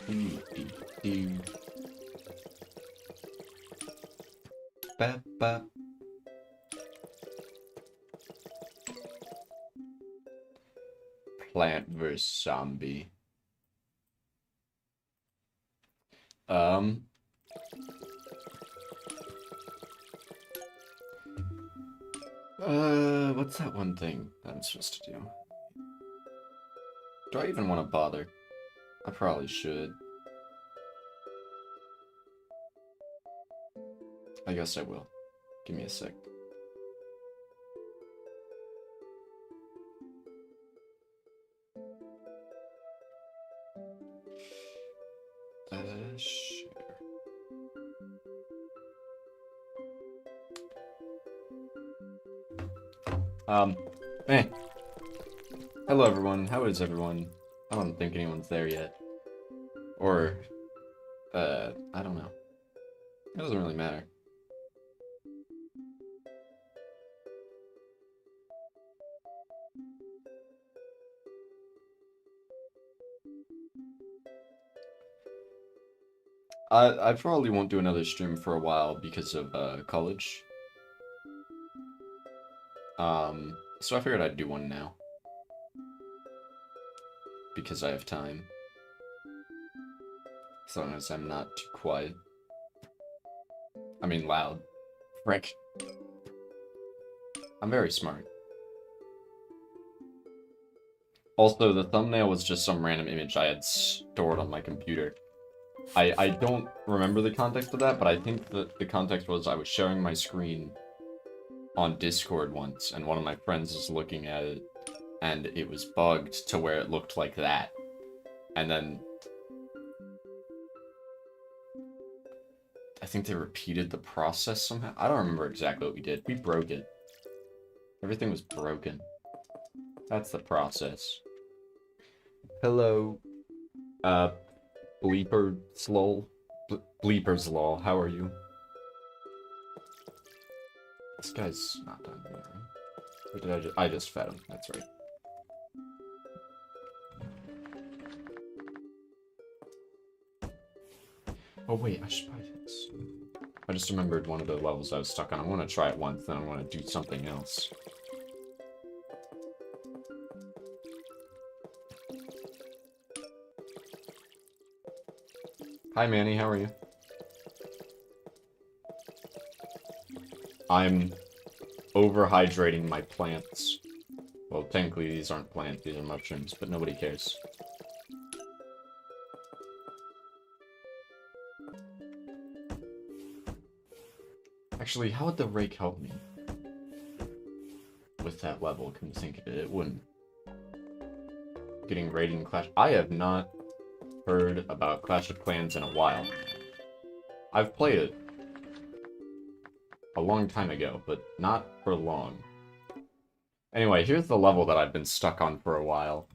Do, do, do. Ba, ba. Plant vs. Zombie. Um. What's that one thing that I'm supposed to do? Do I even want to bother? I probably should. I guess I will. Give me a sec. Share. Hey. Hello, everyone. How is everyone? I don't think anyone's there yet. Or, I don't know. It doesn't really matter. I probably won't do another stream for a while because of, college. So I figured I'd do one now. Because I have time. As long as I'm not too quiet. I mean loud. Frick. I'm very smart. Also, the thumbnail was just some random image I had stored on my computer. I don't remember the context of that, but I think that the context was I was sharing my screen on Discord once, and one of my friends was looking at it, and it was bugged to where it looked like that. And then I think they repeated the process somehow. I don't remember exactly what we did. We broke it. Everything was broken. That's the process. Hello, Bleeper Slol. Bleepers Law, how are you? This guy's not done yet, right? Or did I just fed him, that's right. Oh wait, I should buy this. I just remembered one of the levels I was stuck on. I want to try it once, then I want to do something else. Hi Manny, how are you? I'm overhydrating my plants. Well, technically these aren't plants, these are mushrooms, but nobody cares. Actually, how would the rake help me? With that level, can you think of it? It wouldn't. Getting raided in Clash. I have not heard about Clash of Clans in a while. I've played it a long time ago, but not for long. Anyway, here's the level that I've been stuck on for a while.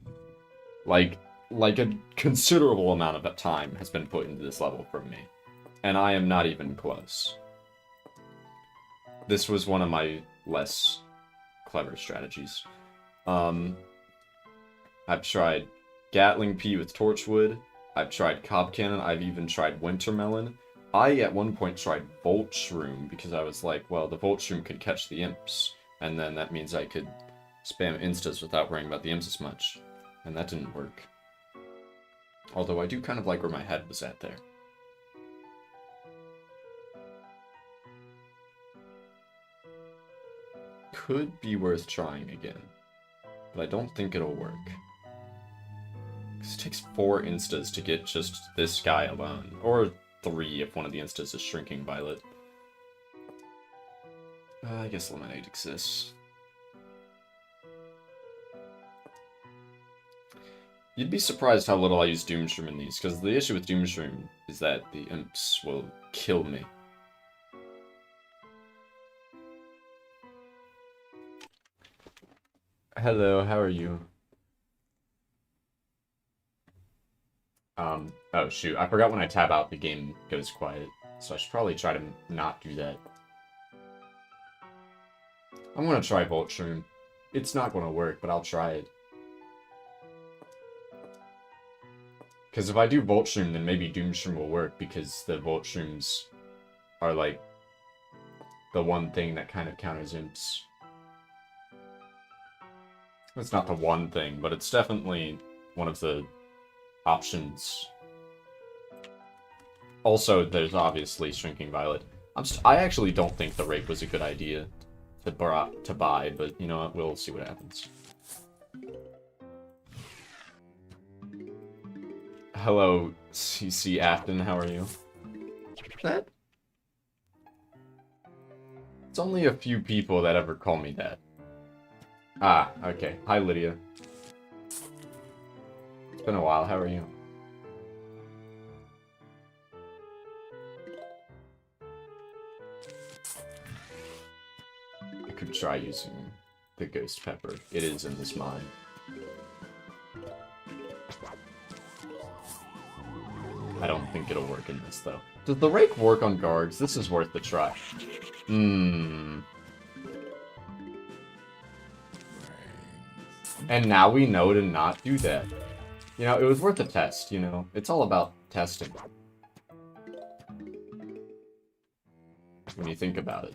Like a considerable amount of time has been put into this level from me. And I am not even close. This was one of my less clever strategies. I've tried Gatling Pea with Torchwood. I've tried Cob Cannon. I've even tried Wintermelon. I, at one point, tried Volt Shroom because I was like, well, the Volt Shroom could catch the imps. And then that means I could spam instas without worrying about the imps as much. And that didn't work. Although I do kind of like where my head was at there. Could be worth trying again. But I don't think it'll work. Because it takes 4 instas to get just this guy alone. Or 3 if one of the instas is Shrinking Violet. I guess Lemonade exists. You'd be surprised how little I use Doomshroom in these, because the issue with Doomshroom is that the imps will kill me. Hello, how are you? Oh shoot, I forgot when I tab out the game goes quiet, so I should probably try to not do that. I'm gonna try Volt Shroom. It's not gonna work, but I'll try it. Because if I do Volt Shroom, then maybe Doomshroom will work, because the Volt Shrooms are, like, the one thing that kind of counters imps. It's not the one thing, but it's definitely one of the options. Also, there's obviously Shrinking Violet. I actually don't think the Rake was a good idea to buy, but you know what, we'll see what happens. Hello, CC Afton, how are you? That? It's only a few people that ever call me that. Ah, okay. Hi, Lydia. It's been a while, how are you? I could try using the Ghost Pepper. It is in this mine. I don't think it'll work in this, though. Does the Rake work on guards? This is worth the try. And now we know to not do that. You know, it was worth a test, you know? It's all about testing. When you think about it.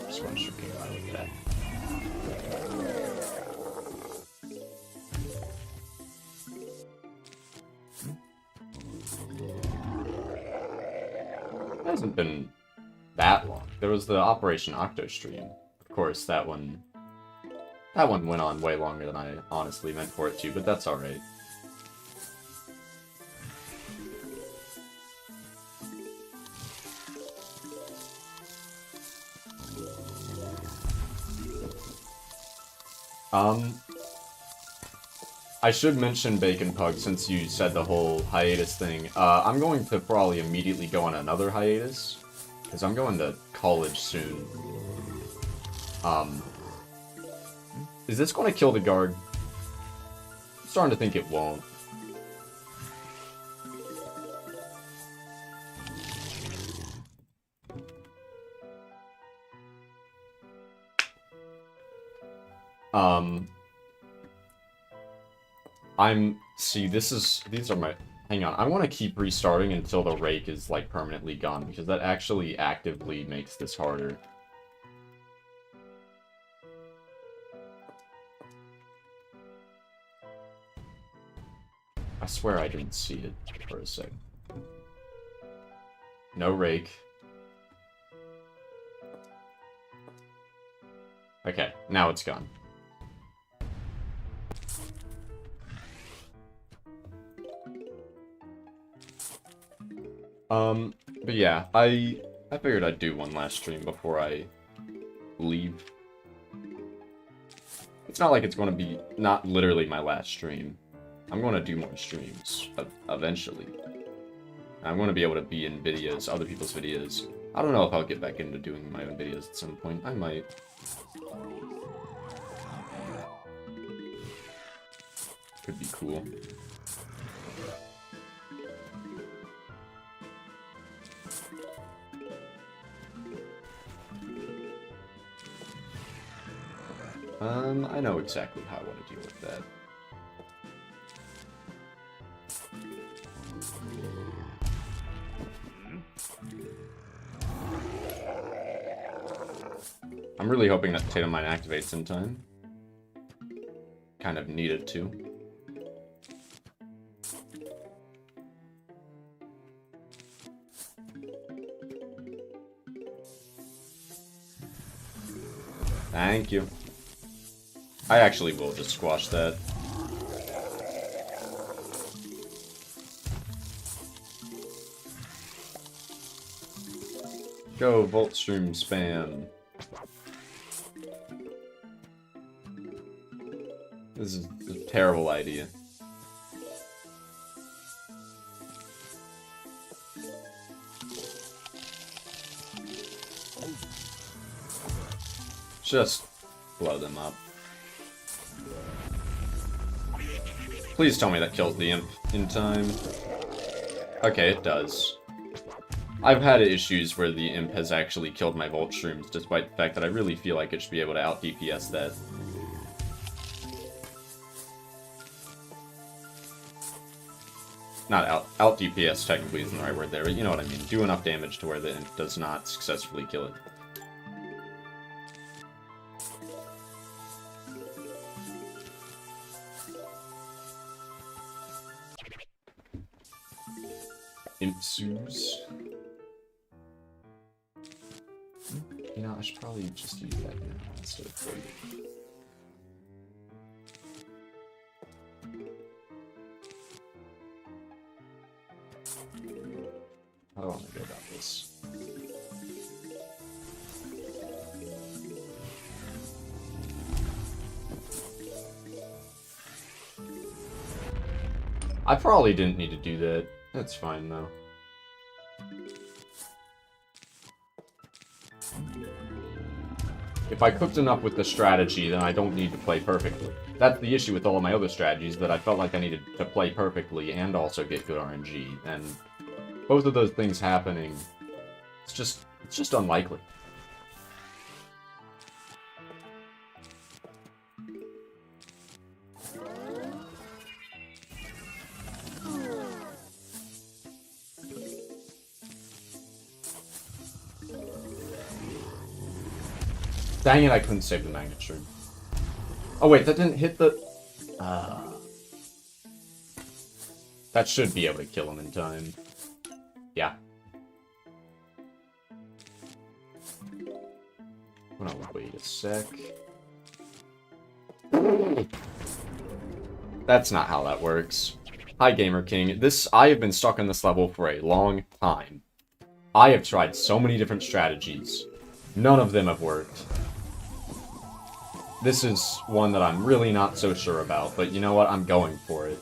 Just one Shrinking Violet with that. It hasn't been that long. There was the Operation Octo stream. Of course, that one went on way longer than I honestly meant for it to, but that's alright. I should mention Bacon Pug since you said the whole hiatus thing. I'm going to probably immediately go on another hiatus, because I'm going to college soon. Is this going to kill the guard? I'm starting to think it won't. These are my, hang on, I want to keep restarting until the Rake is, like, permanently gone, because that actually actively makes this harder. I swear I didn't see it for a sec. No Rake. Okay, now it's gone. But yeah, I figured I'd do one last stream before I leave. It's not like it's going to be, not literally my last stream. I'm going to do more streams, eventually. I'm going to be able to be in videos, other people's videos. I don't know if I'll get back into doing my own videos at some point. I might. Could be cool. I know exactly how I want to deal with that. I'm really hoping that Potato Mine activates in time. Kind of needed to. Thank you. I actually will just squash that. Go, Volt Stream spam. This is a terrible idea. Just blow them up. Please tell me that kills the imp in time. Okay, it does. I've had issues where the imp has actually killed my Volt Shrooms, despite the fact that I really feel like it should be able to out-DPS that. Not out-DPS technically isn't the right word there, but you know what I mean. Do enough damage to where the imp does not successfully kill it. Imp Sues. You know, I should probably just use that now instead of waiting. How do I want to go about this? I probably didn't need to do that. That's fine, though. If I cooked enough with the strategy, then I don't need to play perfectly. That's the issue with all of my other strategies, that I felt like I needed to play perfectly and also get good RNG, and both of those things happening, it's just unlikely. Dang it, I couldn't save the Magnet Shroom. Oh wait, that didn't hit the... That should be able to kill him in time. Yeah. Hold on, wait a sec. That's not how that works. Hi, Gamer King. I have been stuck on this level for a long time. I have tried so many different strategies. None of them have worked. This is one that I'm really not so sure about, but you know what? I'm going for it.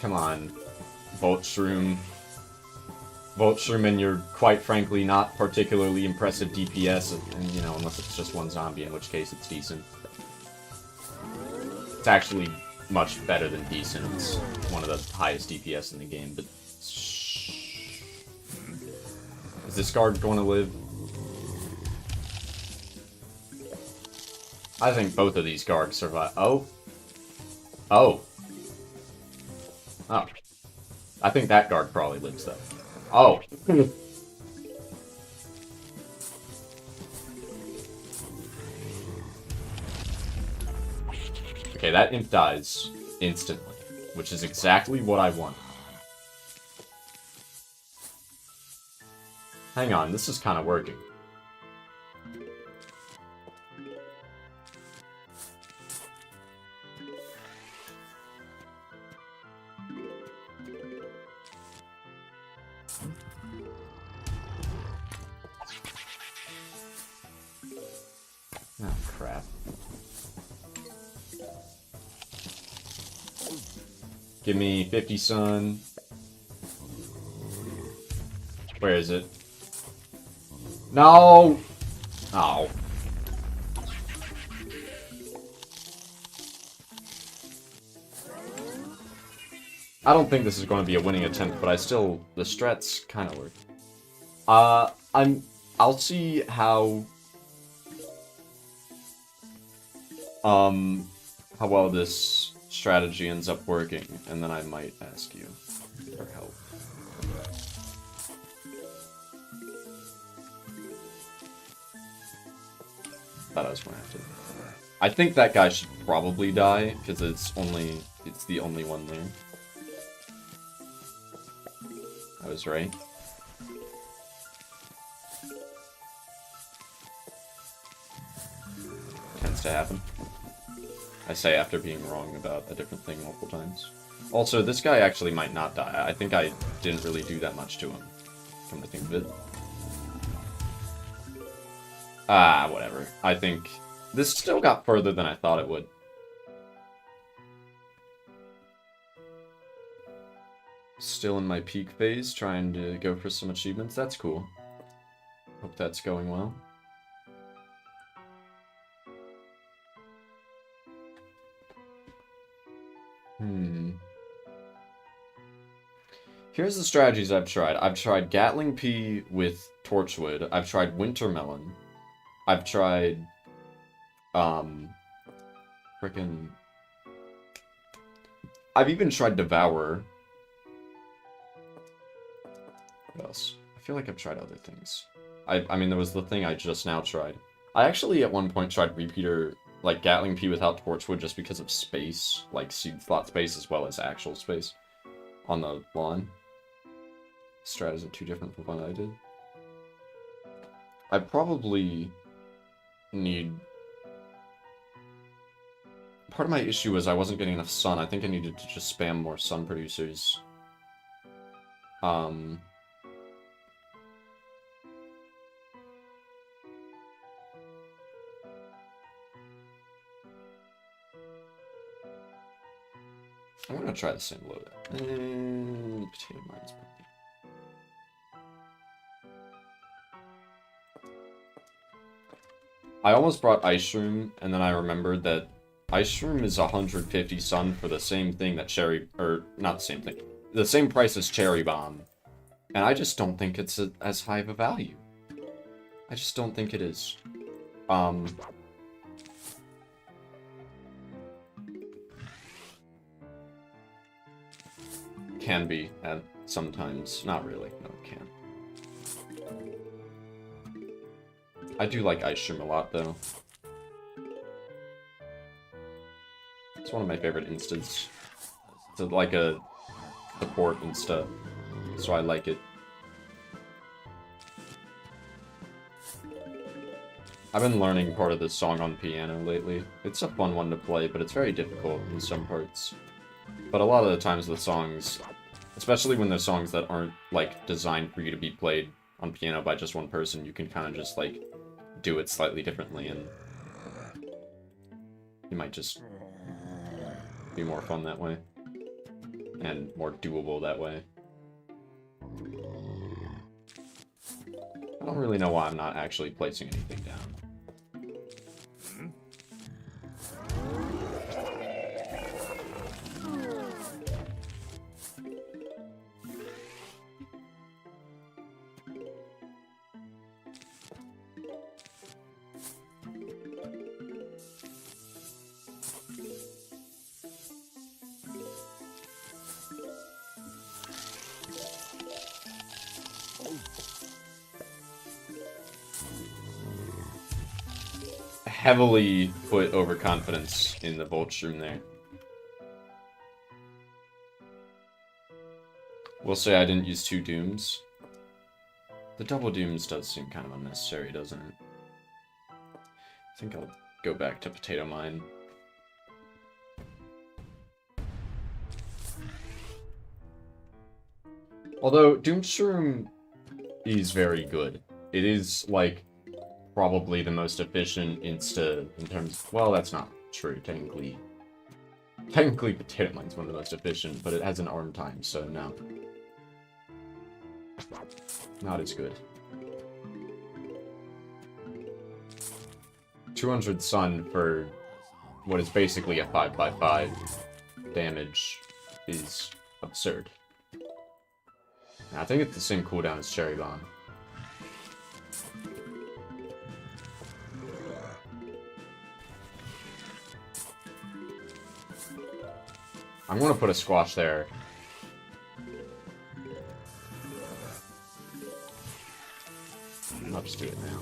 Come on, Volt Shroom. Volt Shroom and your, quite frankly, not particularly impressive DPS, and, you know, unless it's just one zombie, in which case it's decent. It's actually much better than decent. It's one of the highest DPS in the game, but... Is this guard going to live? I think both of these guards survive. Oh. Oh. Oh. I think that guard probably lives, though. Oh. Okay, that imp dies instantly, which is exactly what I want. Hang on, this is kind of working. Oh, crap. Give me 50 sun. Where is it? No! Oh. I don't think this is going to be a winning attempt, but the strats kind of work. I'll see how well this strategy ends up working, and then I might ask you for help. Thought I was going to have to. I think that guy should probably die, because it's the only one there. I was right. Tends to happen. I say after being wrong about a different thing multiple times. Also, this guy actually might not die. I think I didn't really do that much to him, come to think of it. Ah, whatever. I think this still got further than I thought it would. Still in my peak phase, trying to go for some achievements. That's cool. Hope that's going well. Here's the strategies I've tried. I've tried Gatling Pea with Torchwood. I've tried Wintermelon. I've tried, frickin'... I've even tried Devourer. What else? I feel like I've tried other things. I mean, there was the thing I just now tried. I actually, at one point, tried Repeater, like, Gatling Pea without Torchwood just because of space. Like, seed slot space as well as actual space on the lawn. Stratas are too different from what I did. I probably need... Part of my issue was I wasn't getting enough sun. I think I needed to just spam more sun producers. I'm gonna try the same loadout. Potato mines. I almost brought Ice Shroom, and then I remembered that Ice Shroom is 150 sun for the same thing that Cherry... Or, not the same thing. The same price as Cherry Bomb. And I just don't think it's as high of a value. I just don't think it is. Can be, and sometimes. Not really. No, it can. I do like Ice Shroom a lot, though. It's one of my favorite instas. It's like a support insta, so I like it. I've been learning part of this song on piano lately. It's a fun one to play, but it's very difficult in some parts. But a lot of the times with songs, especially when they're songs that aren't, like, designed for you to be played on piano by just one person, you can kind of just, like, do it slightly differently, and it might just be more fun that way, and more doable that way. I don't really know why I'm not actually placing anything down. Heavily put overconfidence in the Vulture there. We'll say I didn't use 2 Dooms. The double Dooms does seem kind of unnecessary, doesn't it? I think I'll go back to Potato Mine. Although, Doomshroom is very good. It is, like, probably the most efficient insta in terms... Well, that's not true, technically. Technically, Potato Mine's one of the most efficient, but it has an arm time, so no. Not as good. 200 sun for what is basically a 5x5 damage is absurd. I think it's the same cooldown as Cherry Bomb. I'm gonna put a squash there. I'll just do it now.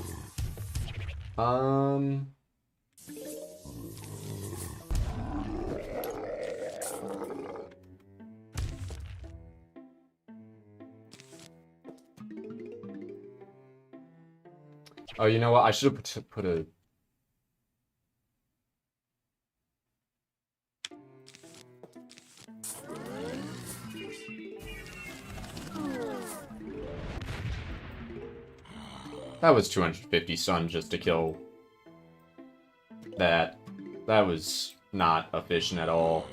Oh, you know what? I should have put a... That was 250 sun just to kill that. That was not efficient at all.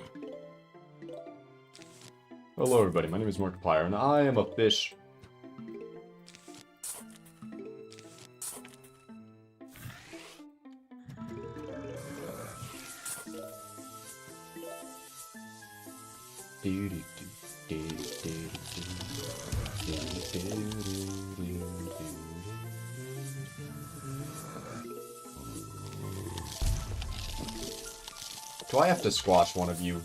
Hello everybody, my name is Markiplier, and I am a fish. Do I have to squash one of you?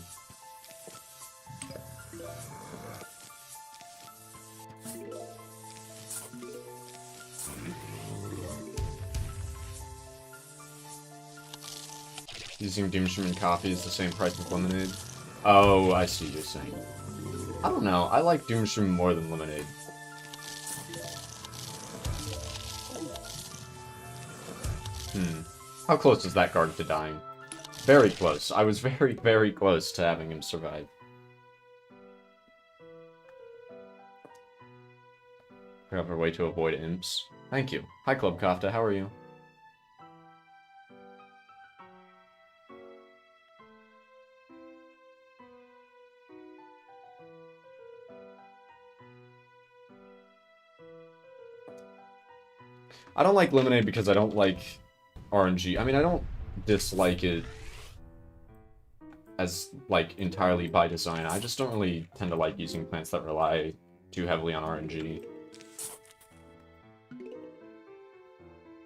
Using Doomstream and coffee is the same price as lemonade. Oh, I see what you're saying. I don't know. I like Doomstream more than lemonade. How close is that guard to dying? Very close. I was very, very close to having him survive. Have a way to avoid imps. Thank you. Hi, Club Kafta. How are you? I don't like lemonade because I don't like RNG. I mean, I don't dislike it as, like, entirely by design. I just don't really tend to like using plants that rely too heavily on RNG.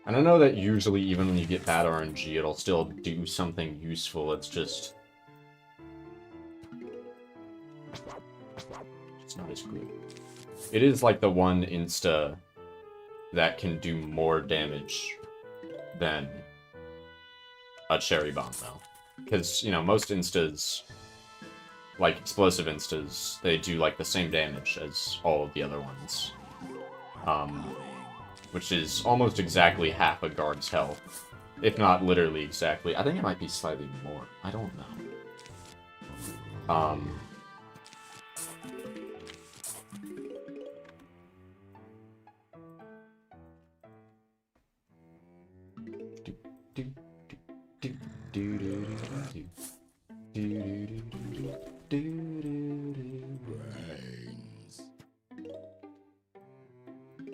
And I know that usually, even when you get bad RNG, it'll still do something useful. It's just... it's not as good. It is, like, the one insta that can do more damage than a cherry bomb, though. Because, you know, most instas, like explosive instas, they do, like, the same damage as all of the other ones. Which is almost exactly half a guard's health. If not literally exactly. I think it might be slightly more. I don't know.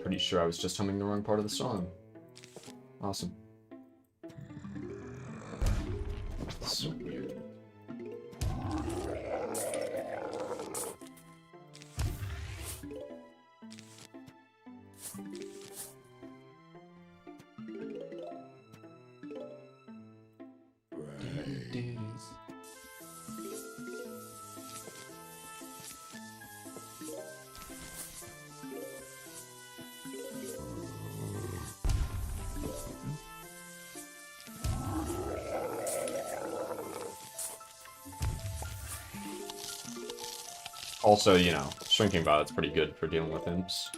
Pretty sure I was just humming the wrong part of the song. Awesome. So weird. Also, you know, Shrinking Violet's pretty good for dealing with imps.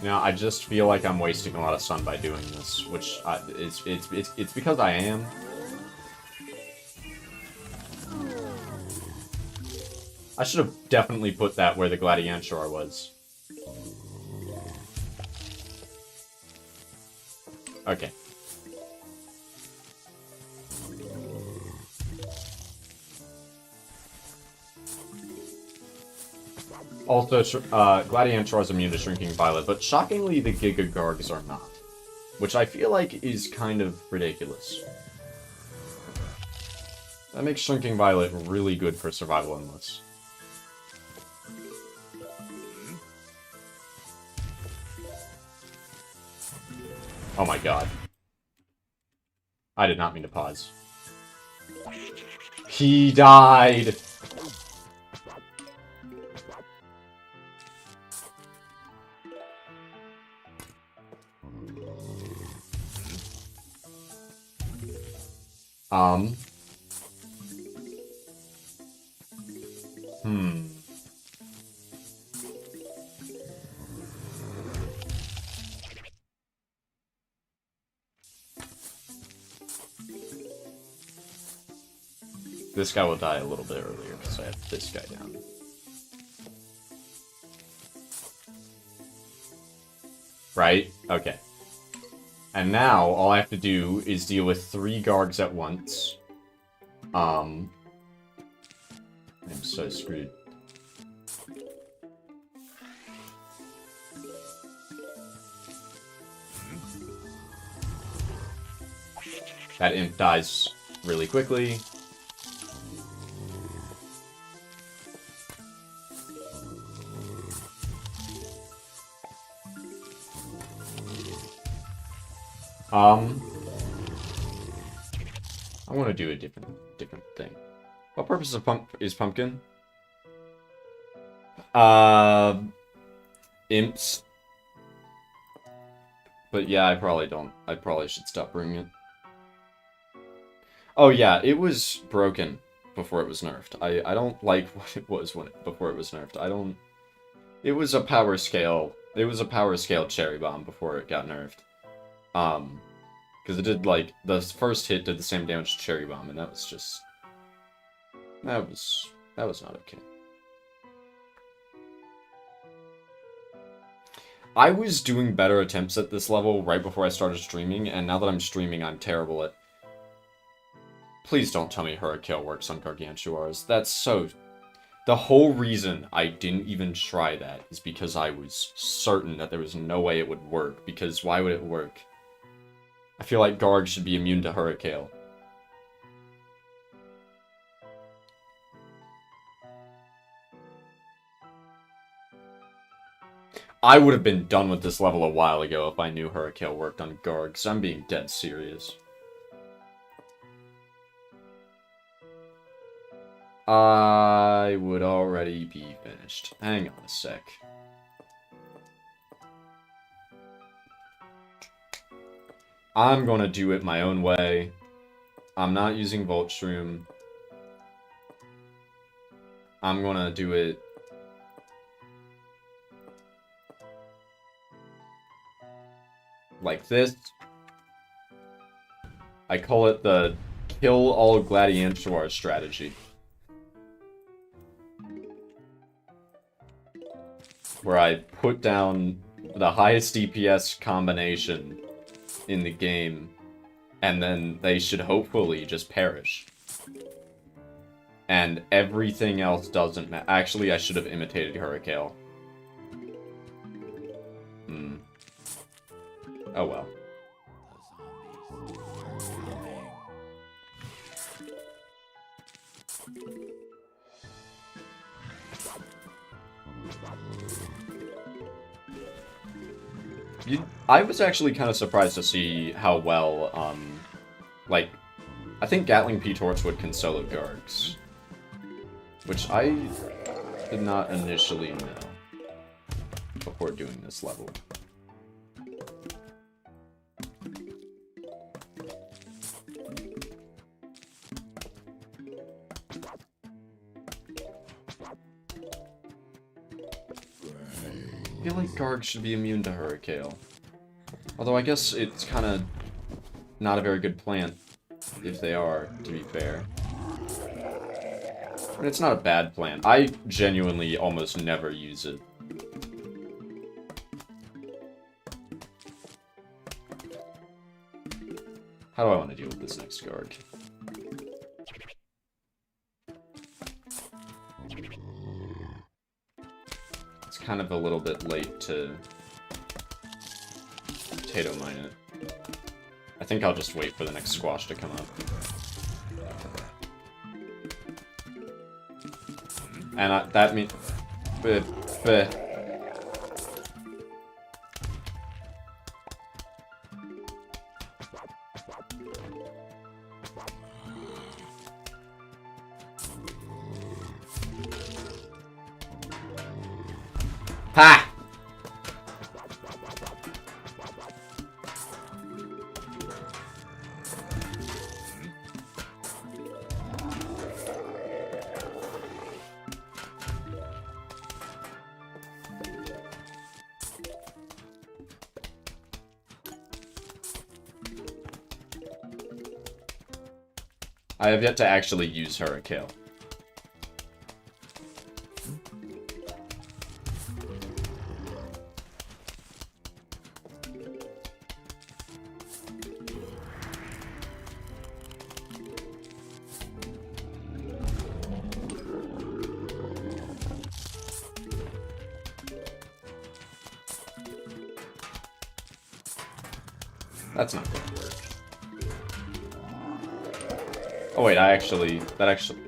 Now, I just feel like I'm wasting a lot of sun by doing this, which it's because I am. I should have definitely put that where the Gladiantor was. Okay. Also, Gladiantor is immune to Shrinking Violet, but shockingly the Giga Gargs are not. Which I feel like is kind of ridiculous. That makes Shrinking Violet really good for survival endless. Oh my god. I did not mean to pause. He died! this guy will die a little bit earlier because I have this guy down. Right? Okay. And now, all I have to do is deal with 3 Gargs at once. I'm so screwed. That imp dies really quickly. I want to do a different thing. What purpose is pumpkin? Imps. But yeah, I probably should stop bringing it. Oh yeah, it was broken before it was nerfed. I don't like what it was before it was nerfed. It was a power scale. It was a power scale cherry bomb before it got nerfed. Because it did, like, the first hit did the same damage to cherry bomb, and that was just... That was not okay. I was doing better attempts at this level right before I started streaming, and now that I'm streaming, I'm terrible at... Please don't tell me Hurricane works on Gargantuars. That's so... The whole reason I didn't even try that is because I was certain that there was no way it would work, because why would it work? I feel like Garg should be immune to Hurricane. I would have been done with this level a while ago if I knew Hurricane worked on Gargs. I'm being dead serious. I would already be finished. Hang on a sec. I'm gonna do it my own way. I'm not using Voltshroom. I'm gonna do it... like this. I call it the kill all Gladiantuar strategy. Where I put down the highest DPS combination in the game, and then they should hopefully just perish. And everything else doesn't matter. Actually, I should have imitated Hurricane. Oh well. I was actually kind of surprised to see how well, like, I think Gatling P. Torchwood can solo Gargs. Which I did not initially know before doing this level. I feel like Garg should be immune to Hurricane. Although I guess it's kind of not a very good plant, if they are, to be fair. I mean, it's not a bad plant. I genuinely almost never use it. How do I want to deal with this next Garg? Kind of a little bit late to potato mine it. I think I'll just wait for the next squash to come up. And that means... Ha! I have yet to actually use Hurricane. That's not going to work. Oh wait,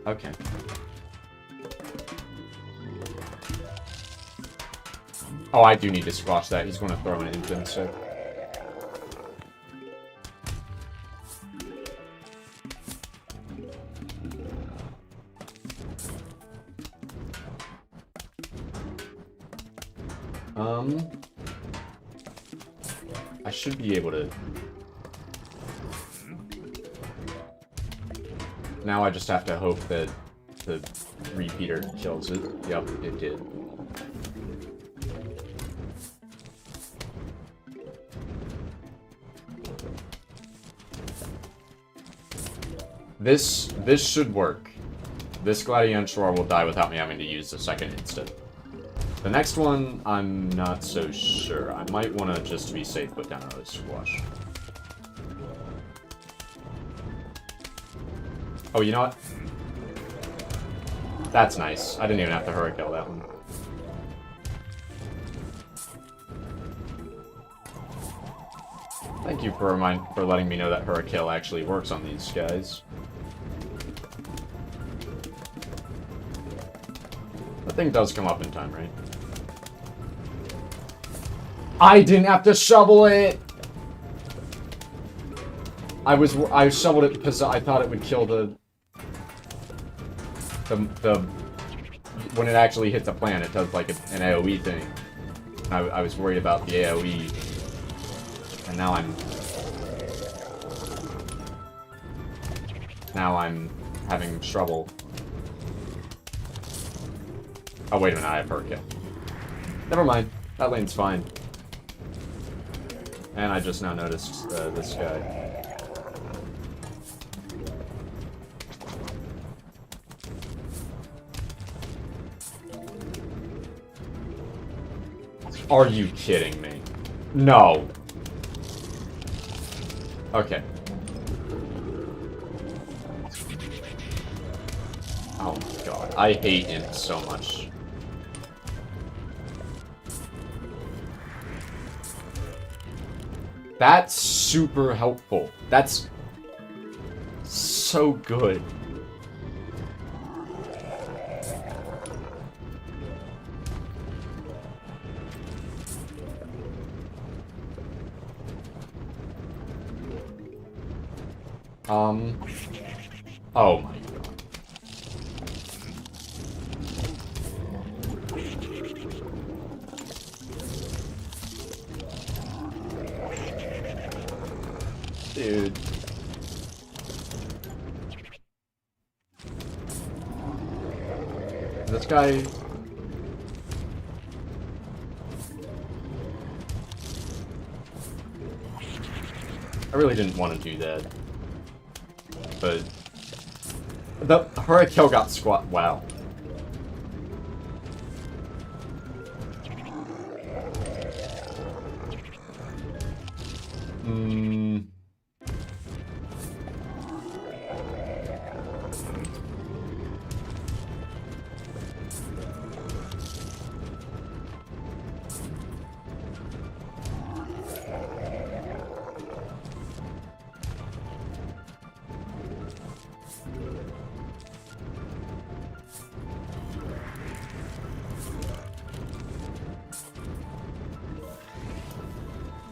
okay. Oh, I do need to squash that. He's going to throw an infant instead. I should be able to... Now I just have to hope that the repeater kills it. Yep, it did. This should work. This Gladiator will die without me having to use the second instant. The next one, I'm not so sure. I might want to, just to be safe, put down another squash. Oh, you know what? That's nice. I didn't even have to hurricane that one. Thank you for letting me know that hurricane actually works on these guys. That thing does come up in time, right? I didn't have to shovel it! I shoveled it because I thought it would kill the when it actually hits a plant, it does like an AoE thing. I was worried about the AoE, and now I'm having trouble. Oh wait a minute, I have hurricane. Never mind, that lane's fine. And I just now noticed this guy. Are you kidding me? No. Okay. Oh my god. I hate imps so much. That's super helpful. That's so good. Oh my god. Dude. This guy... I really didn't want to do that. But... the Hurricane got squat. Wow.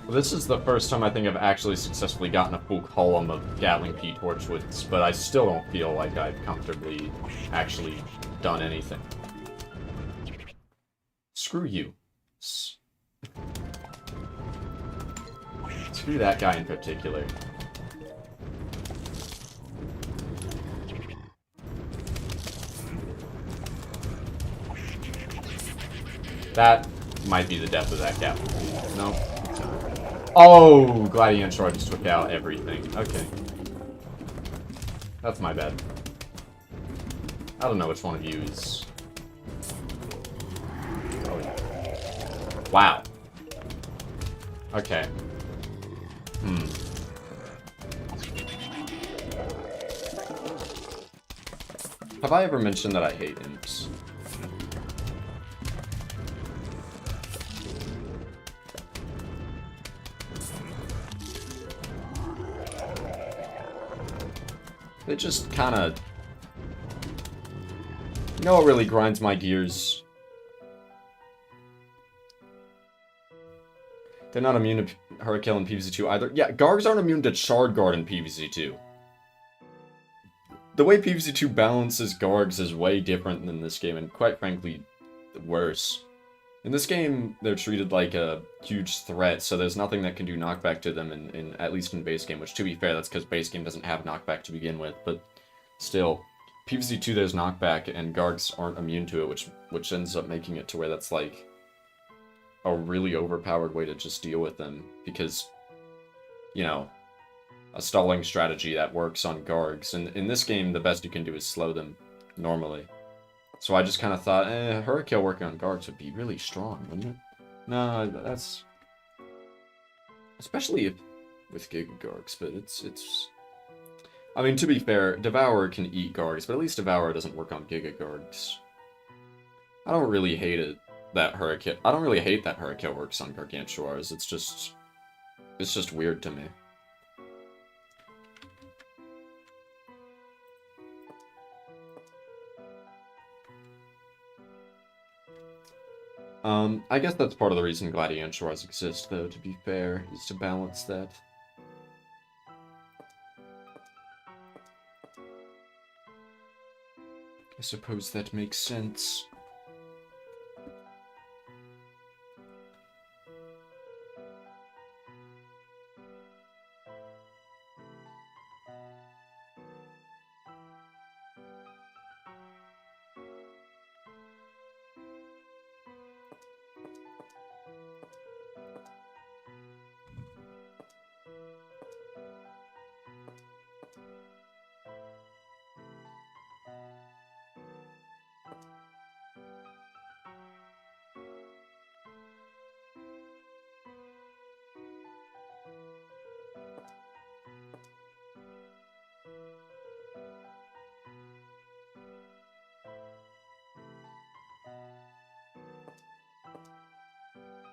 Well, this is the first time I think I've actually successfully gotten a full column of Gatling P Torchwoods, but I still don't feel like I've comfortably actually done anything. Screw you. Screw that guy in particular. That might be the death of that Gatling P. No. Oh, Gladiator just took out everything. Okay. That's my bad. I don't know which one of you is... Oh, yeah. Wow. Okay. Have I ever mentioned that I hate imps? They just kind of... You know what really grinds my gears? They're not immune to Hurricane in PvZ 2 either. Yeah, Gargs aren't immune to Shard Guard in PvZ 2. The way PvZ 2 balances Gargs is way different than this game, and quite frankly, worse. In this game, they're treated like a huge threat, so there's nothing that can do knockback to them, at least in base game, which, to be fair, that's because base game doesn't have knockback to begin with, but still. PvZ 2 there's knockback, and Gargs aren't immune to it, which ends up making it to where that's, like, a really overpowered way to just deal with them, because, you know, a stalling strategy that works on Gargs, and in this game, the best you can do is slow them, normally. So I just kind of thought, Hurricane working on Gargs would be really strong, wouldn't it? No, that's... Especially if with Giga Gargs, but it's... I mean, to be fair, Devourer can eat Gargs, but at least Devourer doesn't work on Giga Gargs. I don't really hate it that Hurricane... I don't really hate that Hurricane works on Gargantuars, it's just weird to me. I guess that's part of the reason Gladiantuars exist, though, to be fair, is to balance that. I suppose that makes sense.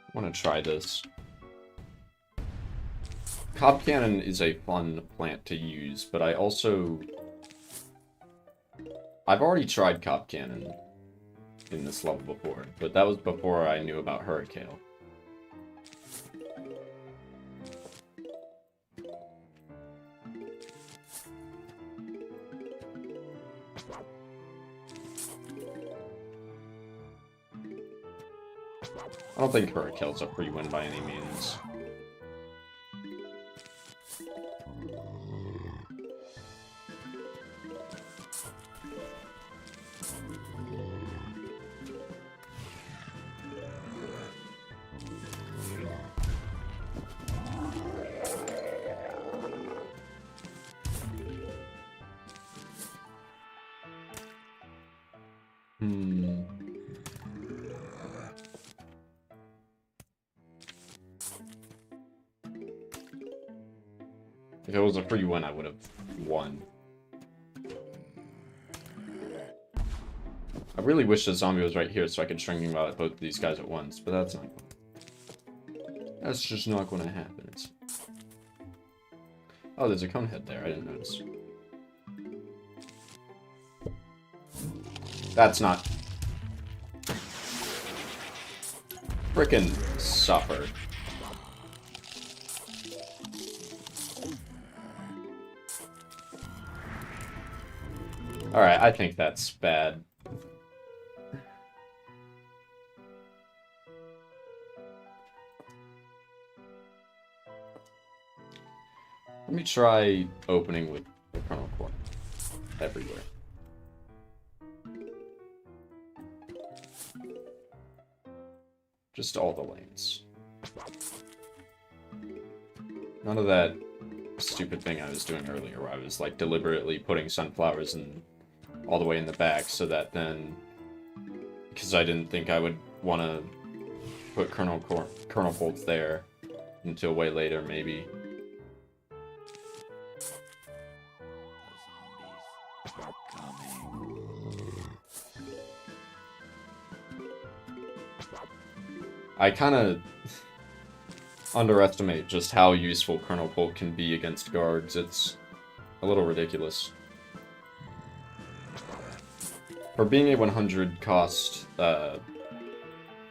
I want to try this. Cob Cannon is a fun plant to use, but I've already tried Cob Cannon in this level before, but that was before I knew about Hurricane. I don't think Hurricane's a free win by any means. If it was a free win, I would have won. I really wish the zombie was right here so I could string out both of these guys at once, but that's not. That's just not going to happen. Oh, there's a cone head there. I didn't notice. That's not. Frickin' suffer. Alright, I think that's bad. Let me try opening with the Chronal Core everywhere. Just all the lanes. None of that stupid thing I was doing earlier, where I was, like, deliberately putting sunflowers in all the way in the back, so that then, because I didn't think I would want to put kernel bolts there until way later, maybe. I kind of underestimate just how useful kernel bolt can be against guards. It's a little ridiculous. For being a 100 cost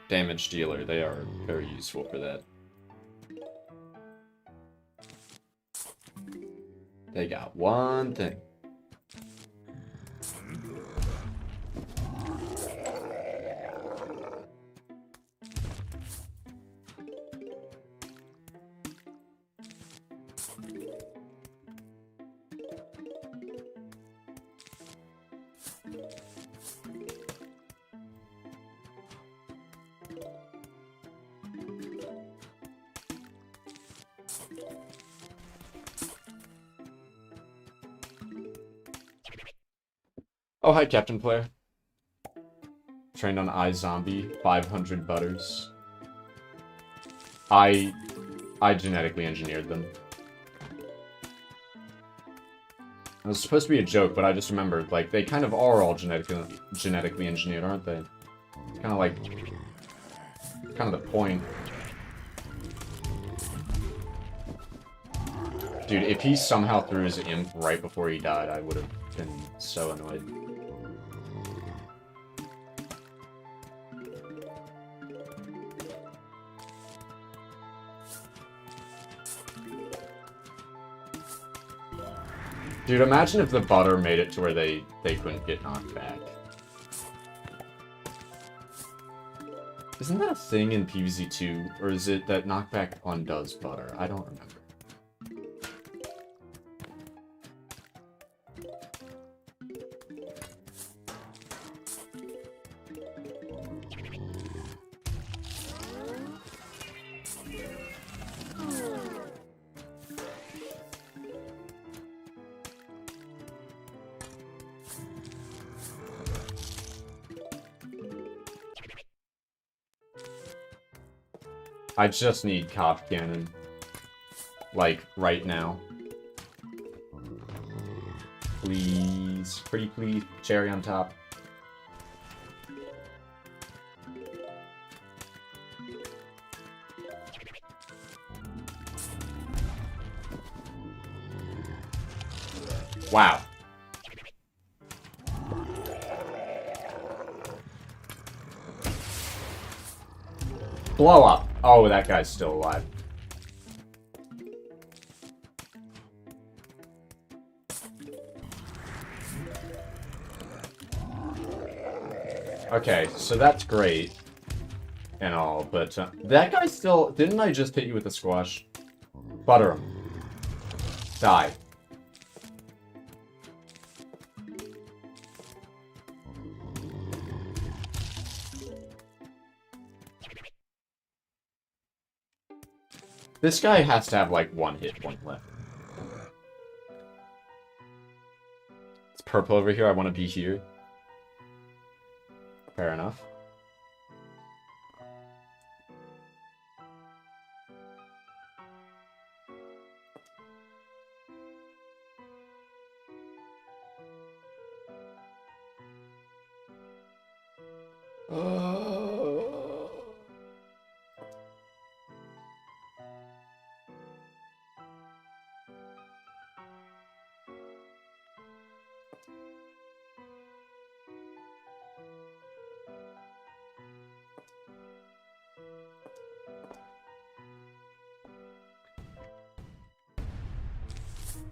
damage dealer, they are very useful for that. They got one thing. Oh, hi, Captain Player. Trained on iZombie, 500 butters. I genetically engineered them. It was supposed to be a joke, but I just remembered, like, they kind of are all genetically engineered, aren't they? It's kind of like, kind of the point. Dude, if he somehow threw his imp right before he died, I would have been so annoyed. Dude, imagine if the butter made it to where they couldn't get knocked back. Isn't that a thing in PvZ 2? Or is it that knockback undoes butter? I don't remember. I just need Cop Cannon. Like, right now. Please. Pretty please. Cherry on top. Wow. Blow up. Oh, that guy's still alive. Okay, so that's great and all, but that guy still... Didn't I just hit you with a squash? Butter him. Die. This guy has to have, like, one hit point left. It's purple over here. I want to be here. Fair enough.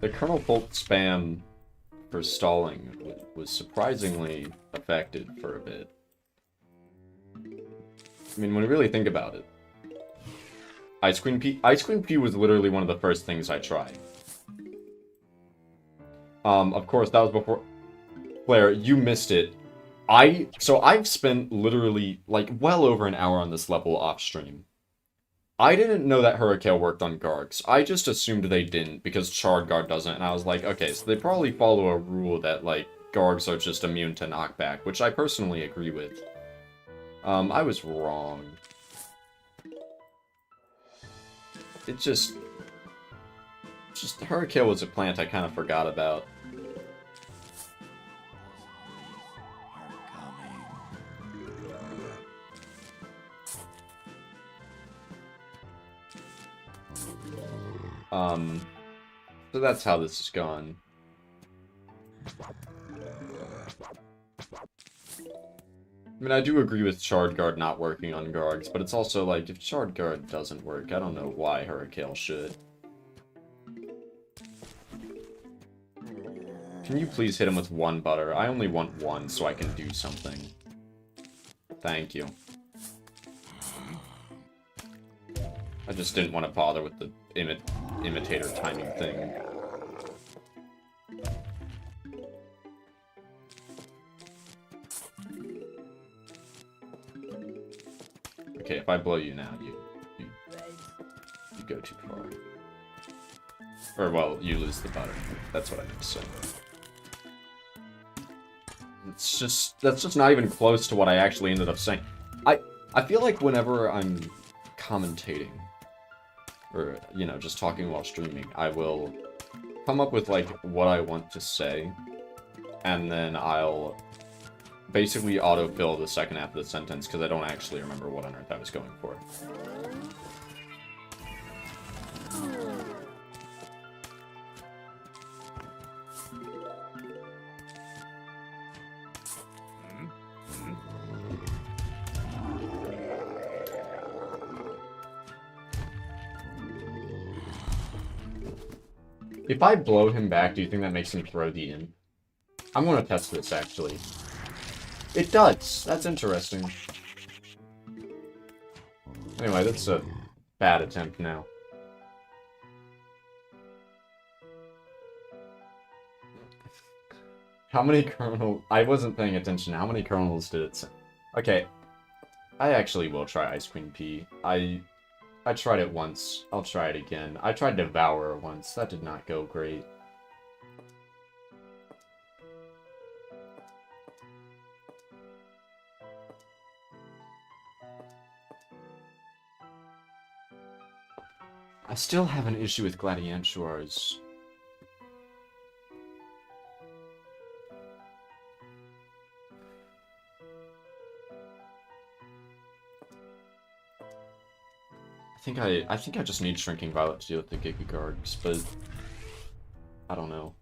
The kernel bolt spam for stalling was surprisingly effective for a bit. I mean, when you really think about it, Ice Queen P was literally one of the first things I tried. Of course, that was before... Blair, you missed it. So I've spent literally, like, well over an hour on this level off stream. I didn't know that Hurricane worked on Gargs. I just assumed they didn't because Charred Guard doesn't, and I was like, okay, so they probably follow a rule that, like, Gargs are just immune to knockback, which I personally agree with. I was wrong. It just Hurricane was a plant I kind of forgot about. So that's how this is gone. I mean, I do agree with Shard Guard not working on Gargs, but it's also like, if Shard Guard doesn't work, I don't know why Hurricane should. Can you please hit him with one butter? I only want one so I can do something. Thank you. I just didn't want to bother with the imitator timing thing. Okay, if I blow you now, you go too far. Or, well, you lose the butter. That's what I meant to say. That's just not even close to what I actually ended up saying. I feel like whenever I'm commentating, or, you know, just talking while streaming, I will come up with, like, what I want to say, and then I'll basically autofill the second half of the sentence, because I don't actually remember what on earth I was going for. If I blow him back, do you think that makes him throw the imp? I'm gonna test this, actually. It does! That's interesting. Anyway, that's a bad attempt now. How many kernels... I wasn't paying attention. How many kernels did it say? Okay. I actually will try Ice Queen P. I tried it once. I'll try it again. I tried Devour once. That did not go great. I still have an issue with Gladiantuars. I think I just need Shrinking Violet to deal with the Gigagargs, but I don't know.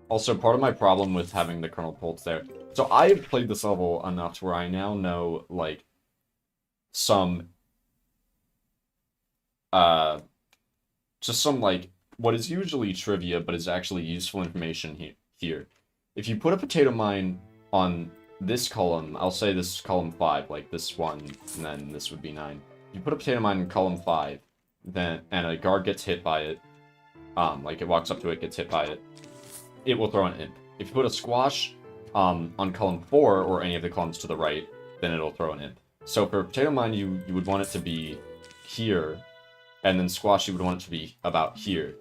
Also, part of my problem with having the Kernel Pulse there... So I've played this level enough to where I now know, like, some... just some, like, what is usually trivia, but is actually useful information here. If you put a potato mine on this column, I'll say this is column 5, like this one, and then this would be 9. If you put a potato mine in column 5, then and a guard gets hit by it, like it walks up to it, gets hit by it, it will throw an imp. If you put a squash on column 4, or any of the columns to the right, then it'll throw an imp. So for a potato mine, you would want it to be here, and then squash, you would want it to be about here.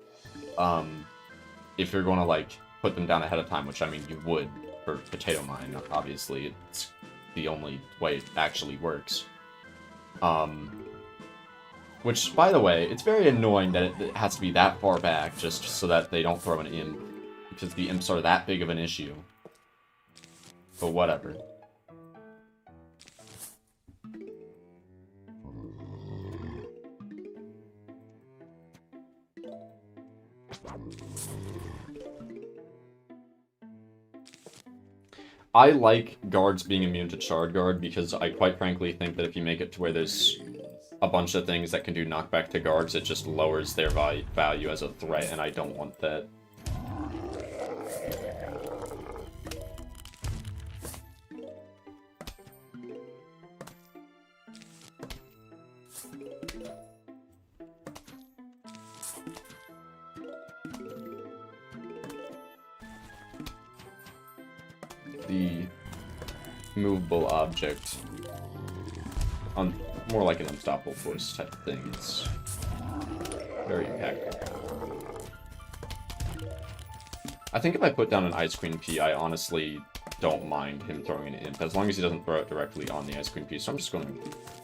If you're going to, like, put them down ahead of time, which, I mean, you would for potato mine, obviously. It's the only way it actually works. Which, by the way, it's very annoying that it has to be that far back just so that they don't throw an imp, because the imps are that big of an issue. But whatever. I like guards being immune to Shard Guard because I quite frankly think that if you make it to where there's a bunch of things that can do knockback to guards, it just lowers their value as a threat, and I don't want that. The movable object on more like an unstoppable force type of thing. It's very impactful. I think if I put down an Ice Queen P, I honestly don't mind him throwing an imp, as long as he doesn't throw it directly on the Ice Queen P. So I'm just going to,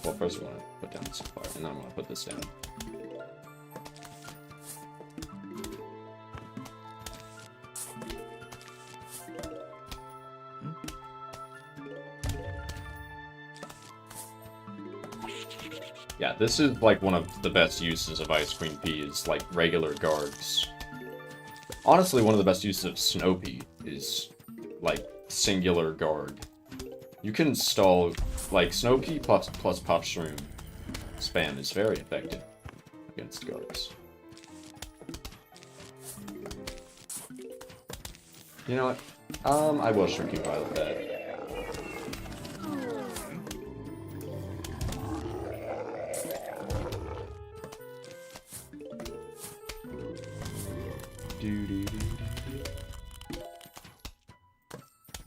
well, first I'm going to put down this fire, and then I'm going to put this down. Yeah, this is like one of the best uses of Ice Queen P is like regular guards. Honestly, one of the best uses of Snow P is like singular guard. You can stall like Snow P plus Pop Shroom spam is very effective against guards. You know what? I will Shrinking Violet that.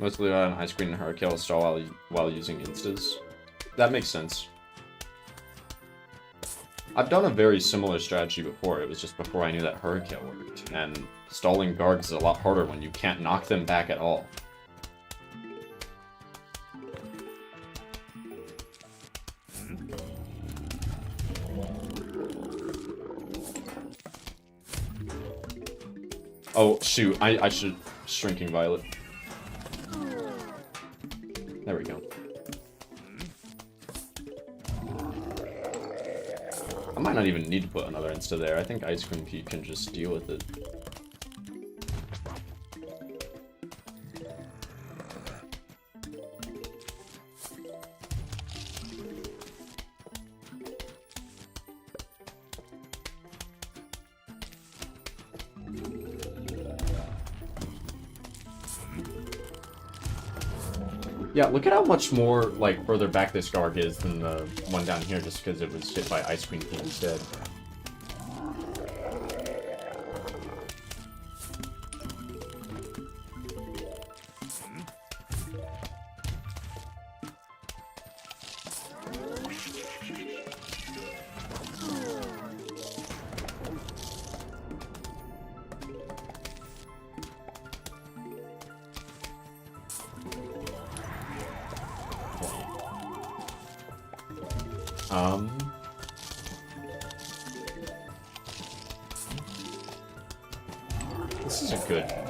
Mostly on Ice Queen and Hurricane stall while using instas. That makes sense. I've done a very similar strategy before. It was just before I knew that Hurricane worked. And stalling guards is a lot harder when you can't knock them back at all. Oh, shoot. I should Shrinking Violet. There we go. I might not even need to put another insta there. I think Ice Queen P can just deal with it. Yeah, look at how much more, like, further back this Garg is than the one down here, just because it was hit by Ice Queen P instead.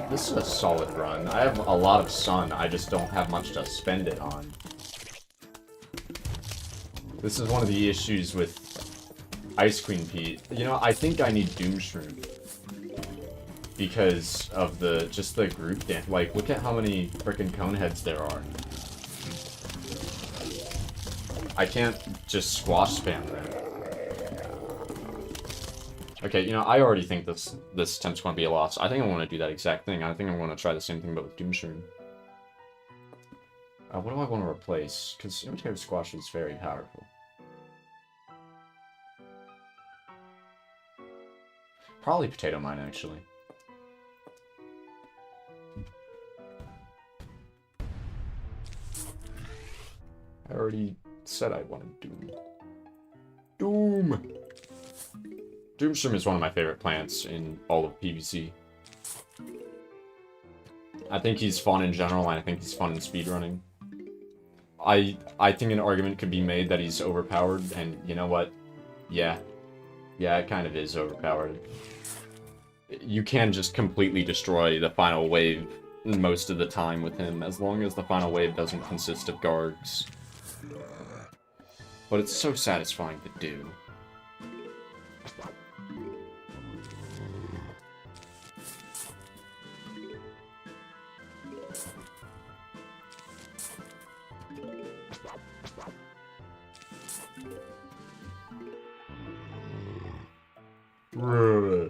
This is a solid run. I have a lot of sun, I just don't have much to spend it on. This is one of the issues with Ice Queen P. You know, I think I need Doomshroom. Because of just the group dance. Like, look at how many frickin' Coneheads there are. I can't just squash spam them. Okay, you know, I already think this attempt's going to be a loss. I think I want to do that exact thing. I think I want to try the same thing, but with Doomshroom. What do I want to replace? Because Imitative Squash is very powerful. Probably Potato Mine, actually. I already said I wanted Doom. Doom! Doomshroom is one of my favorite plants in all of PvZ. I think he's fun in general, and I think he's fun in speedrunning. I think an argument could be made that he's overpowered, and you know what? Yeah. Yeah, it kind of is overpowered. You can just completely destroy the final wave most of the time with him, as long as the final wave doesn't consist of Gargs. But it's so satisfying to do. Oh,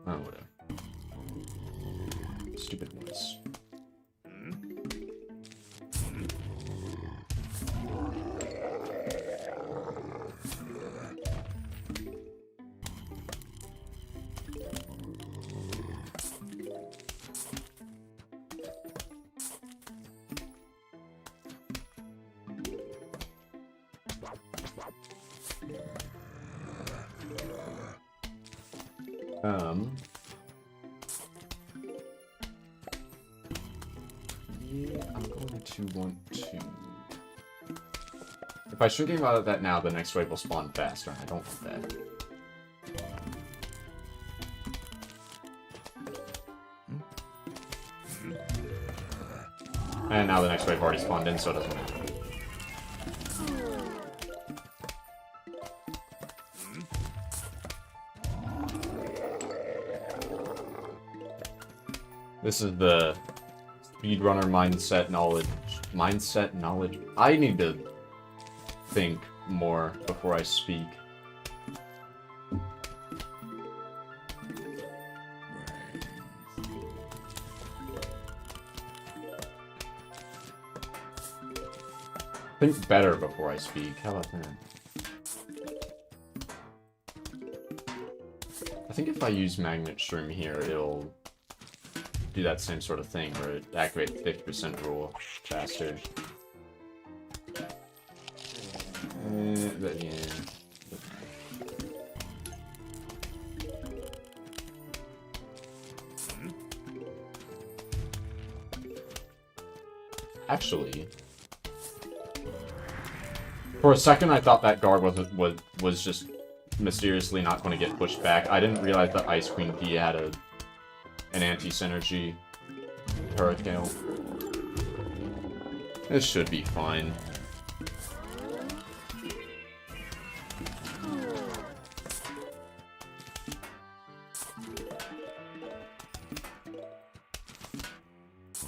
whatever. Stupid noise. Yeah, I'm going to want to... If I Shrinking Violet that now, the next wave will spawn faster, and I don't want that. And now the next wave already spawned in, so it doesn't matter. This is the speedrunner mindset knowledge. I need to think more before I speak. Think better before I speak. How about that? I think if I use Magnet Shroom here, it'll do that same sort of thing where it activates the 50% rule faster. But yeah. Actually, for a second I thought that guard was just mysteriously not going to get pushed back. I didn't realize that Ice Queen P had an anti-synergy Hurricane. This should be fine.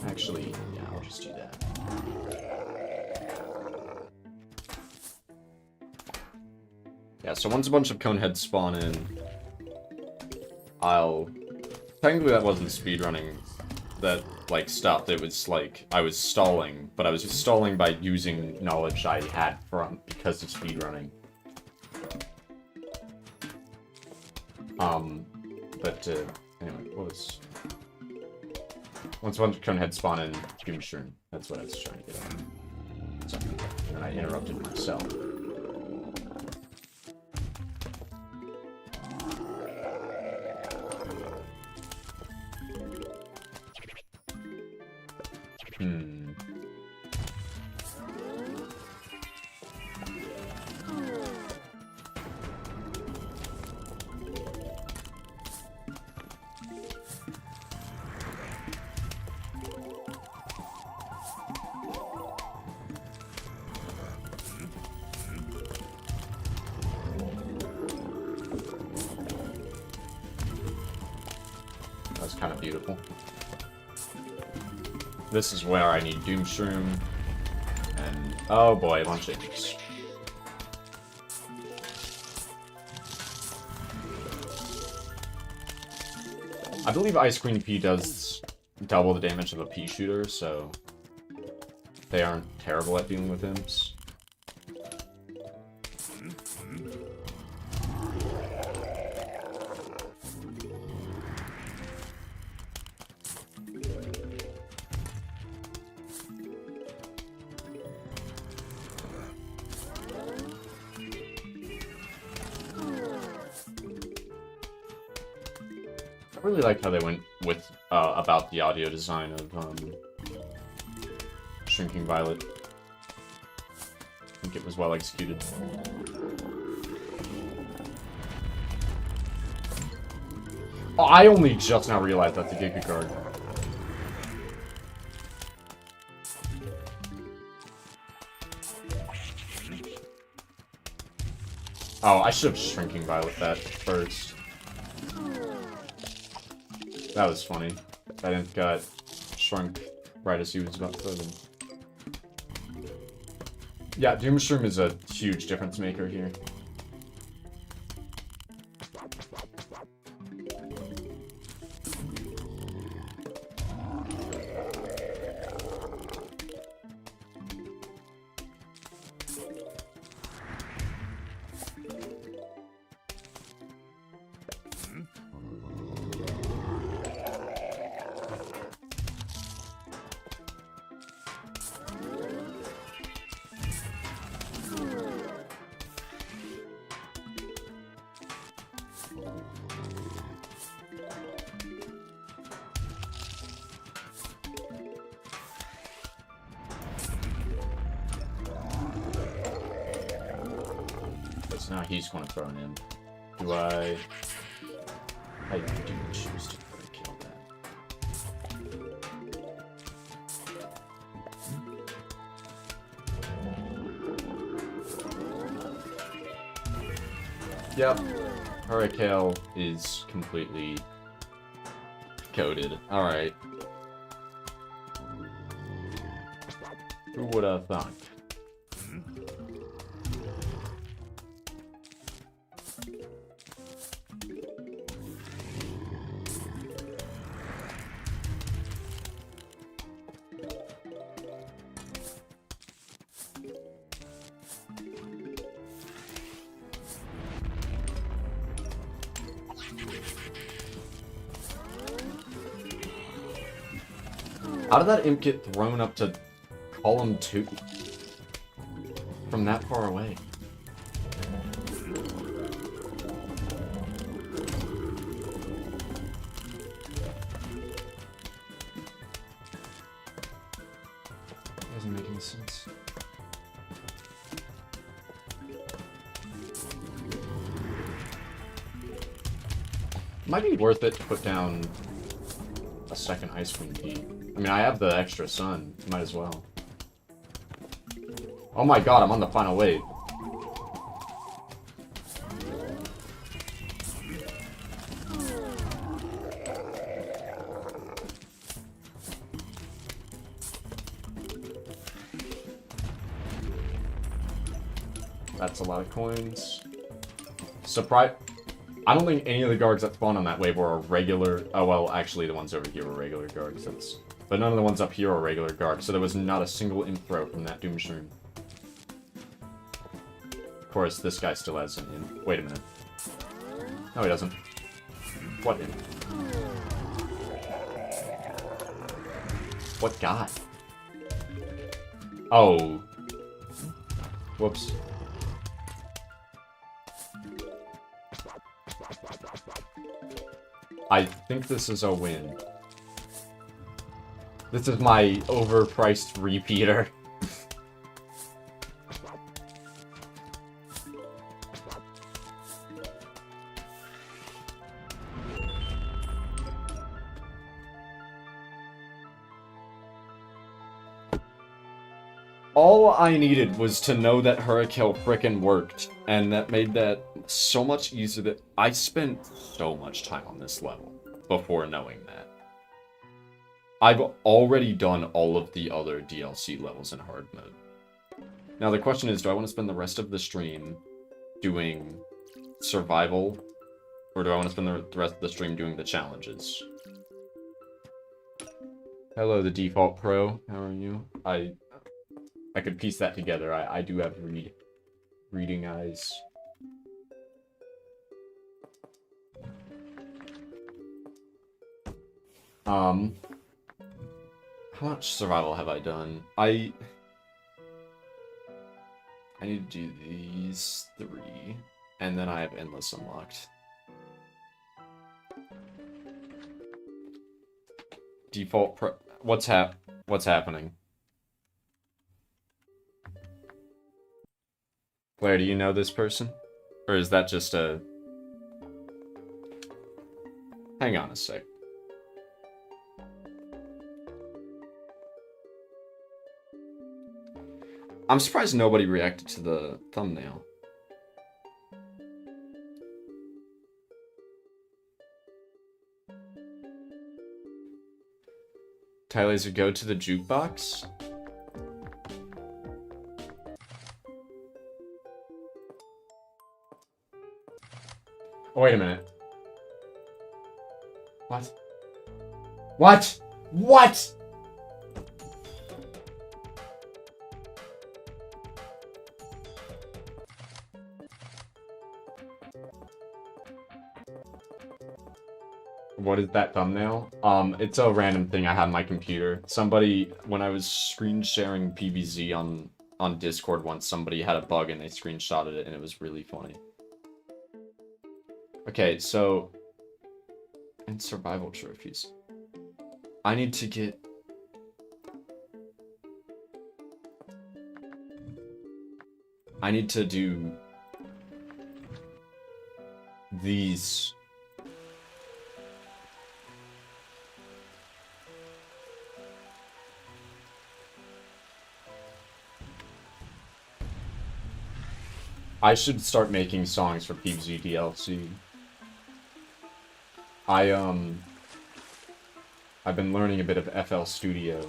Actually, yeah, I'll just do that. Yeah, so once a bunch of Coneheads spawn in, I'll... Technically that wasn't speedrunning that, like, stopped. It was, like, I was stalling, but I was stalling by using knowledge I had from, because of speedrunning. Anyway, what was... Once a bunch of Coneheads spawn in, Doom Shroom. That's what I was trying to get at. Sorry. And then I interrupted myself. Kind of beautiful. This is where I need Doom Shroom, and oh boy, a bunch of inches. I believe Ice Queen P does double the damage of a P shooter, so they aren't terrible at dealing with imps. I really like how they went with about the audio design of Shrinking Violet. I think it was well executed. Oh, I only just now realized that's a Giga card. Oh, I should have Shrinking Violet that first. That was funny. That imp got shrunk right as he was about to throw them. Yeah, Doom Shroom is a huge difference maker here. So now he's going to throw him. Do I do choose to kill that? Yep. Hurricane is completely coded. Alright. Who would have thought? How did that imp get thrown up to column 2? From that far away. Doesn't make any sense. Might be worth it to put down a second Ice Queen P. I mean, I have the extra sun. Might as well. Oh my god, I'm on the final wave. That's a lot of coins. Surprise. I don't think any of the guards that spawn on that wave were a regular... Oh, well, actually, the ones over here were regular guards. But none of the ones up here are regular guards, so there was not a single imp throw from that Doomshroom. Of course, this guy still has an imp. Wait a minute. No, he doesn't. What imp? What guy? Oh. Whoops. I think this is a win. This is my overpriced repeater. All I needed was to know that Hurricane frickin' worked, and that made that so much easier. That I spent so much time on this level before knowing that. I've already done all of the other DLC levels in hard mode. Now the question is, do I want to spend the rest of the stream doing survival, or do I want to spend the rest of the stream doing the challenges? Hello, the default pro. How are you? I could piece that together. I do have reading eyes. How much survival have I done? I need to do these 3, and then I have endless unlocked. Default pro. What's happening? Claire, do you know this person? Or is that just a... Hang on a sec. I'm surprised nobody reacted to the thumbnail. Tylaser, go to the jukebox? Oh, wait a minute. What? What? What? What is that thumbnail? It's a random thing I have on my computer. Somebody, when I was screen sharing PvZ on Discord once, somebody had a bug and they screenshotted it and it was really funny. Okay, so... And survival trophies. I need to get... I need to do these. I should start making songs for PvZ DLC. I've been learning a bit of FL Studio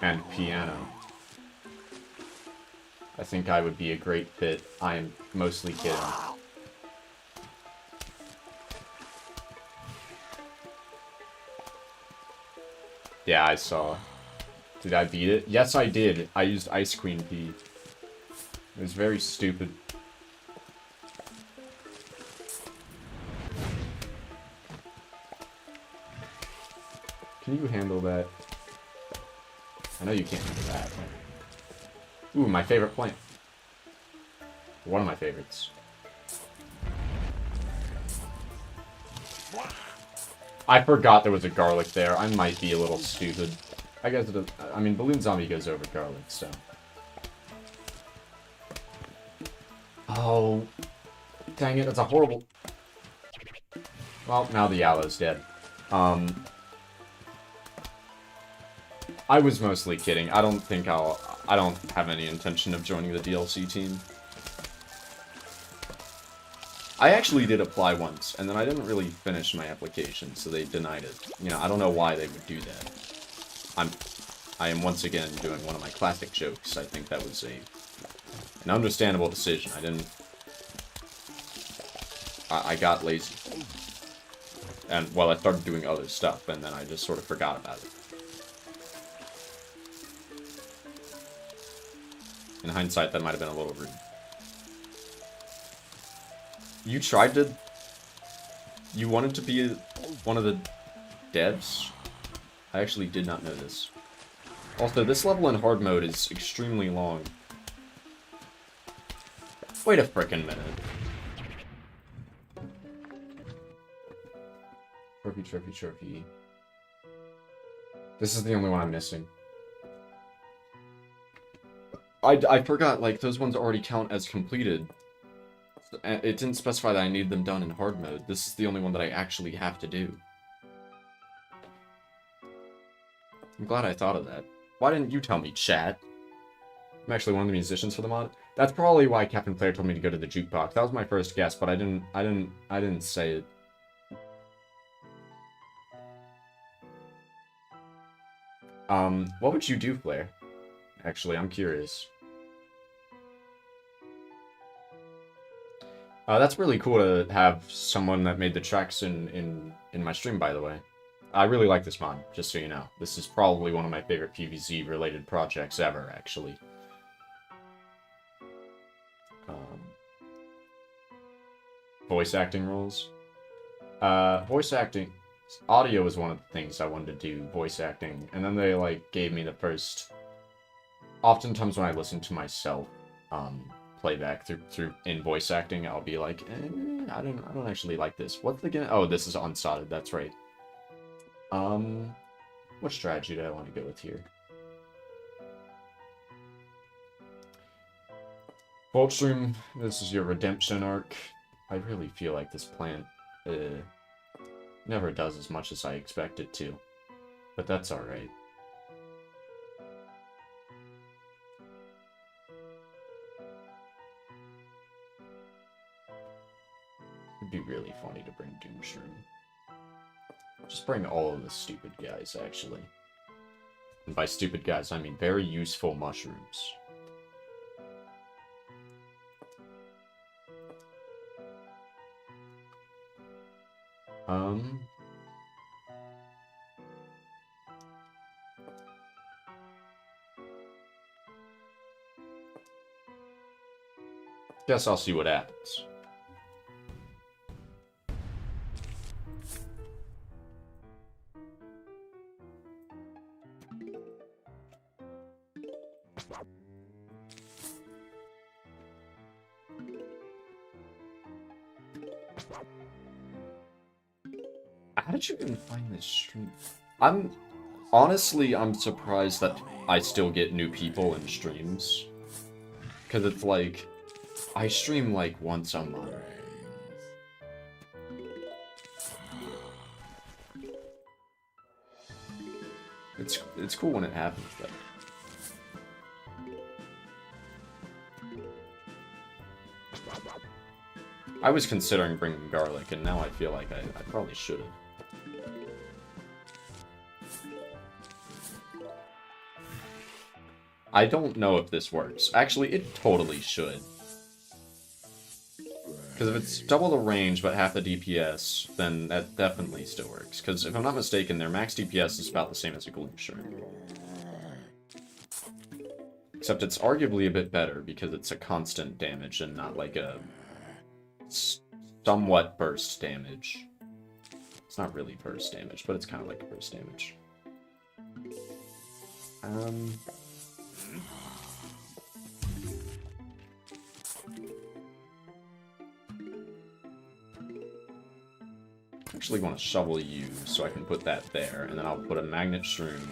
and piano. I think I would be a great fit. I am mostly kidding. Yeah, I saw. Did I beat it? Yes, I did. I used Ice Queen P. It was very stupid. Can you handle that? I know you can't handle that. Ooh, my favorite plant. One of my favorites. I forgot there was a garlic there. I might be a little stupid. I guess it, I mean, Balloon Zombie goes over garlic, so. Oh. Dang it, that's a horrible... Well, now the Yallow's dead. I was mostly kidding. I don't think I don't have any intention of joining the DLC team. I actually did apply once, and then I didn't really finish my application, so they denied it. You know, I don't know why they would do that. I am once again doing one of my classic jokes. I think that was an understandable decision. I got lazy. And, well, I started doing other stuff, and then I just sort of forgot about it. In hindsight, that might have been a little rude. You tried to... You wanted to be one of the devs? I actually did not know this. Also, this level in hard mode is extremely long. Wait a frickin' minute. Trophy. This is the only one I'm missing. I forgot, like, those ones already count as completed. It didn't specify that I need them done in hard mode. This is the only one that I actually have to do. I'm glad I thought of that. Why didn't you tell me, chat? I'm actually one of the musicians for the mod. That's probably why Captain Player told me to go to the jukebox. That was my first guess, but I didn't say it. What would you do, Flair? Actually, I'm curious. That's really cool to have someone that made the tracks in my stream, by the way. I really like this mod, just so you know. This is probably one of my favorite PvZ-related projects ever, actually. Voice acting roles. Voice acting... Audio was one of the things I wanted to do, voice acting. And then they, like, gave me the first... Oftentimes when I listen to myself, playback through in voice acting, I'll be like, I don't actually like this. What's the game? Oh, this is unsodded, that's right. What strategy do I want to go with here? Voltstream, this is your redemption arc. I really feel like this plant never does as much as I expect it to, but that's alright. It'd be really funny to bring Doomshroom. Just bring all of the stupid guys, actually. And by stupid guys, I mean very useful mushrooms. Guess I'll see what happens. How did you even find this stream? Honestly, I'm surprised that I still get new people in streams. Because it's like, I stream like once a month. it's cool when it happens, though. I was considering bringing garlic, and now I feel like I probably should have. I don't know if this works. Actually, it totally should. Because if it's double the range but half the DPS, then that definitely still works. Because if I'm not mistaken, their max DPS is about the same as a Gloom Shroom. Except it's arguably a bit better because it's a constant damage and not like a somewhat burst damage. It's not really burst damage, but it's kind of like burst damage. I actually want to shovel you so I can put that there, and then I'll put a magnet shroom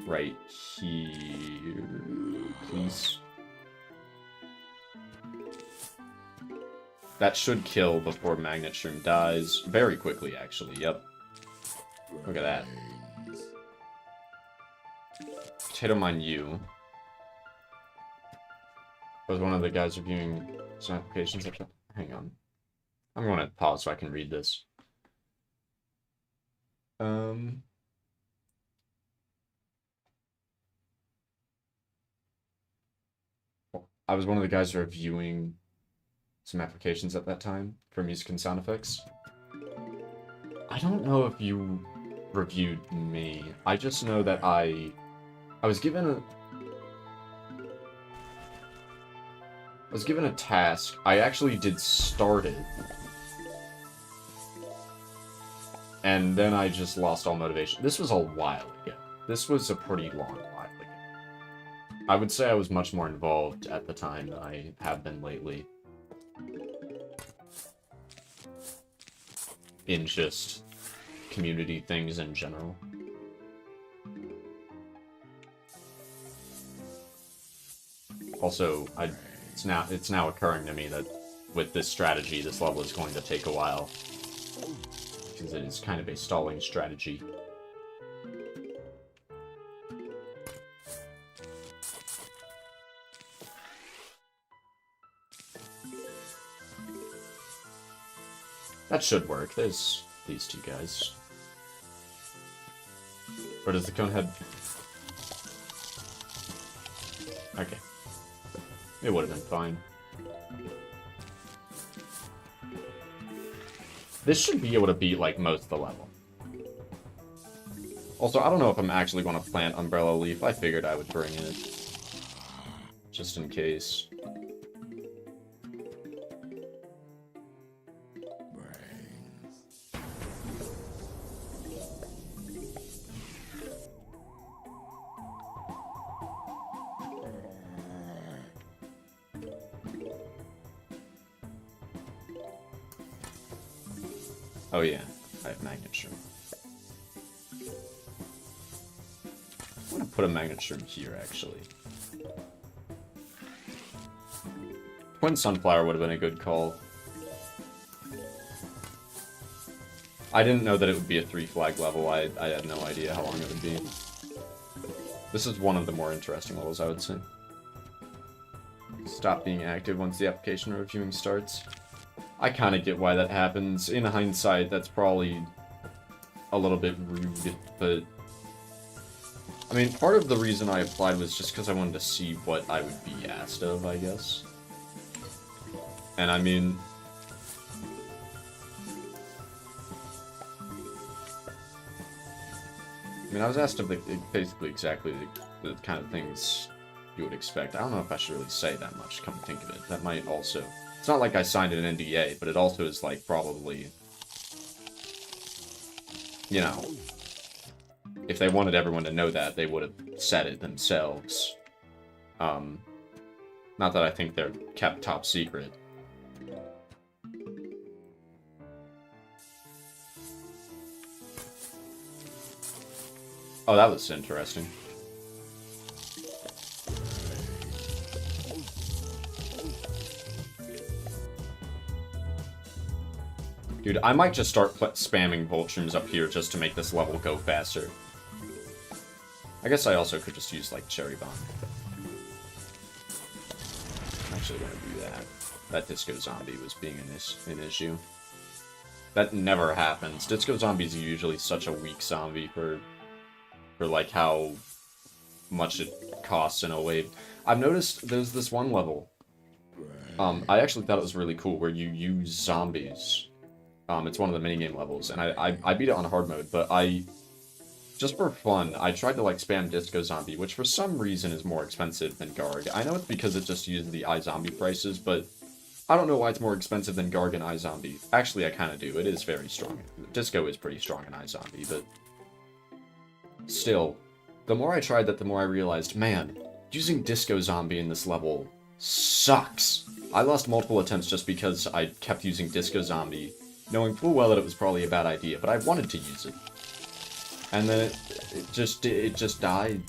right here, please. That should kill before magnet shroom dies very quickly, actually. Yep. Look at that. Potato mine you. Was one of the guys reviewing some applications? Hang on. I'm going to pause so I can read this. I was one of the guys reviewing some applications at that time for music and sound effects. I don't know if you reviewed me. I just know that I was given a task. I actually did start it. And then I just lost all motivation. This was a while ago. This was a pretty long while ago. I would say I was much more involved at the time than I have been lately. In just community things in general. Also, it's now occurring to me that with this strategy, this level is going to take a while. Because it is kind of a stalling strategy. That should work. There's these two guys. Or does the cone head... Okay. It would have been fine. This should be able to beat, like, most of the level. Also, I don't know if I'm actually going to plant Umbrella Leaf. I figured I would bring it. Just in case. Oh yeah, I have magnet shroom. I'm gonna put a magnet shroom here, actually. Twin Sunflower would have been a good call. I didn't know that it would be a 3-flag level. I had no idea how long it would be. This is one of the more interesting levels, I would say. Stop being active once the application reviewing starts. I kind of get why that happens. In hindsight, that's probably a little bit rude, but... I mean, part of the reason I applied was just because I wanted to see what I would be asked of, I guess. And I mean... I was asked of basically exactly the kind of things you would expect. I don't know if I should really say that much, come to think of it. That might also... It's not like I signed an NDA, but it also is, like, probably... You know... If they wanted everyone to know that, they would have said it themselves. Not that I think they're kept top secret. Oh, that was interesting. Dude, I might just start spamming Voltrumes up here just to make this level go faster. I guess I also could just use, like, Cherry Bomb. I'm actually gonna do that. That Disco Zombie was being an issue. That never happens. Disco Zombie's usually such a weak zombie for like, how much it costs in a wave. I've noticed there's this one level. I actually thought it was really cool, where you use zombies. It's one of the minigame levels, and I beat it on hard mode, but just for fun, I tried to, like, spam Disco Zombie, which for some reason is more expensive than Garg. I know it's because it just uses the iZombie prices, but I don't know why it's more expensive than Garg and iZombie. Actually, I kind of do. It is very strong. Disco is pretty strong in iZombie, but still, the more I tried that, the more I realized, man, using Disco Zombie in this level sucks. I lost multiple attempts just because I kept using Disco Zombie, knowing full well that it was probably a bad idea, but I wanted to use it. And then it just died.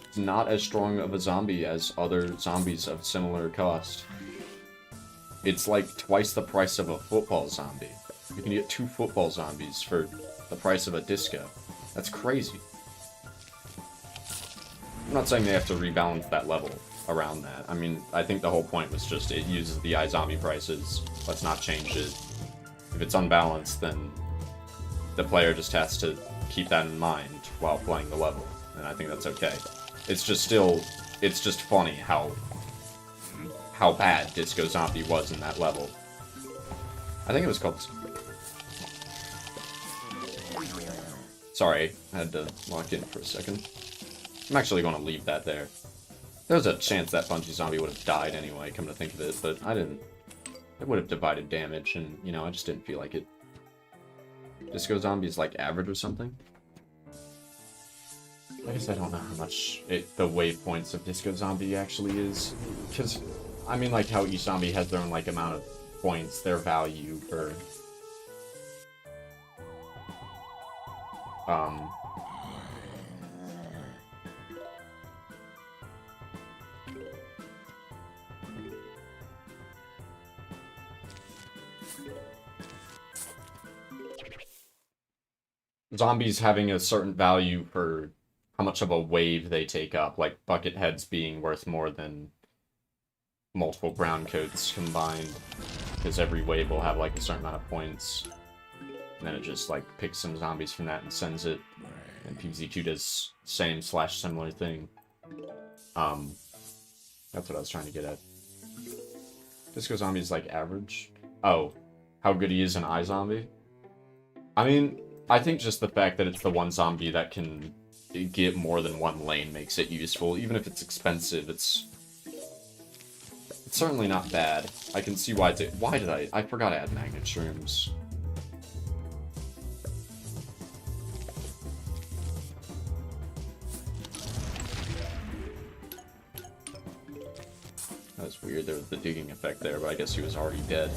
It's not as strong of a zombie as other zombies of similar cost. It's like twice the price of a football zombie. You can get 2 football zombies for the price of a disco. That's crazy. I'm not saying they have to rebalance that level around that. I mean, I think the whole point was just it uses the iZombie prices. Let's not change it. If it's unbalanced, then the player just has to keep that in mind while playing the level, and I think that's okay. It's just funny how bad Disco Zombie was in that level. I think it was called... Sorry, I had to lock in for a second. I'm actually going to leave that there. There's a chance that Bungee Zombie would have died anyway, come to think of it, but I didn't. It would have divided damage, and, you know, I just didn't feel like it. Disco Zombie is like average or something? I guess I don't know how much the wave points of Disco Zombie actually is. Because, I mean, like how each zombie has their own, like, amount of points, their value for... zombies having a certain value for how much of a wave they take up, like bucket heads being worth more than multiple brown coats combined, because every wave will have like a certain amount of points, and then it just like picks some zombies from that and sends it, and PvZ2 does same/similar thing. That's what I was trying to get at. Disco Zombie is like average. Oh, how good he is in iZombie? I mean, I think just the fact that it's the one zombie that can get more than one lane makes it useful. Even if it's expensive, it's certainly not bad. I can see why it's... Why did I forgot to add magnet shrooms. That was weird, there was the digging effect there, but I guess he was already dead.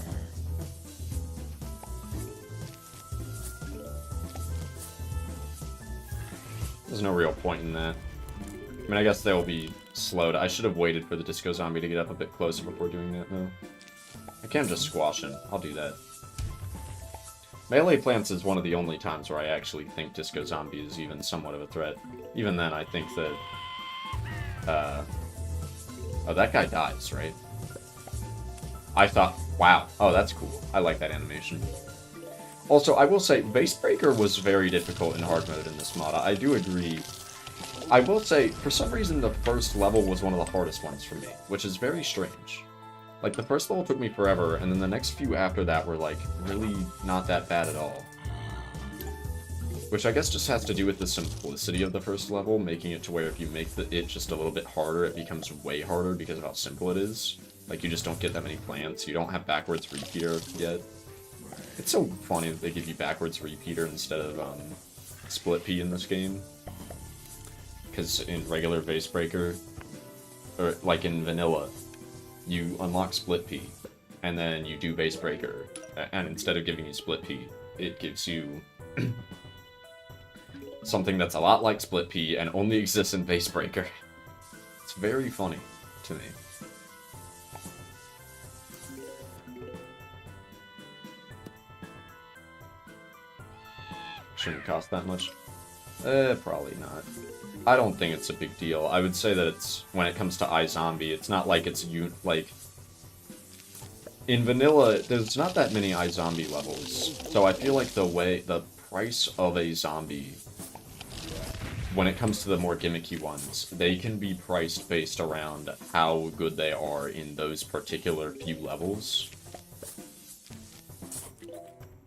There's no real point in that. I mean, I guess they'll be slowed. I should have waited for the Disco Zombie to get up a bit closer before doing that, though. I can't just squash him. I'll do that. Melee plants is one of the only times where I actually think Disco Zombie is even somewhat of a threat. Even then, I think that... Oh, that guy dies, right? I thought... Wow. Oh, that's cool. I like that animation. Also, I will say, Basebreaker was very difficult in hard mode in this mod. I do agree. I will say, for some reason, the first level was one of the hardest ones for me, which is very strange. Like, the first level took me forever, and then the next few after that were, like, really not that bad at all. Which I guess just has to do with the simplicity of the first level, making it to where if you make it just a little bit harder, it becomes way harder because of how simple it is. Like, you just don't get that many plants, you don't have backwards repeater yet. It's so funny that they give you backwards repeater instead of split P in this game. Because in regular Basebreaker, or like in vanilla, you unlock split P, and then you do Basebreaker, and instead of giving you split P, it gives you something that's a lot like split P and only exists in Basebreaker. It's very funny to me. Shouldn't cost that much. Probably not. I don't think it's a big deal. I would say that it's, when it comes to iZombie, it's not like it's, like... In vanilla, there's not that many iZombie levels, so I feel like the price of a zombie, when it comes to the more gimmicky ones, they can be priced based around how good they are in those particular few levels,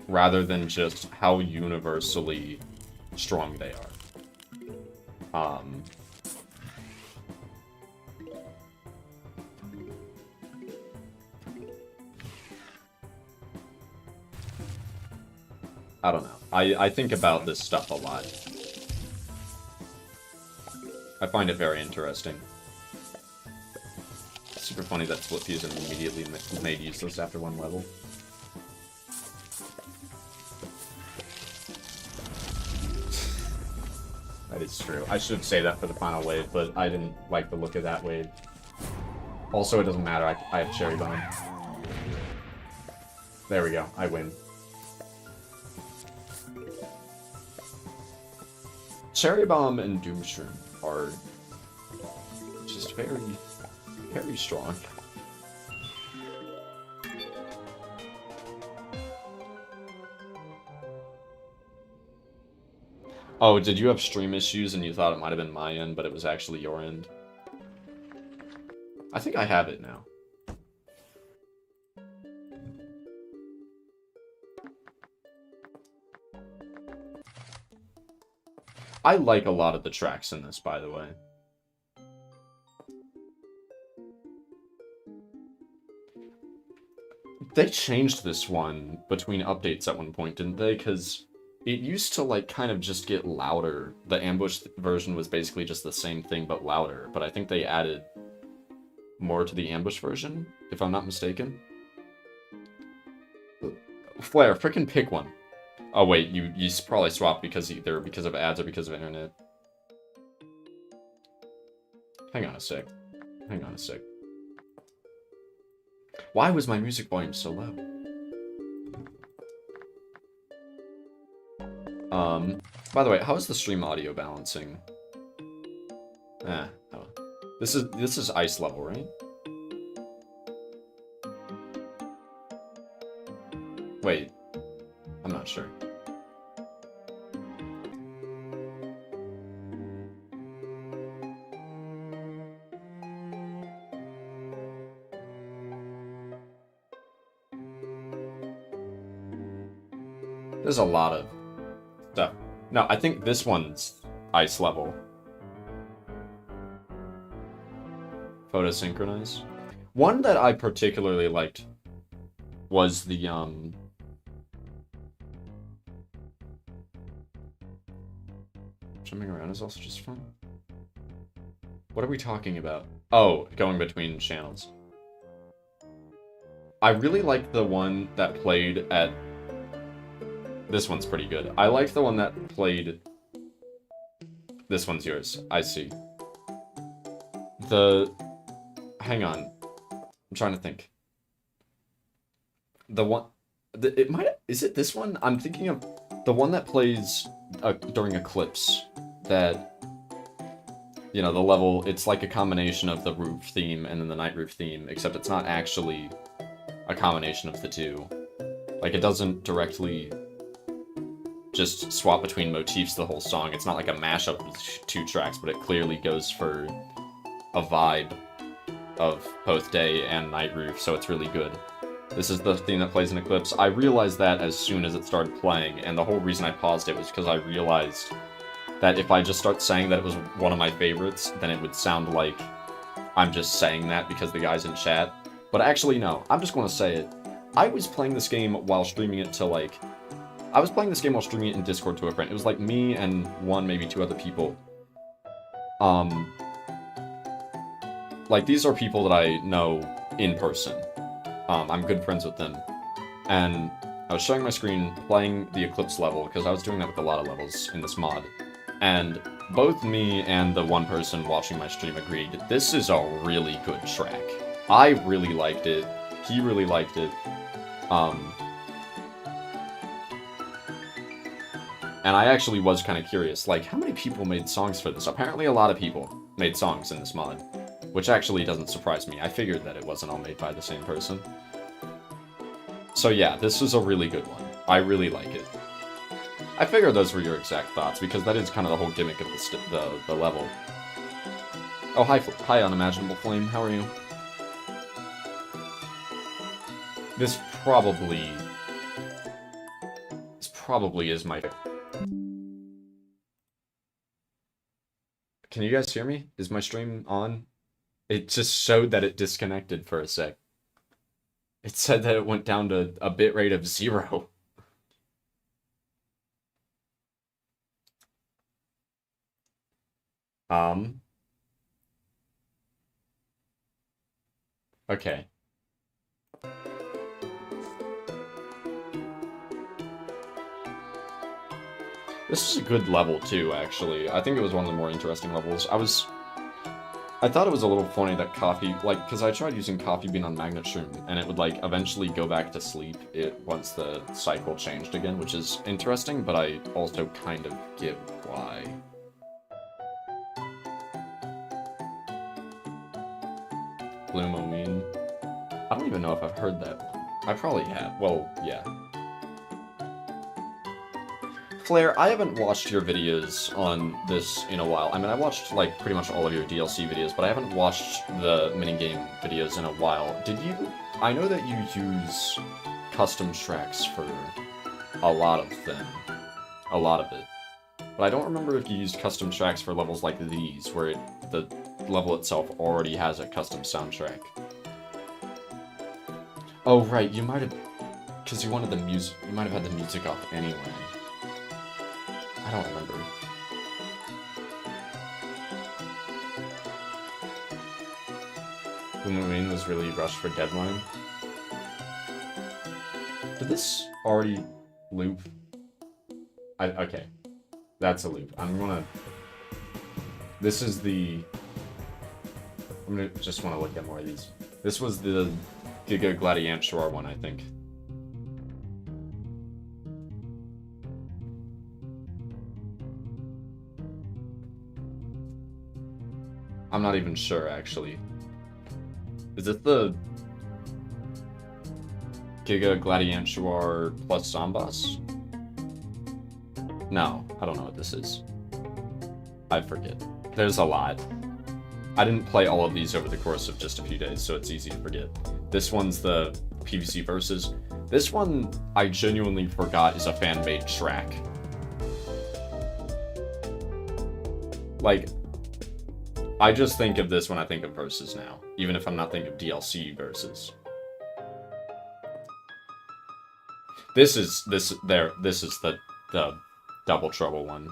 rather than just how universally strong they are. I don't know. I think about this stuff a lot. I find it very interesting. It's super funny that Split Fusion immediately made useless after one level. That is true. I should say that for the final wave, but I didn't like the look of that wave. Also, it doesn't matter. I have Cherry Bomb. There we go. I win. Cherry Bomb and Doomshroom are just very, very strong. Oh, did you have stream issues and you thought it might have been my end, but it was actually your end? I think I have it now. I like a lot of the tracks in this, by the way. They changed this one between updates at one point, didn't they? Because it used to, like, kind of just get louder. The ambush version was basically just the same thing, but louder. But I think they added more to the ambush version, if I'm not mistaken. Flare, frickin' pick one. Oh wait, you probably swapped either because of ads or because of internet. Hang on a sec. Hang on a sec. Why was my music volume so low? By the way, how is the stream audio balancing? Oh. This is ice level, right? Wait. I'm not sure. There's a lot of stuff. No, I think this one's ice level. Photo synchronize. One that I particularly liked was the jumping around is also just fun. What are we talking about? Oh, going between channels. I really like the one that played at... This one's pretty good. I like the one that played... This one's yours. I see. Hang on. I'm trying to think. The one... It might... Is it this one? I'm thinking of the one that plays during Eclipse. That... You know, the level... It's like a combination of the roof theme and then the night roof theme, except it's not actually a combination of the two. Like, it doesn't directly just swap between motifs the whole song. It's not like a mashup of two tracks, but it clearly goes for a vibe of both day and night roof, so it's really good. This is the theme that plays in Eclipse. I realized that as soon as it started playing, and the whole reason I paused it was because I realized that if I just start saying that it was one of my favorites, then it would sound like I'm just saying that because the guy's in chat. But actually, no. I'm just going to say it. I was playing this game while streaming it to, like... I was playing this game while streaming it in Discord to a friend. It was like me and one, maybe two other people. Like, these are people that I know in person. I'm good friends with them. And I was showing my screen playing the Eclipse level, because I was doing that with a lot of levels in this mod. And both me and the one person watching my stream agreed, this is a really good track. I really liked it. He really liked it. And I actually was kind of curious, like, how many people made songs for this? Apparently a lot of people made songs in this mod, which actually doesn't surprise me. I figured that it wasn't all made by the same person. So yeah, this is a really good one. I really like it. I figured those were your exact thoughts, because that is kind of the whole gimmick of the level. Oh, hi, Unimaginable Flame, how are you? This probably is my... Can you guys hear me? Is my stream on? It just showed that it disconnected for a sec. It said that it went down to a bitrate of 0. Okay. This is a good level, too, actually. I think it was one of the more interesting levels. I thought it was a little funny that Coffee, like, because I tried using Coffee Bean on Magnet Shroom, and it would, like, eventually go back to sleep once the cycle changed again, which is interesting, but I also kind of get why. Blue Moon. I don't even know if I've heard that one. I probably have. Well, yeah. Flare, I haven't watched your videos on this in a while. I mean, I watched, like, pretty much all of your DLC videos, but I haven't watched the minigame videos in a while. I know that you use custom tracks for a lot of them. A lot of it. But I don't remember if you used custom tracks for levels like these, where the level itself already has a custom soundtrack. Oh, right, you might have... Because you wanted the music... You might have had the music up anyway. I don't remember. Blue Marine was really rushed for deadline. Did this already loop? Okay. That's a loop. This is the... I'm gonna just want to look at more of these. This was the Giga Gladiantuar one, I think. I'm not even sure, actually. Is it the Giga Gladiantuar plus Zomboss? No, I don't know what this is. I forget. There's a lot. I didn't play all of these over the course of just a few days, so it's easy to forget. This one's the PvZ Versus. This one, I genuinely forgot is a fan-made track. Like, I just think of this when I think of Versus now, even if I'm not thinking of DLC Versus. This is the Double Trouble one.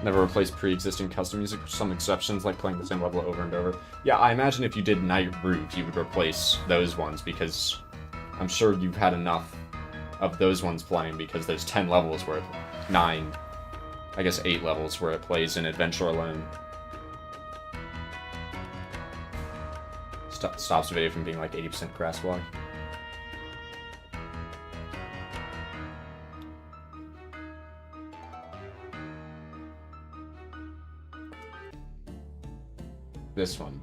Never replace pre-existing custom music, with some exceptions like playing the same level over and over. Yeah, I imagine if you did Night Roof, you would replace those ones, because I'm sure you've had enough of those ones playing, because there's 10 levels where 9, I guess 8 levels where it plays in Adventure Alone. Stops the video from being like 80% crosswalk. This one.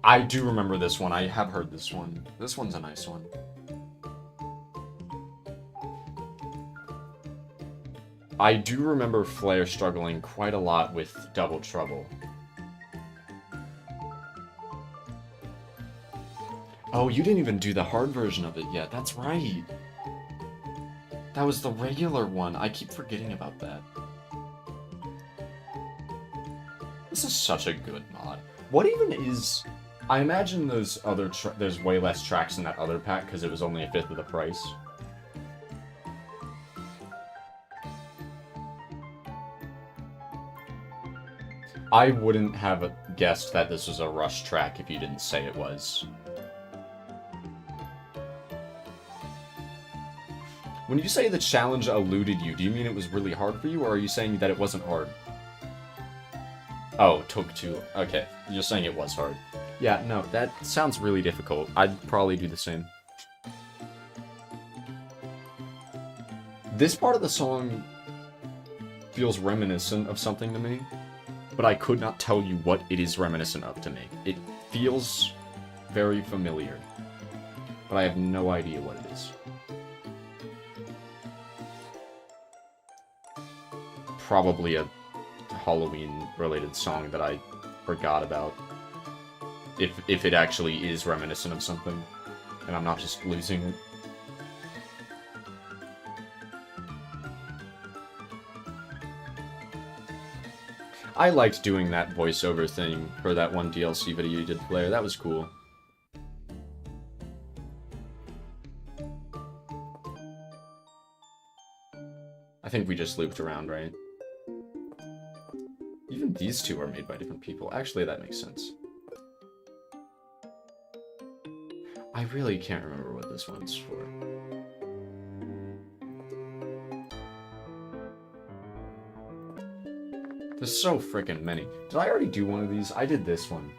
I do remember this one. I have heard this one. This one's a nice one. I do remember Flare struggling quite a lot with Double Trouble. Oh, you didn't even do the hard version of it yet. That's right. That was the regular one. I keep forgetting about that. This is such a good mod. What even is... I imagine there's way less tracks in that other pack because it was only a fifth of the price. I wouldn't have guessed that this was a rush track if you didn't say it was. When you say the challenge eluded you, do you mean it was really hard for you, or are you saying that it wasn't hard? Oh, took too... Okay, you're saying it was hard. Yeah, no, that sounds really difficult. I'd probably do the same. This part of the song feels reminiscent of something to me, but I could not tell you what it is reminiscent of to me. It feels very familiar, but I have no idea what it is. Probably a Halloween-related song that I forgot about. If it actually is reminiscent of something, and I'm not just losing it. I liked doing that voiceover thing for that one DLC video you did, Blair. That was cool. I think we just looped around, right? Even these two are made by different people. Actually, that makes sense. I really can't remember what this one's for. There's so freaking many. Did I already do one of these? I did this one.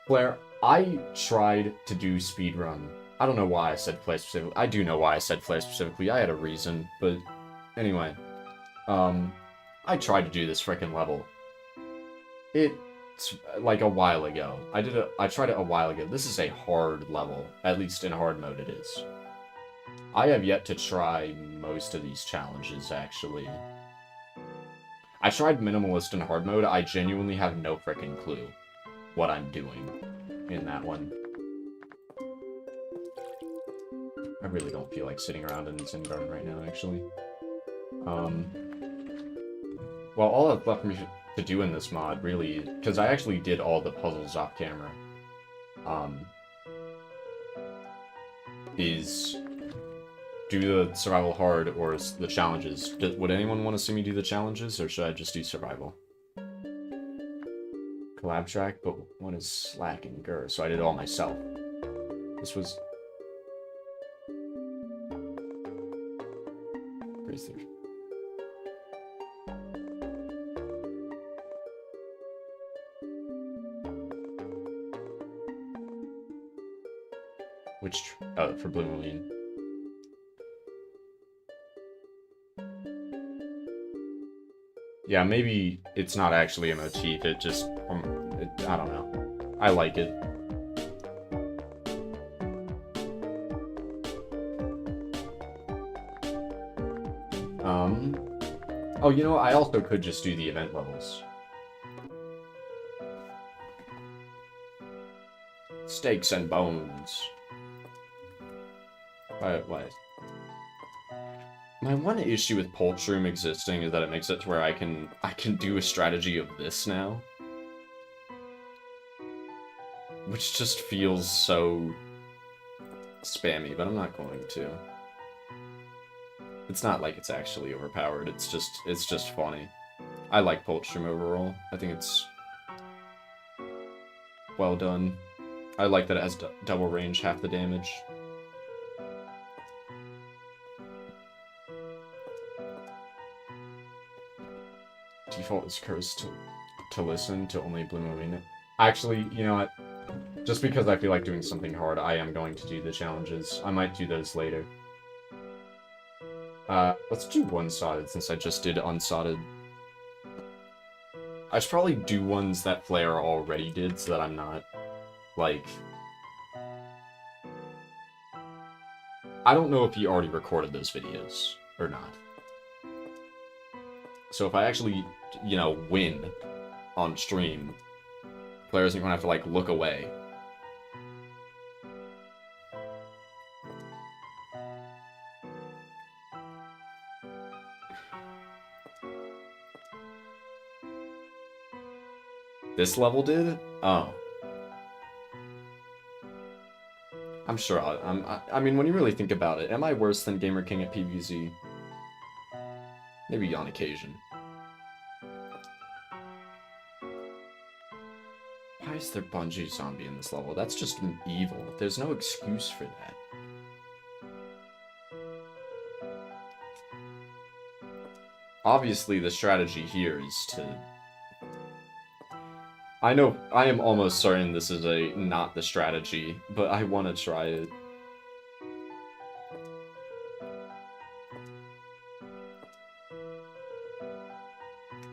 Blair, I tried to do speedrun. I don't know why I said Flare specifically. I do know why I said Flare specifically. I had a reason, but anyway. I tried to do this freaking level. It's like a while ago. I tried it a while ago. This is a hard level. At least in hard mode it is. I have yet to try most of these challenges, actually. I tried minimalist in hard mode. I genuinely have no freaking clue what I'm doing in that one. I really don't feel like sitting around in Zen Garden right now, actually. Well, all that's left for me to do in this mod, really, because I actually did all the puzzles off camera, is do the survival hard or the challenges. Would anyone want to see me do the challenges, or should I just do survival? Collab track, but one is Slack and Gur, so I did it all myself. This was... Where's there? Which... Oh, for Blue Million. Yeah, maybe it's not actually a motif, it just... I don't know. I like it. Oh, you know, I also could just do the event levels. Steaks and bones. What? My one issue with Poultroom existing is that it makes it to where I can do a strategy of this now. Which just feels so spammy, but I'm not going to. It's not like it's actually overpowered, it's just funny. I like Poultroom overall. I think it's well done. I like that it has double range, half the damage. Default is cursed to listen to only Bloom Arena. Actually, you know what? Just because I feel like doing something hard, I am going to do the challenges. I might do those later. Let's do one-sodded since I just did unsodded. I should probably do ones that Flare already did so that I'm not, like... I don't know if he already recorded those videos or not. So if I actually, you know, win on stream, Flare isn't going to have to, like, look away. This level did? Oh. I'm sure I mean, when you really think about it, am I worse than Gamer King at PvZ? Maybe on occasion. Why is there Bungee Zombie in this level? That's just evil. There's no excuse for that. Obviously, the strategy here is to... I know, I am almost certain this is not the strategy, but I want to try it.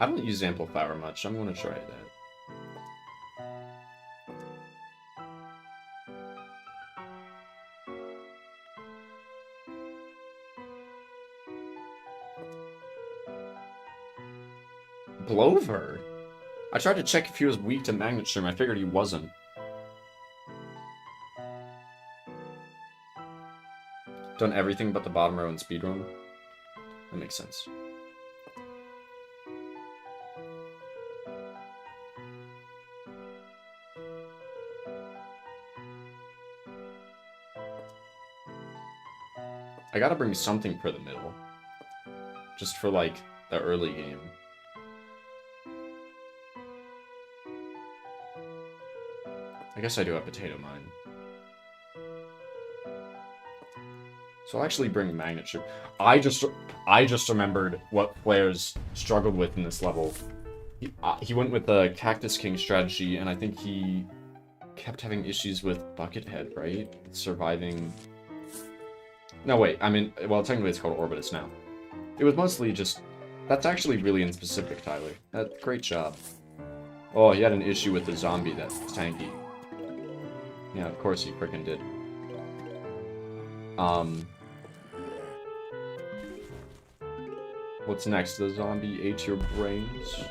I don't use Amplifier much, I'm going to try that. Blover? I tried to check if he was weak to Magnet Stream. I figured he wasn't. Done everything but the bottom row in speedrun? That makes sense. I gotta bring something for the middle. Just for, like, the early game. I guess I do have Potato Mine. So I'll actually bring Magnet Ship. I just remembered what players struggled with in this level. He went with the Cactus King strategy, and I think he kept having issues with Buckethead, right? Surviving... No, wait, I mean, well, technically it's called Orbitus now. It was mostly just... That's actually really inspecific, Tyler. Great job. Oh, he had an issue with the zombie that's tanky. Yeah, of course he frickin' did. What's next? The zombie ate your brains?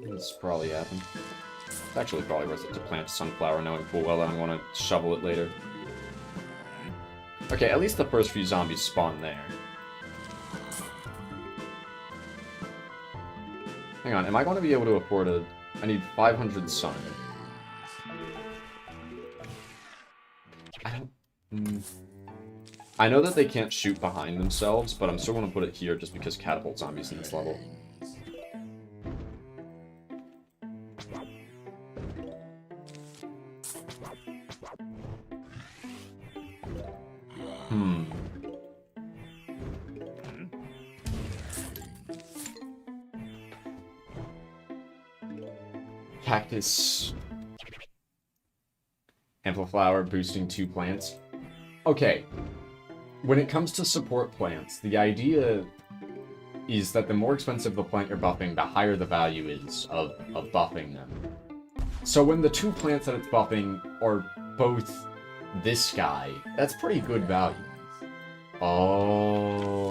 This probably happened. It's actually probably worth it to plant a sunflower knowing full well that I'm going to shovel it later. Okay, at least the first few zombies spawn there. Hang on, am I going to be able to afford a... I need 500 sun. I don't... I know that they can't shoot behind themselves, but I'm still going to put it here just because catapult zombies in this level. Cactus. Amplifier boosting 2 plants. Okay. When it comes to support plants, the idea is that the more expensive the plant you're buffing, the higher the value is of buffing them. So when the 2 plants that it's buffing are both this guy, that's pretty good value. Oh,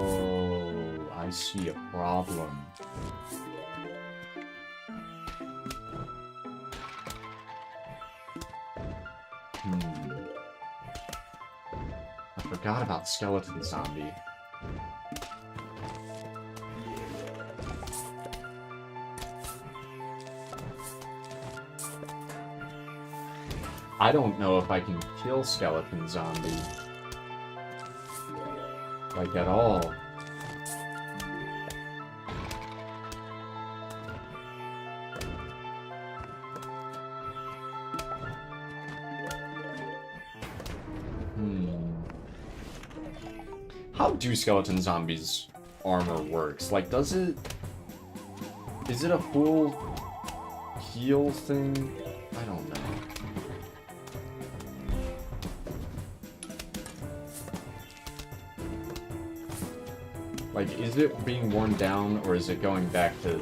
I see a problem. I forgot about Skeleton Zombie. I don't know if I can kill Skeleton Zombie. Like, at all. How do Skeleton Zombies' armor works? Like, does it... Is it a full heal thing? I don't know. Like, is it being worn down, or is it going back to...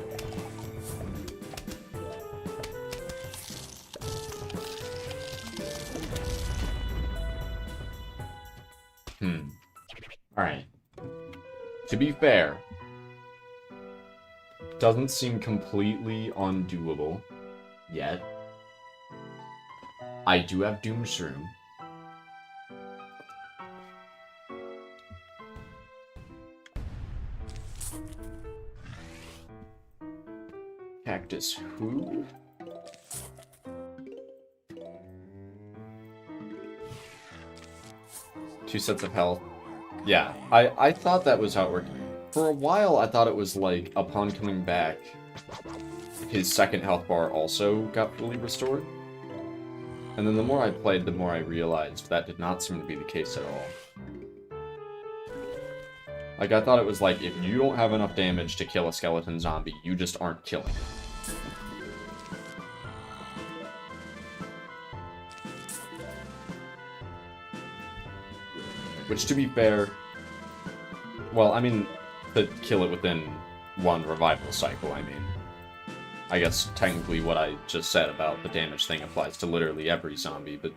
Alright. To be fair, doesn't seem completely undoable yet. I do have Doom Shroom. Cactus who? Two sets of health. Yeah, I thought that was how it worked. For a while, I thought it was like, upon coming back, his second health bar also got fully restored. And then the more I played, the more I realized that did not seem to be the case at all. Like, I thought it was like, if you don't have enough damage to kill a skeleton zombie, you just aren't killing it. Which, to be fair... Well, I mean, to kill it within one revival cycle, I mean. I guess technically what I just said about the damage thing applies to literally every zombie, but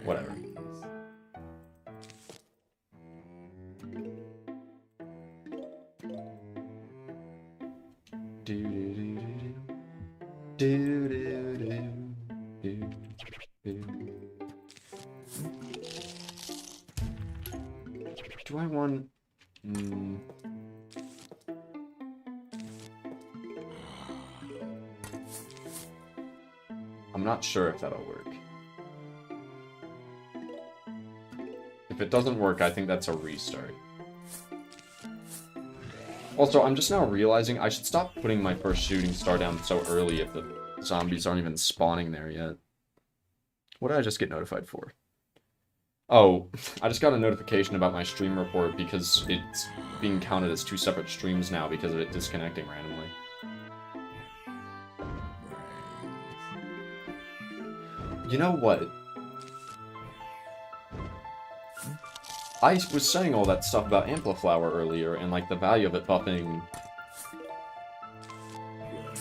whatever. Do I want... I'm not sure if that'll work. If it doesn't work, I think that's a restart. Also, I'm just now realizing I should stop putting my first shooting star down so early if the zombies aren't even spawning there yet. What did I just get notified for? Oh, I just got a notification about my stream report because it's being counted as 2 separate streams now because of it disconnecting randomly. You know what? I was saying all that stuff about Ampliflower earlier, and like the value of it buffing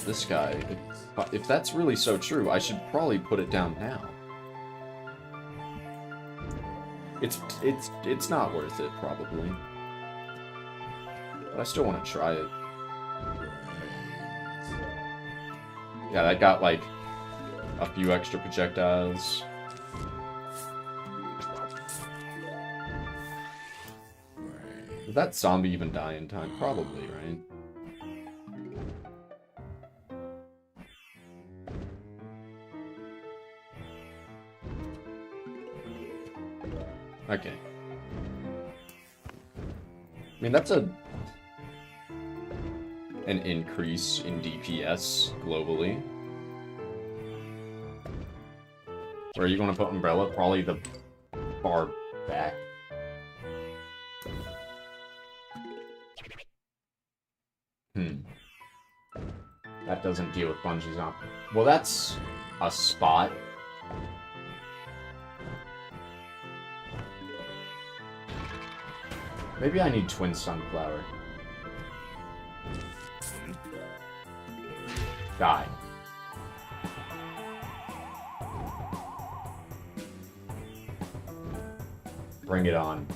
this guy. If that's really so true, I should probably put it down now. It's not worth it, probably. But I still want to try it. Yeah, that got like a few extra projectiles. Did that zombie even die in time? Probably, right? Okay. I mean, that's an increase in DPS globally. Where are you going to put Umbrella? Probably the far back. That doesn't deal with Bungie's on. Well, that's a spot. Maybe I need Twin Sunflower. Die. Bring it on.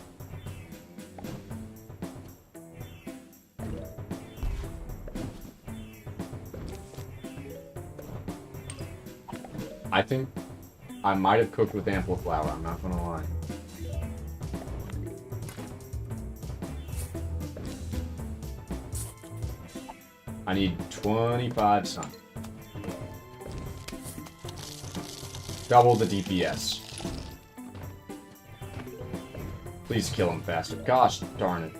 I think I might have cooked with Ampliflower, I'm not gonna lie. I need 25 sun. Double the DPS. Please kill him faster. Gosh darn it.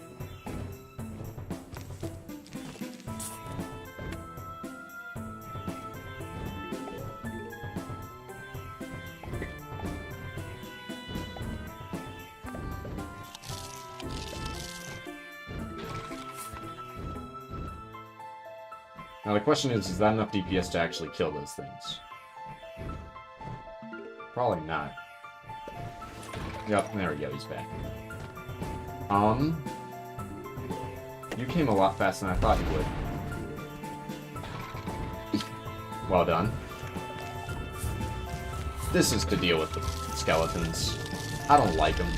Now the question is that enough DPS to actually kill those things? Probably not. Yep, there we go, he's back. You came a lot faster than I thought you would. Well done. This is to deal with the skeletons. I don't like them.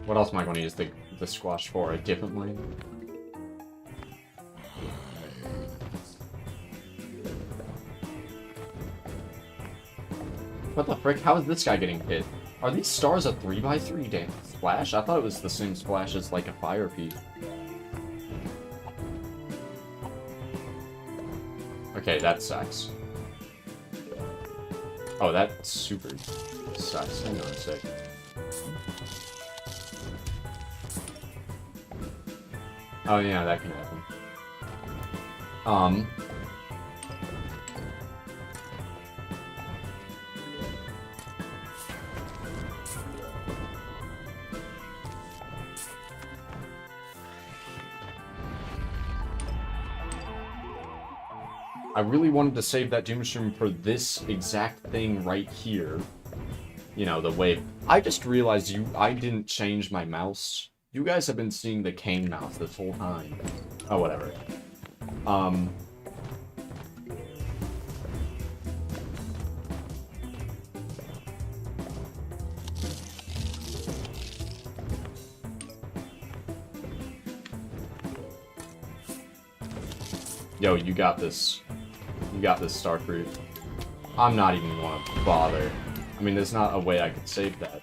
What else am I going to use the squash for? A different lane? What the frick? How is this guy getting hit? Are these stars a 3x3 damage splash? I thought it was the same splash as like a fire pea. Okay, that sucks. Oh, that super sucks. Hang on a sec. Oh yeah, that can happen. I really wanted to save that Doomstream for this exact thing right here. You know, the wave. I just realized I didn't change my mouse. You guys have been seeing the cane mouse this whole time. Oh, whatever. Yo, you got this. You got this, Starfruit. I'm not even gonna bother. I mean, there's not a way I could save that.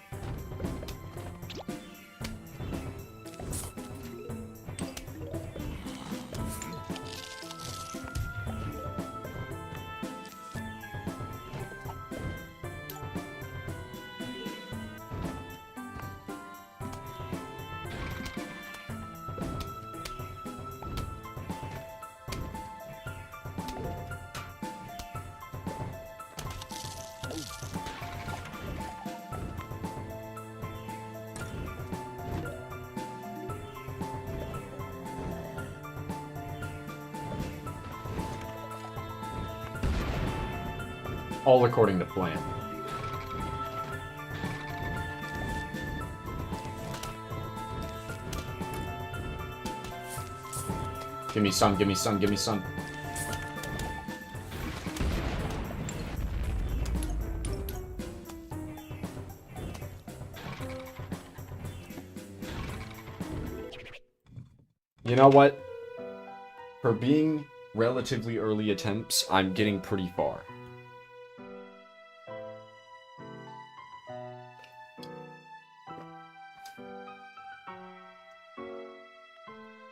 All according to plan. Give me sun, give me sun, give me sun. You know what? For being relatively early attempts, I'm getting pretty far.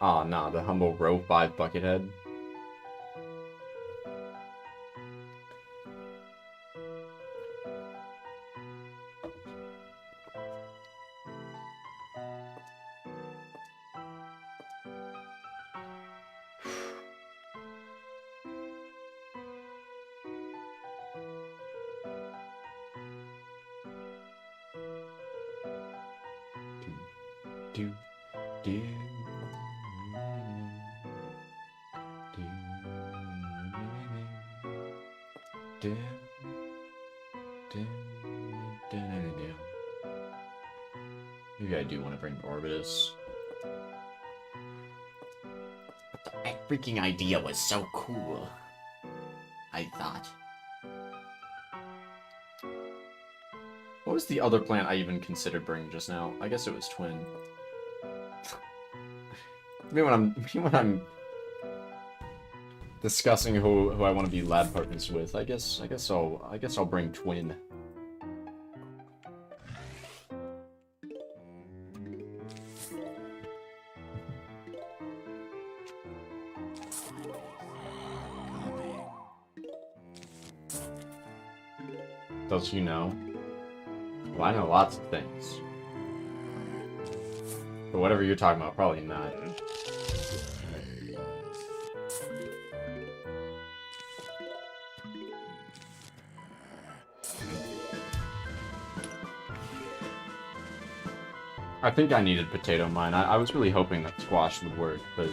Ah, nah, the humble row 5 Buckethead. Do, do, do, do. Maybe I do want to bring Orbitus. That freaking idea was so cool. I thought. What was the other plant I even considered bringing just now? I guess it was Twin. Maybe when I'm discussing who I want to be lab partners with, I guess I'll bring Twin. Does you know? Well, I know lots of things. But whatever you're talking about, probably not. I think I needed Potato Mine. I was really hoping that Squash would work, but...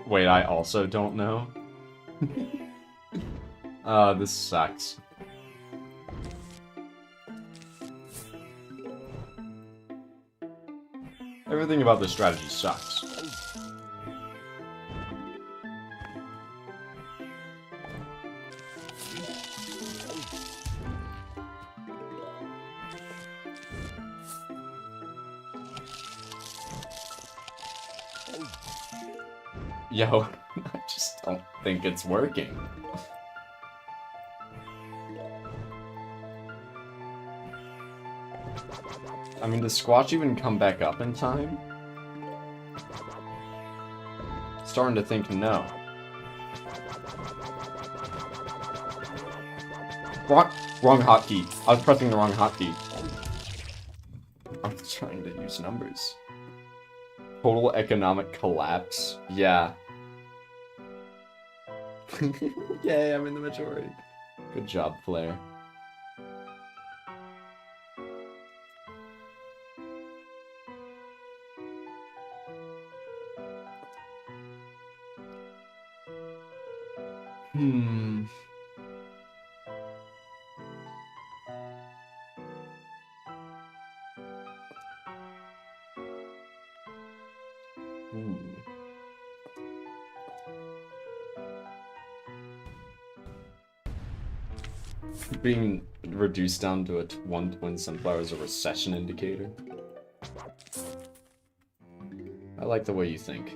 Wait, I also don't know? This sucks. Everything about this strategy sucks. Yo, I just don't think it's working. I mean, does Squash even come back up in time? Starting to think no. Wrong hotkey. I was pressing the wrong hotkey. I was trying to use numbers. Total economic collapse. Yeah. Yay, I'm in the majority. Good job, Flair. Hmm. Ooh. Being reduced down to one twin sunflower is a recession indicator. I like the way you think.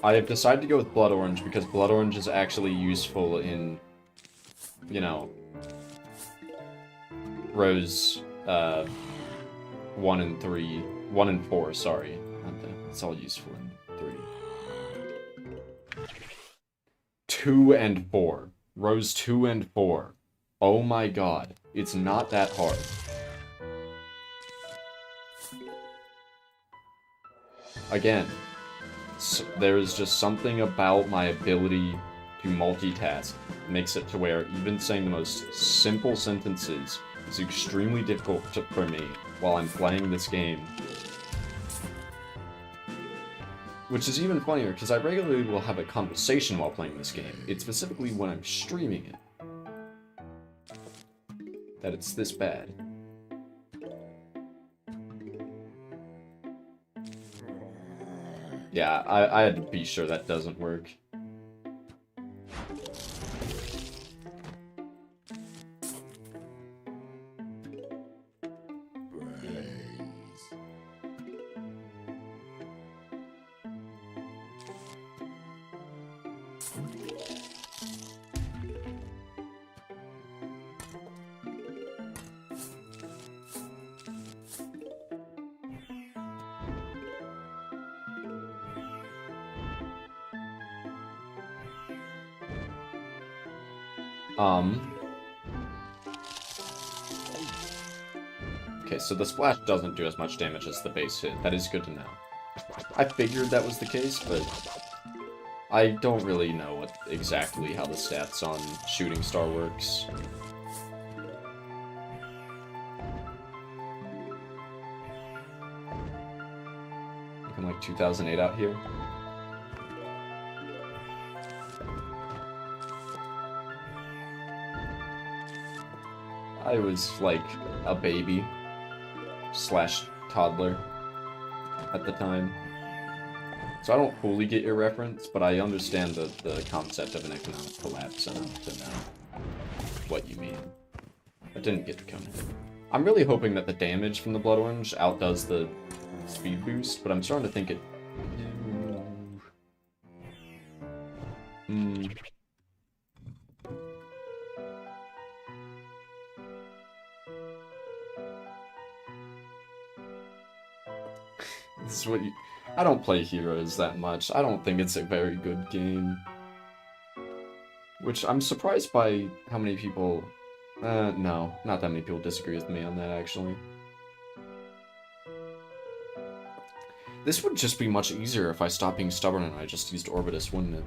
I have decided to go with Blood Orange because Blood Orange is actually useful in, you know, rows 1 and 3, 1 and 4, sorry. It's all useful in 3. 2 and 4. Rows 2 and 4. Oh my god. It's not that hard. Again, there is just something about my ability to multitask makes it to where even saying the most simple sentences is extremely difficult for me while I'm playing this game. Which is even funnier, because I regularly will have a conversation while playing this game. It's specifically when I'm streaming it that it's this bad. Yeah, I had to be sure that doesn't work. Okay, so the splash doesn't do as much damage as the base hit. That is good to know. I figured that was the case, but I don't really know exactly how the stats on Shooting Star works. Looking like 2008 out here. I was like a baby / toddler at the time. So I don't fully get your reference, but I understand the concept of an economic collapse enough to know what you mean. I didn't get to come in. I'm really hoping that the damage from the Blood Orange outdoes the speed boost, but I'm starting to think it... This is what you... I don't play Heroes that much. I don't think it's a very good game. Which I'm surprised by how many people... no, not that many people disagree with me on that, actually. This would just be much easier if I stopped being stubborn and I just used Orbitus, wouldn't it?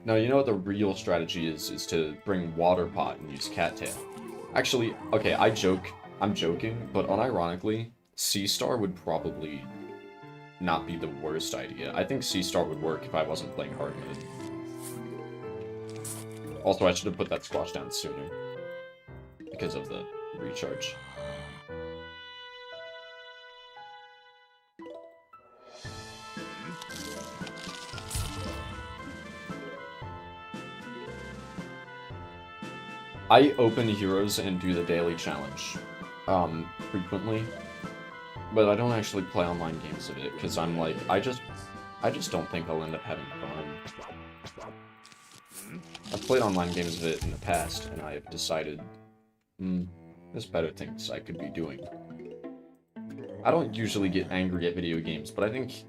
No, you know what the real strategy is to bring Water Pot and use Cattail. Actually, okay, I'm joking, but unironically, C-Star would probably not be the worst idea. I think C-Star would work if I wasn't playing hard mode. Also, I should have put that squash down sooner because of the recharge. I open Heroes and do the daily challenge, frequently, but I don't actually play online games of it, because I'm like, I just don't think I'll end up having fun. played online games of it in the past, and I have decided, there's better things I could be doing. I don't usually get angry at video games, but I think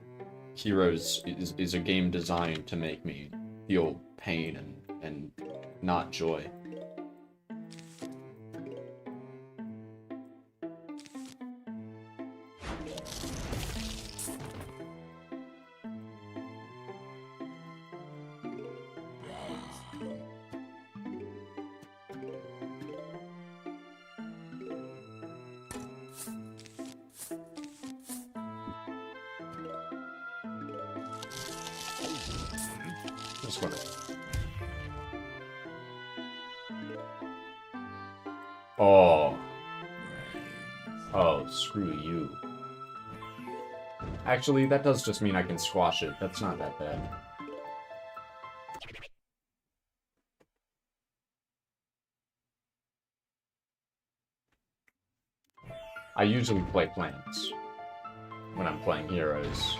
Heroes is a game designed to make me feel pain and not joy. This one. Oh. Oh, screw you. Actually, that does just mean I can squash it. That's not that bad. I usually play plants when I'm playing Heroes.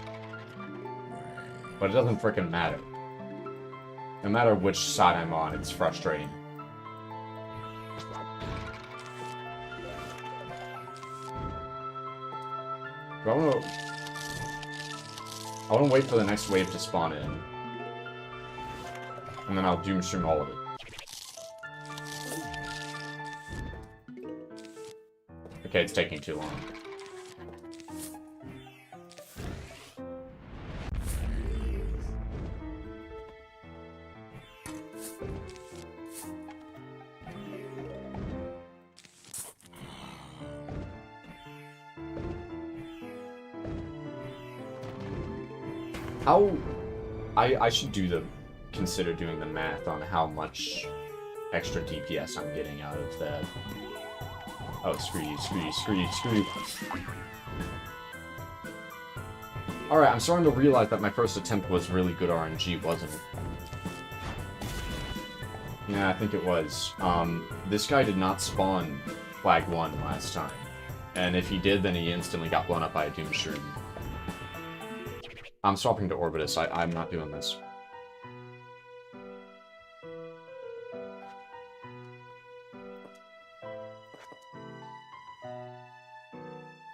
But it doesn't frickin' matter. No matter which side I'm on, it's frustrating. But I wanna wait for the next wave to spawn in. And then I'll doomstream all of it. Okay, it's taking too long. I should consider doing the math on how much extra DPS I'm getting out of that. Oh, screw you, screw you, screw you, screw you. Alright, I'm starting to realize that my first attempt was really good RNG, wasn't it? Yeah, I think it was. This guy did not spawn Flag 1 last time. And if he did, then he instantly got blown up by a Doomstream. I'm swapping to Orbitus. I'm not doing this.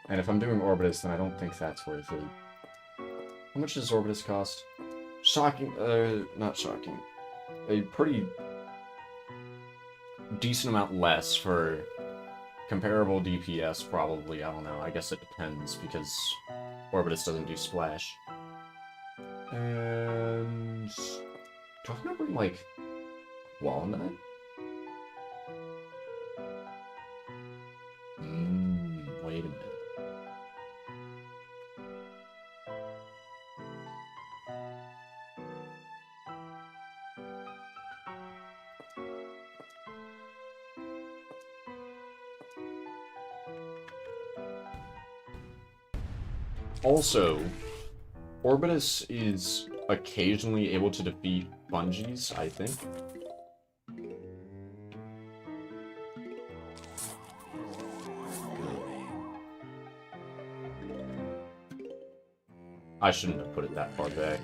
And if I'm doing Orbitus, then I don't think that's worth it. How much does Orbitus cost? Shocking, not shocking. A pretty decent amount less for comparable DPS, probably. I don't know. I guess it depends, because Orbitus doesn't do splash. And do I remember, like, Walnut? Wait a minute. Also, Orbitus is occasionally able to defeat Bungees, I think. I shouldn't have put it that far back.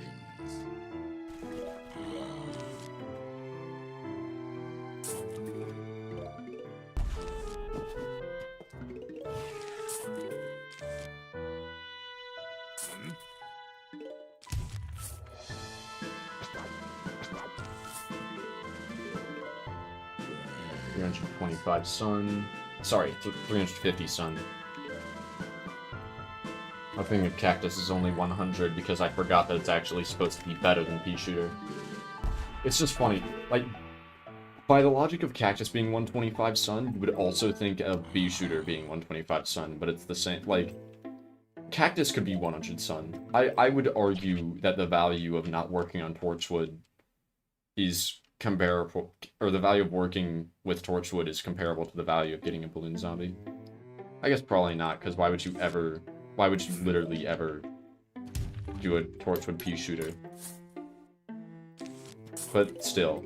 $325 sun. Sorry, 350 sun. I think of Cactus is only 100 because I forgot that it's actually supposed to be better than Pea Shooter. It's just funny. Like, by the logic of Cactus being 125 sun, you would also think of Pea Shooter being 125 sun, but it's the same. Like, Cactus could be 100 sun. I would argue that the value of not working on Torchwood is comparable, or the value of working with Torchwood is comparable to the value of getting a Balloon Zombie. I guess probably not, because why would you literally ever do a Torchwood Pea Shooter? But still.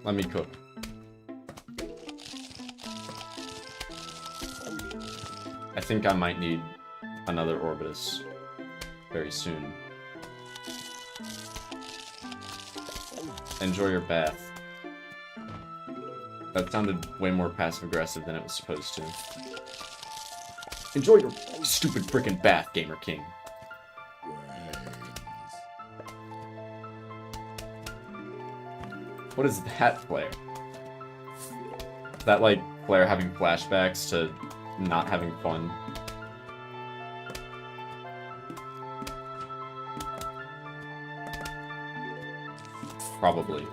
Let me cook. I think I might need another Orbitus very soon. Enjoy your bath. That sounded way more passive-aggressive than it was supposed to. Enjoy your stupid frickin' bath, Gamer King. What is that flare? Is that like Claire having flashbacks to not having fun? Probably.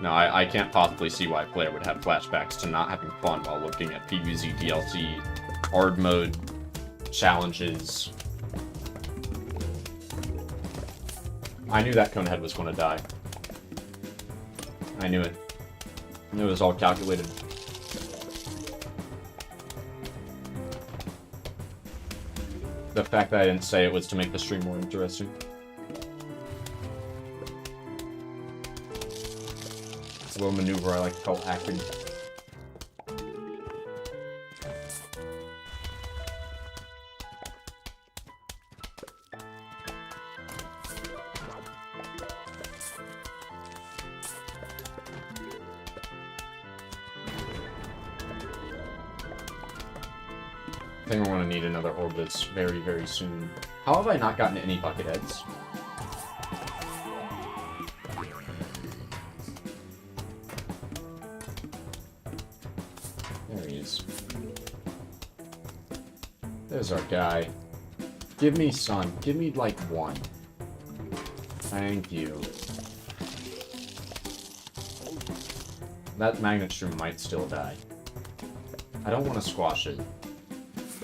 No, I can't possibly see why Claire would have flashbacks to not having fun while looking at PvZ DLC, hard mode, challenges. I knew that Conehead was going to die. I knew it. I knew it was all calculated. The fact that I didn't say it was to make the stream more interesting. It's a little maneuver I like to call acting. I think we're going to need another Orbits very, very soon. How have I not gotten any Bucketheads? There he is. There's our guy. Give me sun. Give me, like, one. Thank you. That Magnet Shroom might still die. I don't want to squash it.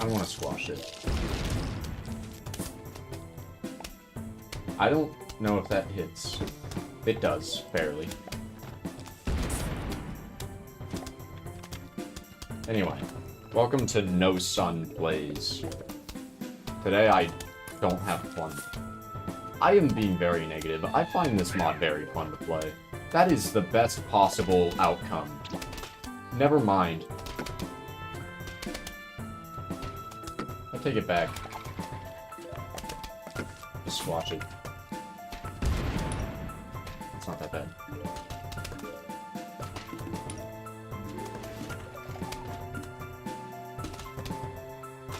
I don't want to squash it. I don't know if that hits. It does, barely. Anyway, welcome to No Sun Plays. Today I don't have fun. I am being very negative. I find this mod very fun to play. That is the best possible outcome. Never mind. I take it back. Just watch it. It's not that bad.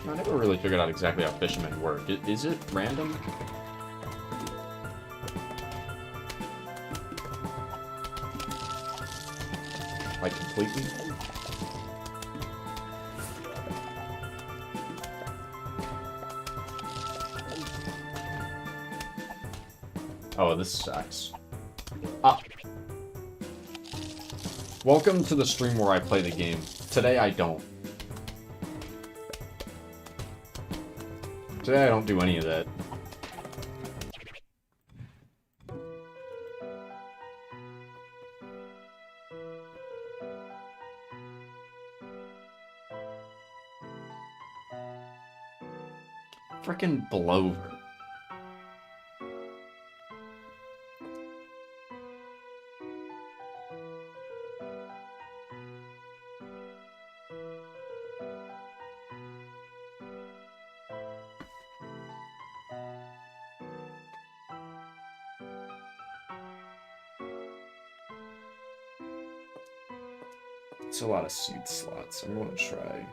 I never really figured out exactly how fishermen work. Is it random? Like, completely? Oh, this sucks. Ah. Welcome to the stream where I play the game. Today I don't. Today I don't do any of that. Frickin' blower. It's a lot of seed slots. I'm gonna try.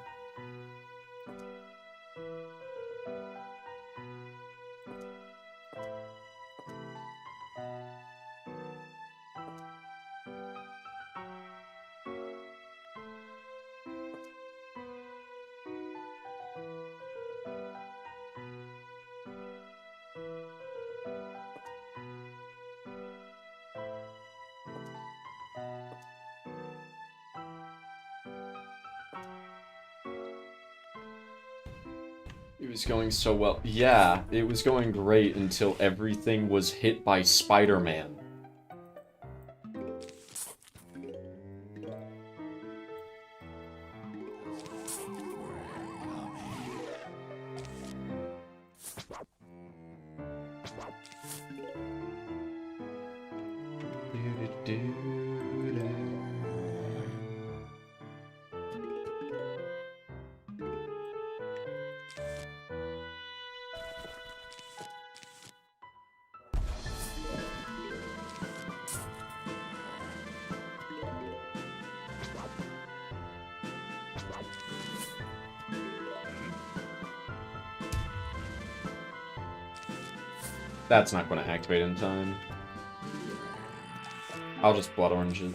It was going so well. Yeah, it was going great until everything was hit by Spider-Man. That's not going to activate in time. I'll just Blood Orange it.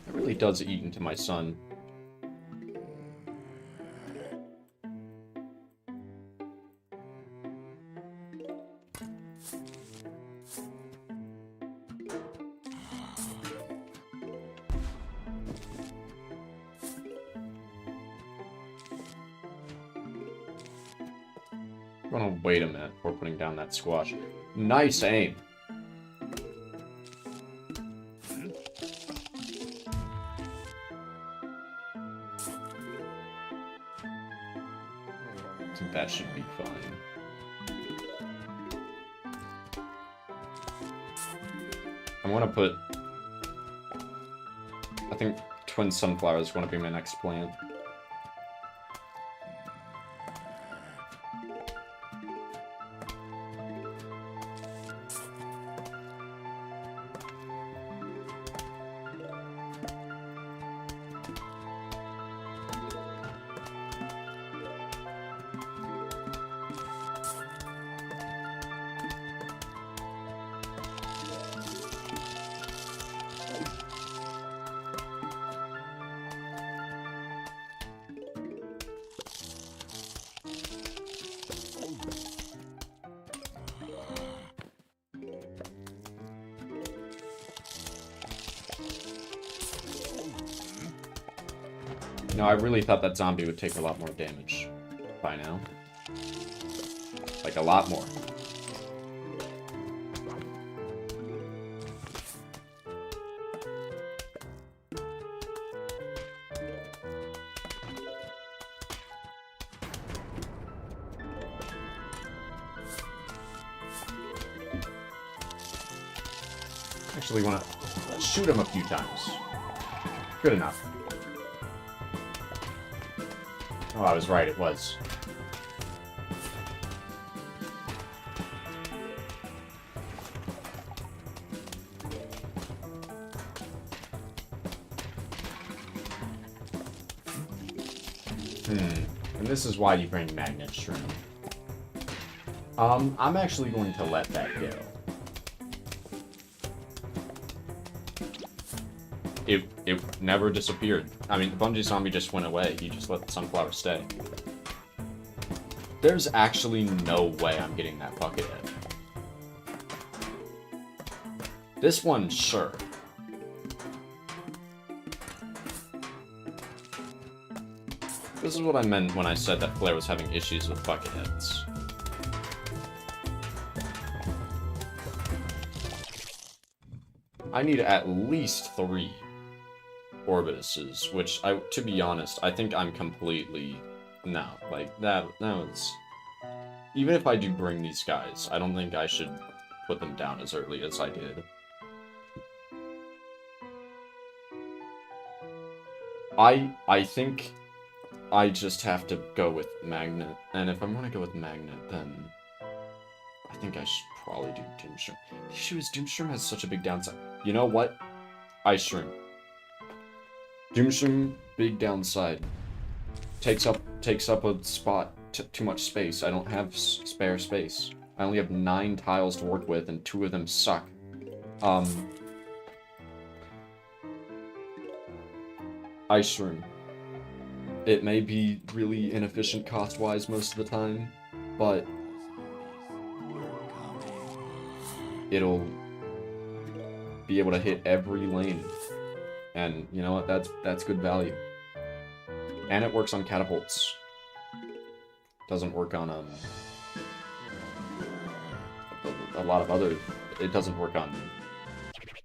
It really does eat into my sun. I'm gonna wait a minute before putting down that squash. Nice aim. I think that should be fine. I'm gonna put... I think Twin Sunflower is gonna be my next plant. No, I really thought that zombie would take a lot more damage by now. Like, a lot more. Actually want to shoot him a few times. Good enough. Oh, I was right, it was. And this is why you bring Magnet Shroom. I'm actually going to let that go. It never disappeared. I mean, the bungee zombie just went away. He just let the sunflower stay. There's actually no way I'm getting that bucket hit. This one, sure. This is what I meant when I said that Flare was having issues with bucket hits. I need at least 3 Orbiduses, which, to be honest, I think I'm completely... No, like, that was... Even if I do bring these guys, I don't think I should put them down as early as I did. I think I just have to go with Magnet, and if I'm gonna go with Magnet, then I think I should probably do Doomshroom. The issue is Doomshroom has such a big downside. You know what? Ice Shroom. Doomshroom, big downside. Takes up a spot, too much space. I don't have spare space. I only have 9 tiles to work with, and 2 of them suck. Ice Shroom. It may be really inefficient cost-wise most of the time, but it'll be able to hit every lane. And you know what? That's good value. And it works on catapults. Doesn't work on a lot of other. It doesn't work on. It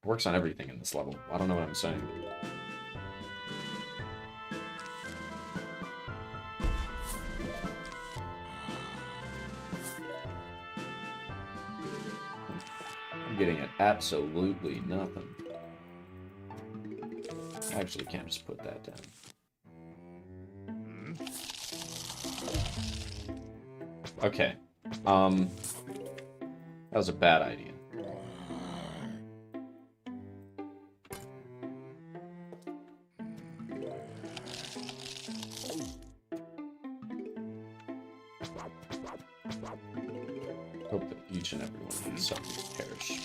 works on everything in this level. I don't know what I'm saying. I'm getting at absolutely nothing. I actually can't just put that down. Okay. That was a bad idea. Hope that each and every one of these zombies perish.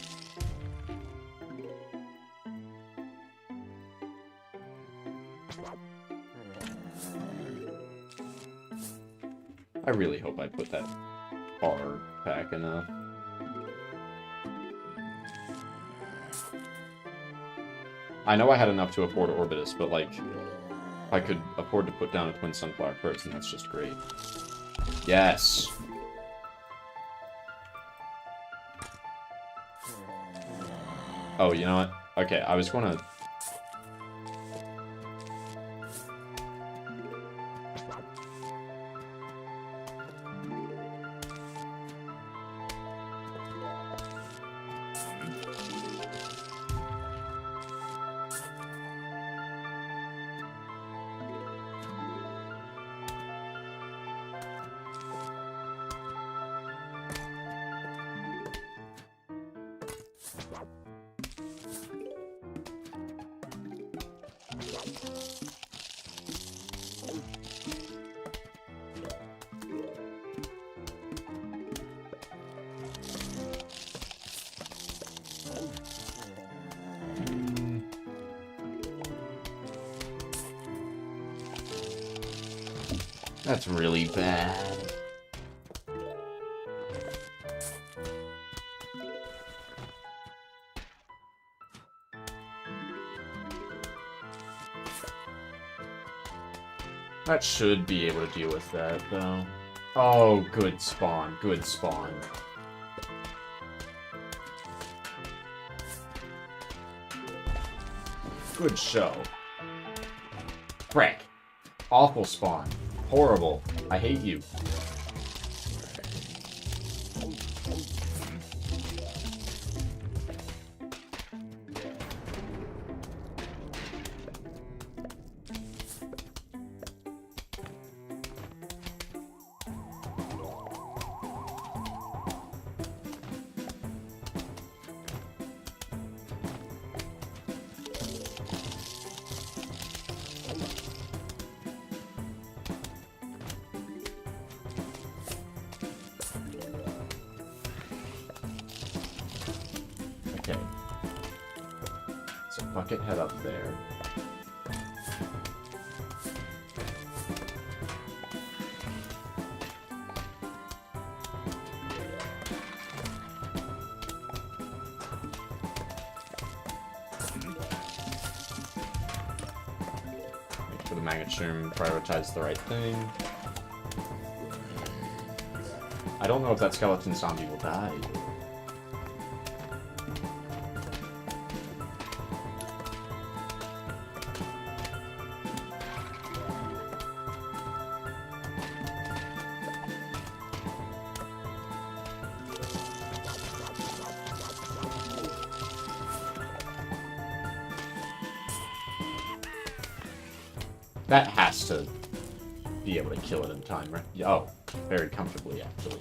I really hope I put that bar back enough. I know I had enough to afford Orbitus, but like, I could afford to put down a Twin Sunflower first, and that's just great. Yes! Oh, you know what? Okay, I was gonna... That's really bad. That should be able to deal with that, though. Oh, good spawn. Good spawn. Good show. Frick. Awful spawn. Horrible. I hate you. Okay. So bucket head up there. Make sure the magnet shroom prioritize the right thing. I don't know if that skeleton zombie will die. That has to be able to kill it in time, right? Oh, very comfortably, actually.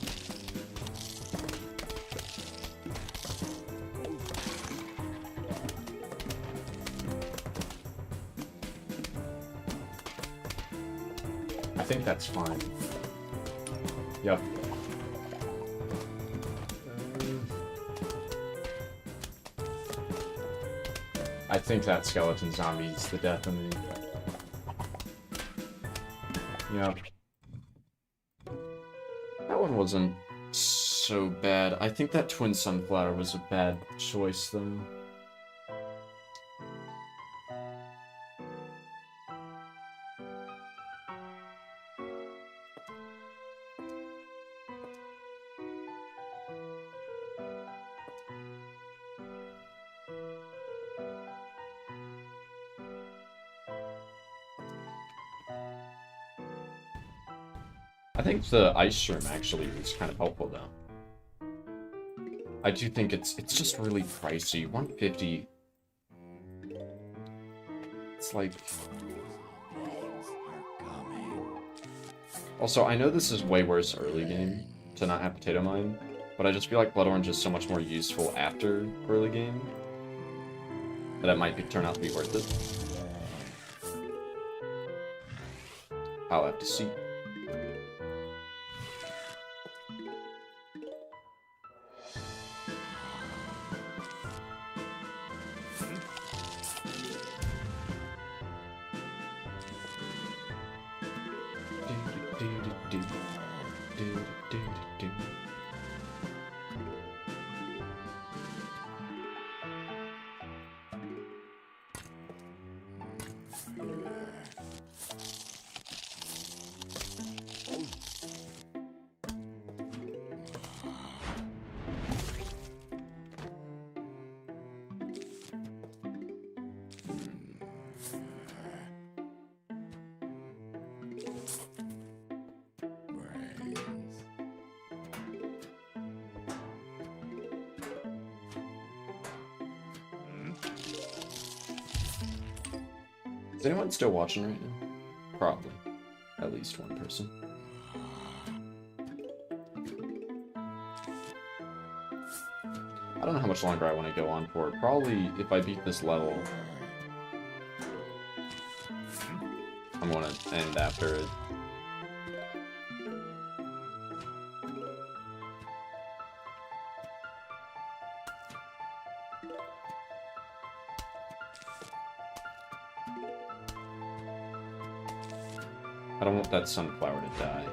I think that's fine. Yep. I think that skeleton zombie is the death of me. Yep. That one wasn't so bad. I think that Twin Sunflower was a bad choice, though. I think the ice shroom actually was kind of helpful, though. I do think it's just really pricey. 150. It's like... Also, I know this is way worse early game, to not have Potato Mine, but I just feel like Blood Orange is so much more useful after early game that it might turn out to be worth it. I'll have to see. Is anyone still watching right now? Probably. At least one person. I don't know how much longer I want to go on for. Probably, if I beat this level, I'm going to end after it. I don't want that sunflower to die.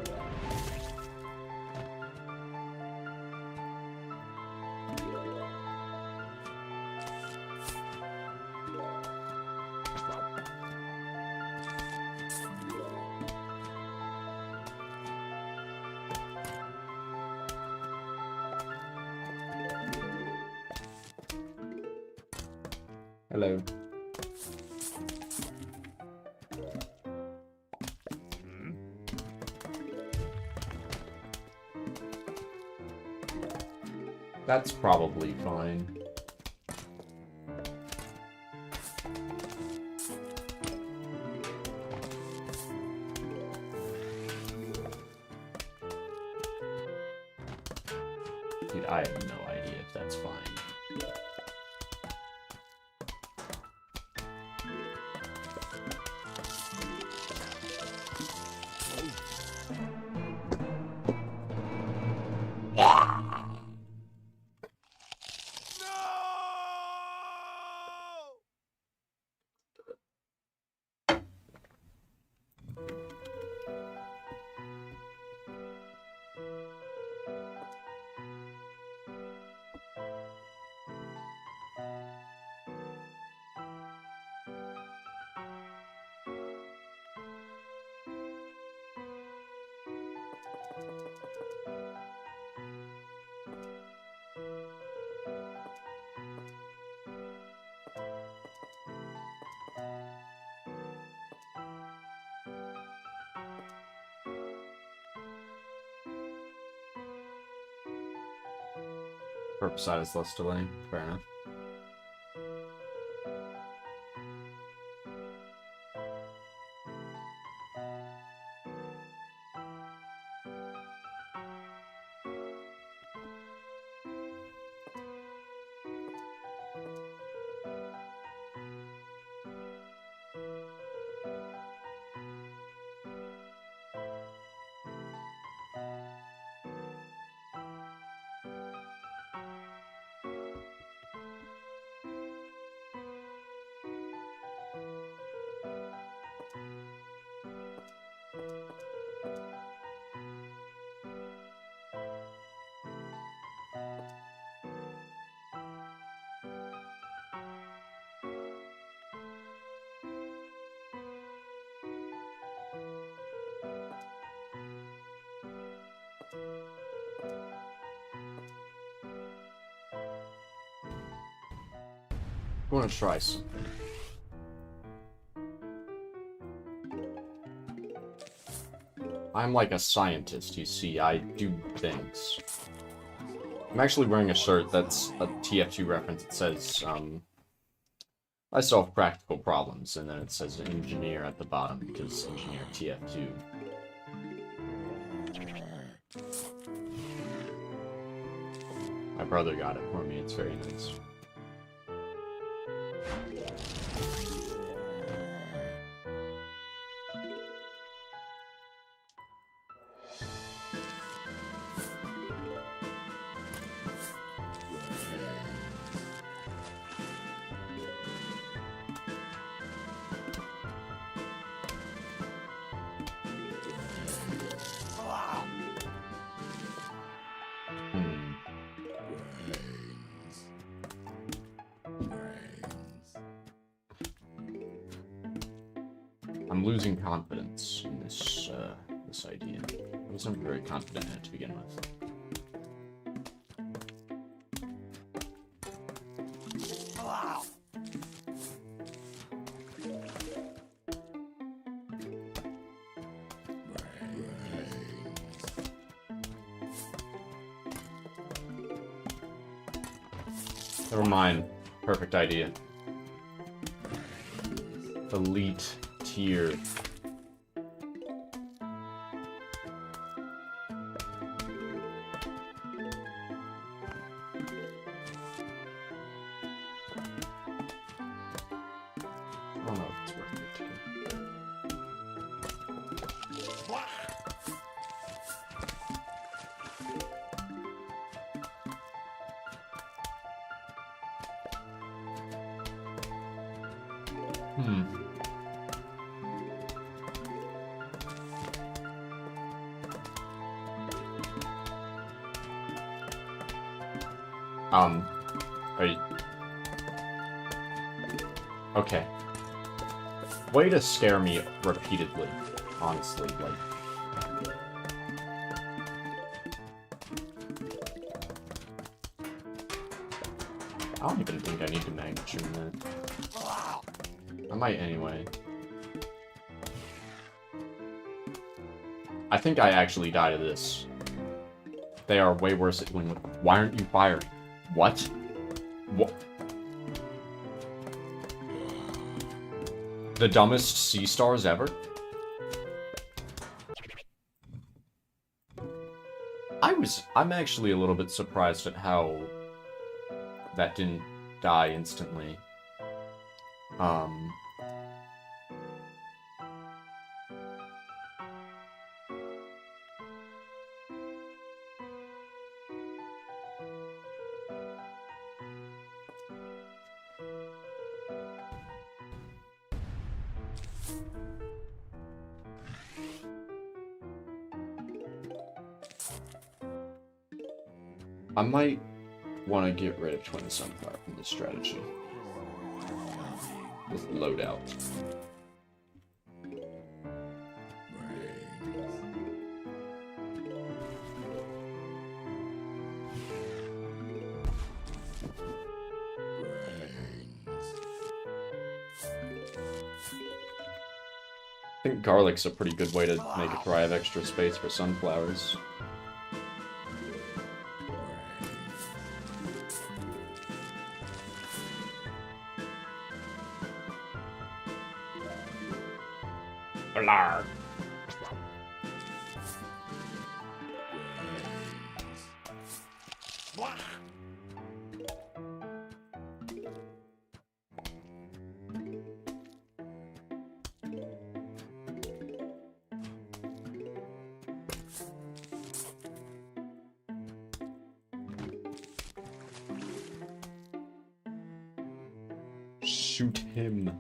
Hello. That's probably fine. Dude, I have no idea if that's fine. Purple side is less delay. Fair enough. I want to try something. I'm like a scientist, you see. I do things. I'm actually wearing a shirt that's a TF2 reference. It says, I solve practical problems, and then it says engineer at the bottom, because engineer TF2. My brother got it for me. It's very nice. I'm losing confidence in this this idea. I wasn't very confident in it to begin with. Never mind. Perfect idea. Elite tier. I don't know if it's worth it to go. Are you... Okay. Way to scare me repeatedly, honestly, like... I don't even think I need to magnitude that. I might anyway. I think I actually die to this. They are way worse at dealing with... Why aren't you firing? What? What? The dumbest sea stars ever? I'm actually a little bit surprised at how that didn't die instantly. I might want to get rid of Twin Sunflower from this strategy. With loadout. I think garlic's a pretty good way to make it where I have extra space for sunflowers. Blar. Shoot him.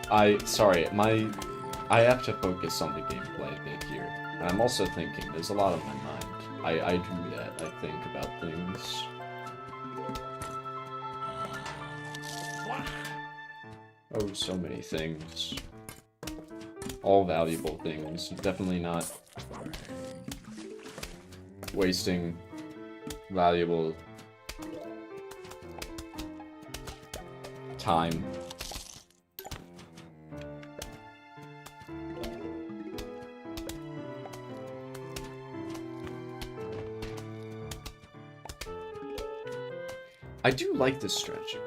Alright. Sorry, my I have to focus on the gameplay a bit here. And I'm also thinking, there's a lot on my mind. I do that, I think about things. Oh, so many things. All valuable things. Definitely not wasting valuable time. I do like this strategy.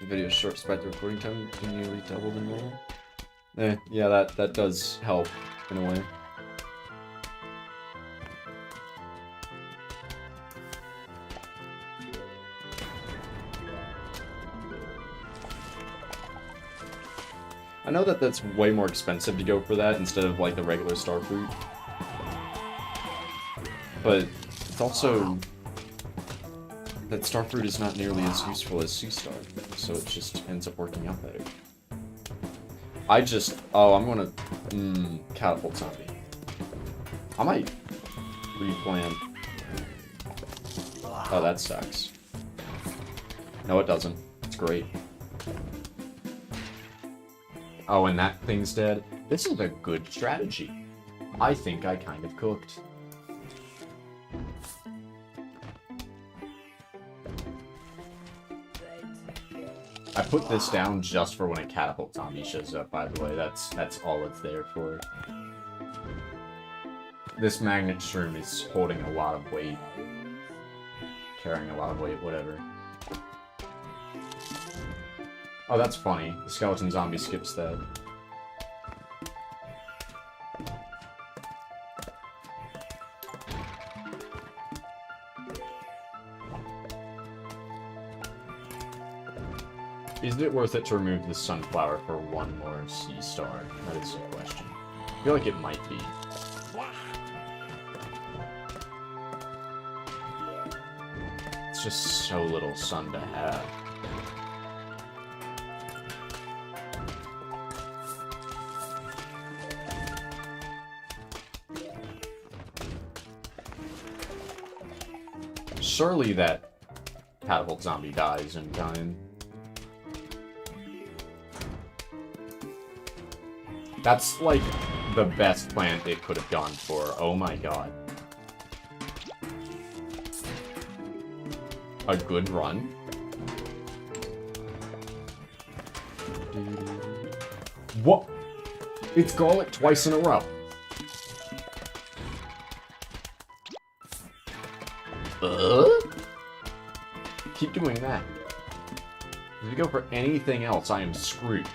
The video is short despite the recording time being nearly double the normal. Yeah, that does help in a way. I know that that's way more expensive to go for that instead of like the regular star fruit. But it's also that star fruit is not nearly as useful as sea star, so it just ends up working out better. I'm gonna catapult zombie. I might replan. Oh, that sucks. No, it doesn't. It's great. Oh, and that thing's dead. This is a good strategy. I think I kind of cooked. I put this down just for when a catapult zombie shows up, by the way. That's all it's there for. This magnet shroom is holding a lot of weight. Carrying a lot of weight, whatever. Oh, that's funny. The skeleton zombie skips that. Is it worth it to remove the sunflower for one more sea star? That is the question. I feel like it might be. It's just so little sun to have. Surely that catapult zombie dies in time. That's, like, the best plan it could have gone for. Oh my god. A good run. What? It's garlic twice in a row. Keep doing that. If you go for anything else, I am screwed.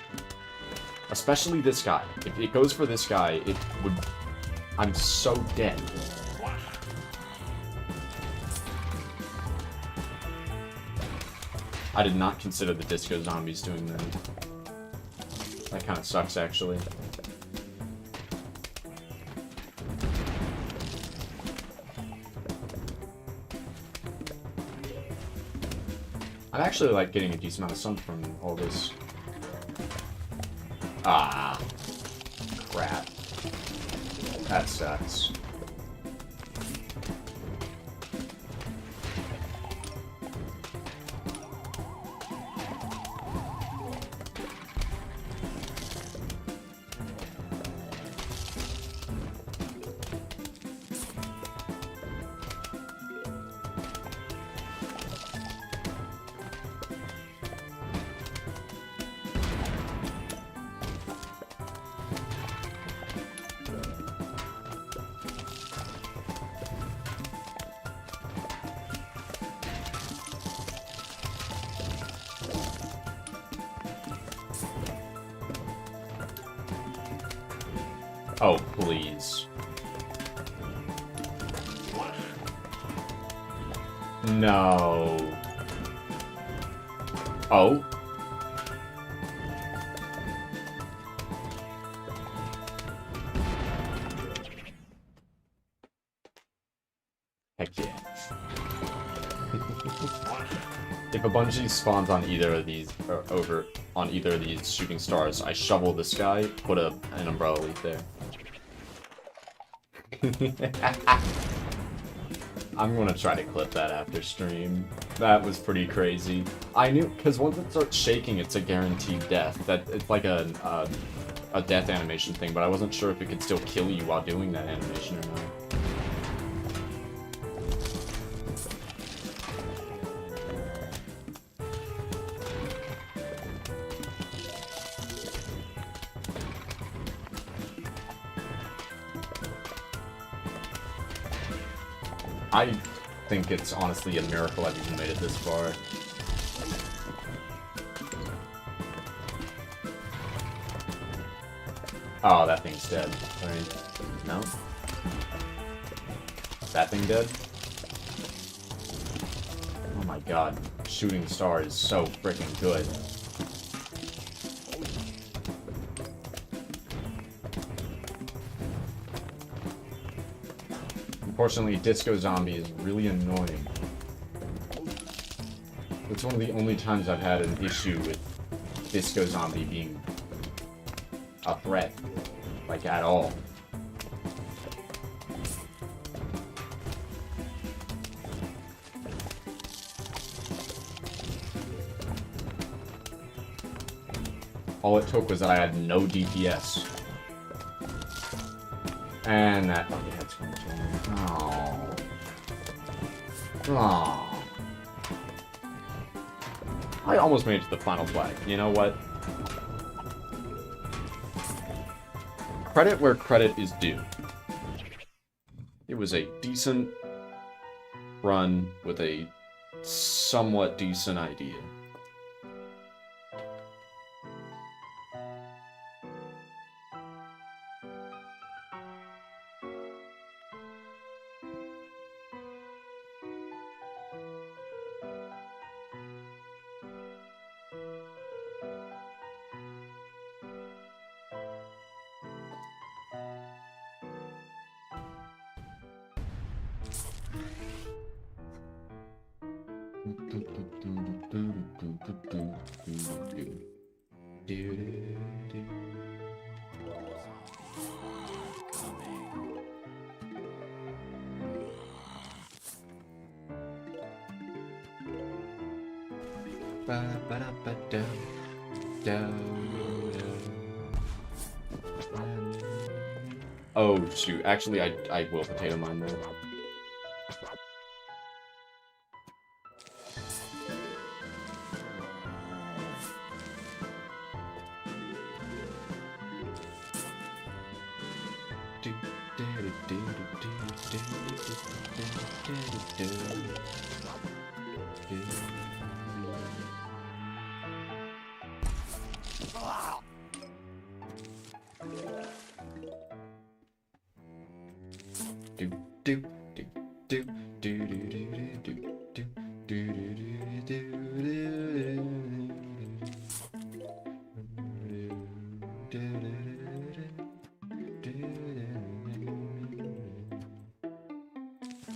Especially this guy. If it goes for this guy, it would... I'm so dead. I did not consider the disco zombies doing that. That kind of sucks, actually. I'm actually, like, getting a decent amount of sun from all this. Ah. Crap. That sucks. Oh, please. No. Oh. Heck yeah. If a bungee spawns on either of these, or over on either of these shooting stars, I shovel this guy, put an umbrella leaf there. I'm gonna try to clip that after stream. That was pretty crazy. I knew, because once it starts shaking, it's a guaranteed death. That it's like a death animation thing, but I wasn't sure if it could still kill you while doing that animation or not. I think it's honestly a miracle I've even made it this far. Oh, that thing's dead. Right. No? That thing dead? Oh my god. Shooting star is so freaking good. Unfortunately, Disco Zombie is really annoying. It's one of the only times I've had an issue with Disco Zombie being a threat. Like, at all. All it took was that I had no DPS. And that fucking head's going to kill me. Oh. Oh. I almost made it to the final flag. You know what? Credit where credit is due. It was a decent run with a somewhat decent idea. Oh shoot, actually I will potato mine though.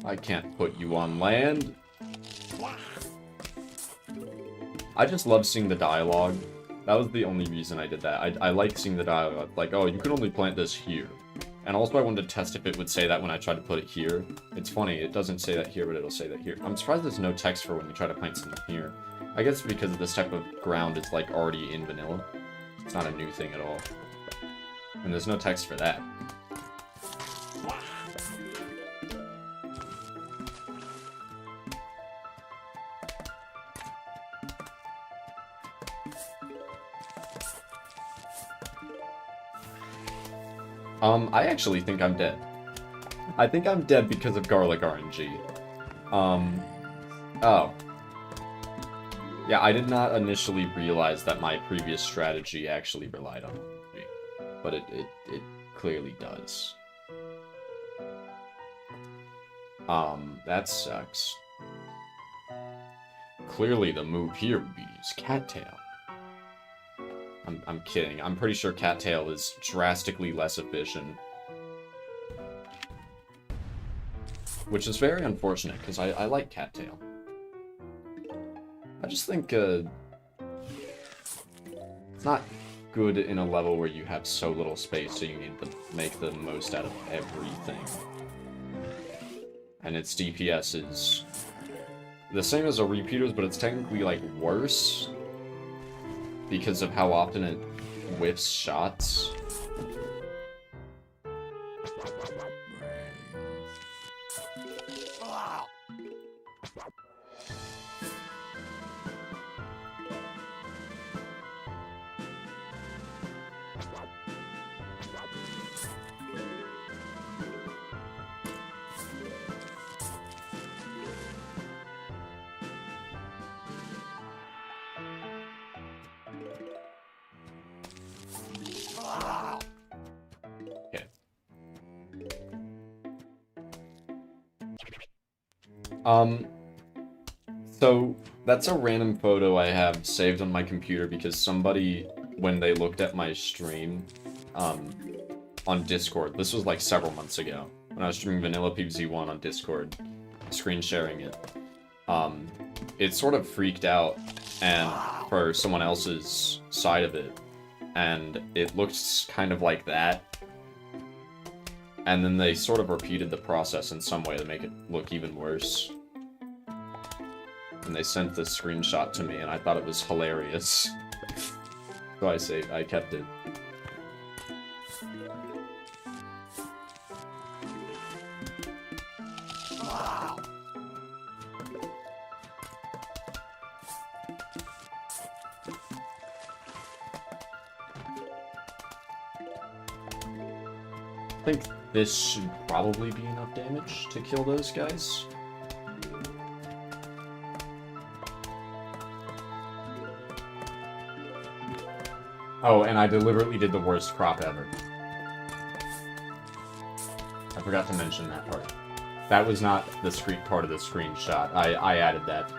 I can't put you on land. I just love seeing the dialogue. That was the only reason I did that. I like seeing the dialogue. Like, oh, you can only plant this here. And also I wanted to test if it would say that when I tried to put it here. It's funny, it doesn't say that here, but it'll say that here. I'm surprised there's no text for when you try to plant something here. I guess because this type of ground is like already in vanilla. It's not a new thing at all. And there's no text for that. I actually think I'm dead. I think I'm dead because of garlic RNG. Oh. Yeah, I did not initially realize that my previous strategy actually relied on RNG. But it clearly does. That sucks. Clearly the move here would be to use cattail. I'm kidding. I'm pretty sure cattail is drastically less efficient. Which is very unfortunate, because I like cattail. I just think it's not good in a level where you have so little space, so you need to make the most out of everything. And its DPS is the same as a repeater's, but it's technically, like, worse because of how often it whiffs shots. So that's a random photo I have saved on my computer because somebody, when they looked at my stream, on Discord, this was like several months ago, when I was streaming Vanilla PvZ 1 on Discord, screen sharing it, it sort of freaked out and for someone else's side of it, and it looked kind of like that. And then they sort of repeated the process in some way to make it look even worse. And they sent the screenshot to me, and I thought it was hilarious. So I kept it. I think this should probably be enough damage to kill those guys. Oh, and I deliberately did the worst crop ever. I forgot to mention that part. That was not the part of the screenshot. I added that.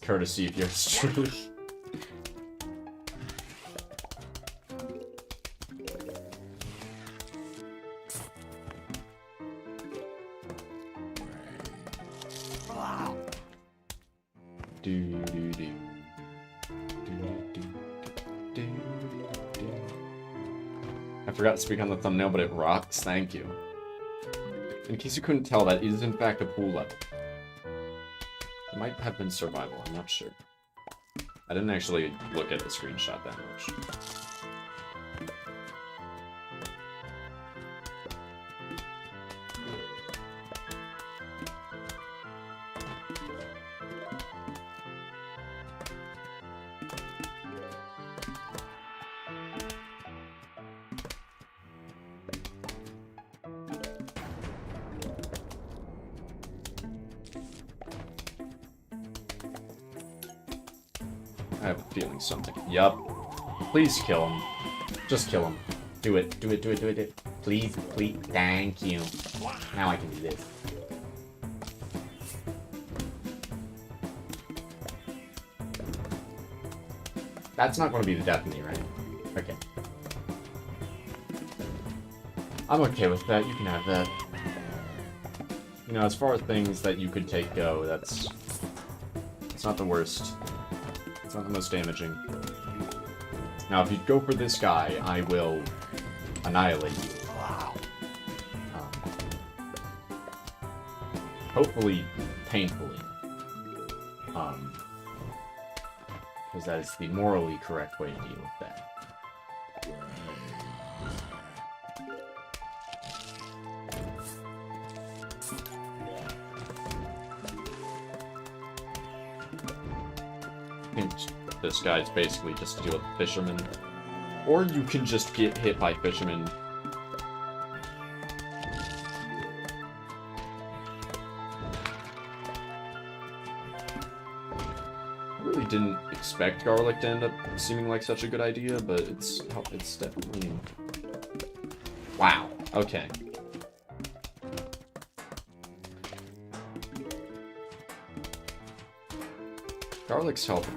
Courtesy of yours truly. I forgot to speak on the thumbnail, but it rocks. Thank you. In case you couldn't tell, that is in fact a pool level. It might have been survival, I'm not sure. I didn't actually look at the screenshot that much. I have a feeling something. Yup. Please kill him. Just kill him. Do it. Do it, do it, do it, do it. Please, please. Thank you. Now I can do this. That's not going to be the death of me, right? Okay. I'm okay with that. You can have that. You know, as far as things that you could take go, it's not the worst. It's not the most damaging. Now, if you go for this guy, I will annihilate you. Hopefully, painfully. Because that is the morally correct way to deal with that. I think this guy's basically just to deal with fishermen. Or you can just get hit by fishermen. I really didn't expect garlic to end up seeming like such a good idea, but it's definitely... Wow, okay. Garlic's helping.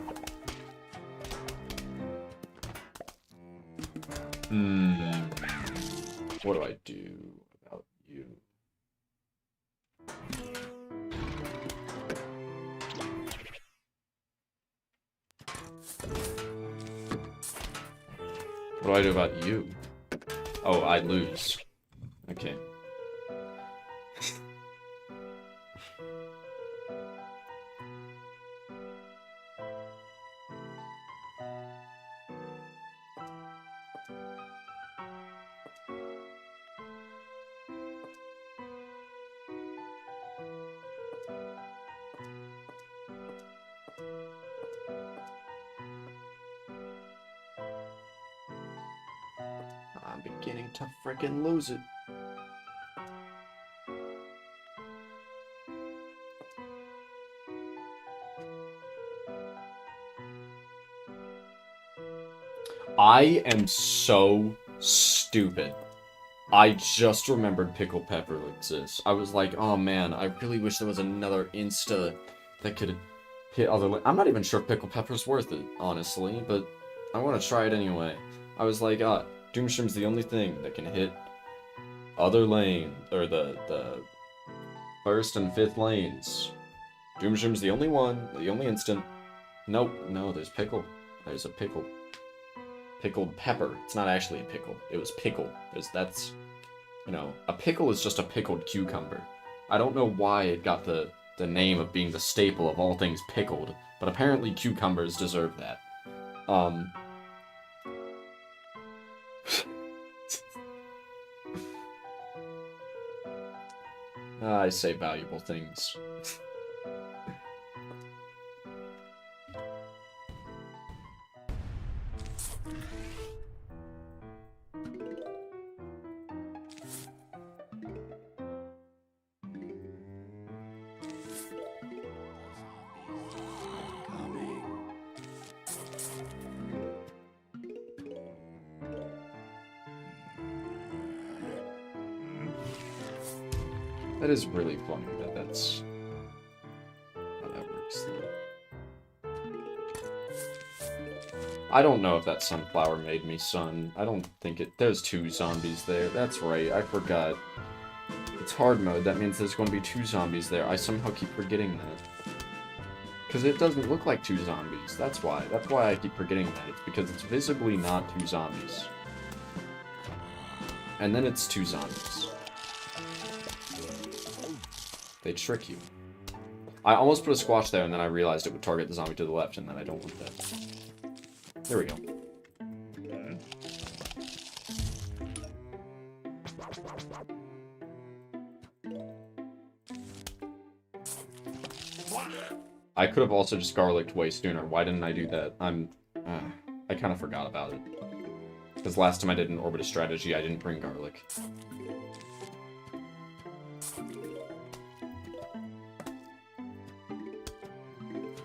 What do I do about you? do I do about you? Oh, I lose. Okay. I'm beginning to frickin' lose it. I am so stupid. I just remembered Pickle Pepper exists. I was like, oh man, I really wish there was another Insta that could hit other... I'm not even sure if Pickle Pepper's worth it, honestly, but I want to try it anyway. I was like, Doomshroom's the only thing that can hit other lane, or the first and fifth lanes. Doomshroom's the only one, the only instant. Nope, no, there's Pickle. There's a Pickle. Pickled pepper. It's not actually a pickle. It was pickle. That's, you know, a pickle is just a pickled cucumber. I don't know why it got the name of being the staple of all things pickled, but apparently cucumbers deserve that. I say valuable things. That is really funny that's how that works, though. I don't know if that sunflower made me sun. I don't think it... There's 2 zombies there. That's right, I forgot. It's hard mode, that means there's going to be 2 zombies there. I somehow keep forgetting that. Because it doesn't look like 2 zombies. That's why. That's why I keep forgetting that. It's because it's visibly not 2 zombies. And then it's 2 zombies. They trick you. I almost put a squash there, and then I realized it would target the zombie to the left, and then I don't want that. There we go. I could have also just garlicked way sooner. Why didn't I do that? I kind of forgot about it. Because last time I did an Orbitus strategy, I didn't bring garlic.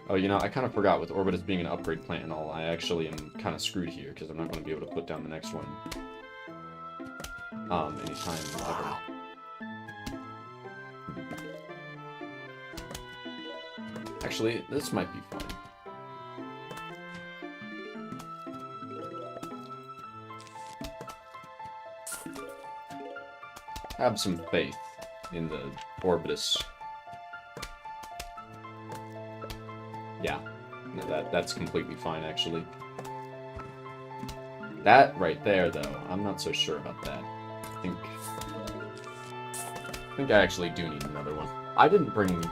Oh, you know, I kind of forgot with Orbitus being an upgrade plant and all, I actually am kind of screwed here, because I'm not going to be able to put down the next one. Anytime ever. Actually, this might be fun. Have some faith in the Orbitus. Yeah, no, that's completely fine, actually. That right there, though, I'm not so sure about that. I think I actually do need another one. I didn't bring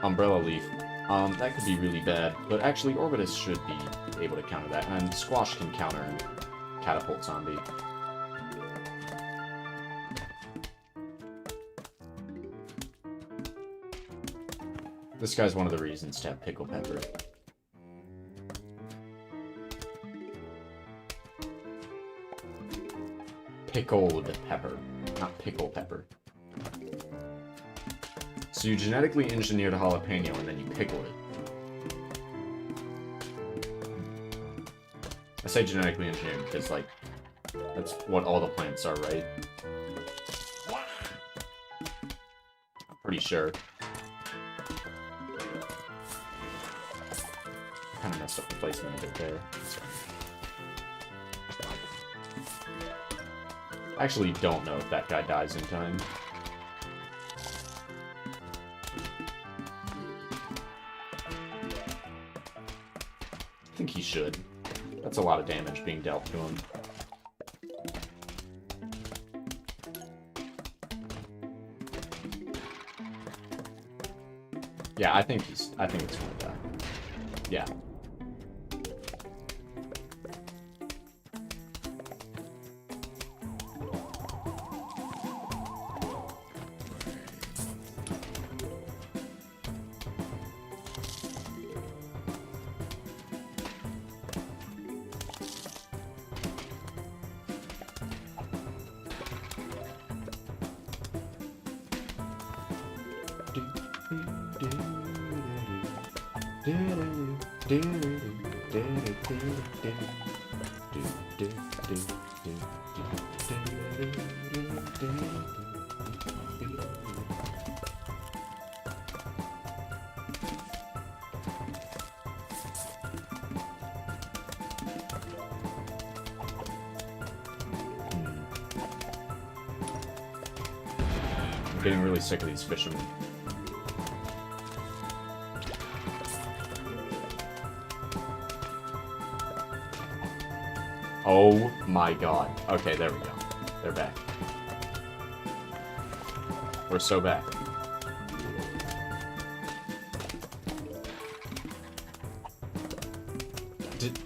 Umbrella Leaf. That could be really bad, but actually Orbitus should be able to counter that, and Squash can counter Catapult Zombie. This guy's one of the reasons to have Pickle Pepper. Pickled pepper, not pickle pepper. So you genetically engineered a jalapeno and then you pickled it. I say genetically engineered because, like, that's what all the plants are, right? I'm pretty sure. Kind of messed up the placement a bit there. I actually don't know if that guy dies in time. I think he should. That's a lot of damage being dealt to him. Yeah, I think it's gonna die. Yeah. I'm getting really sick of these fishermen. Oh my god. Okay, there we go. They're back. We're so back.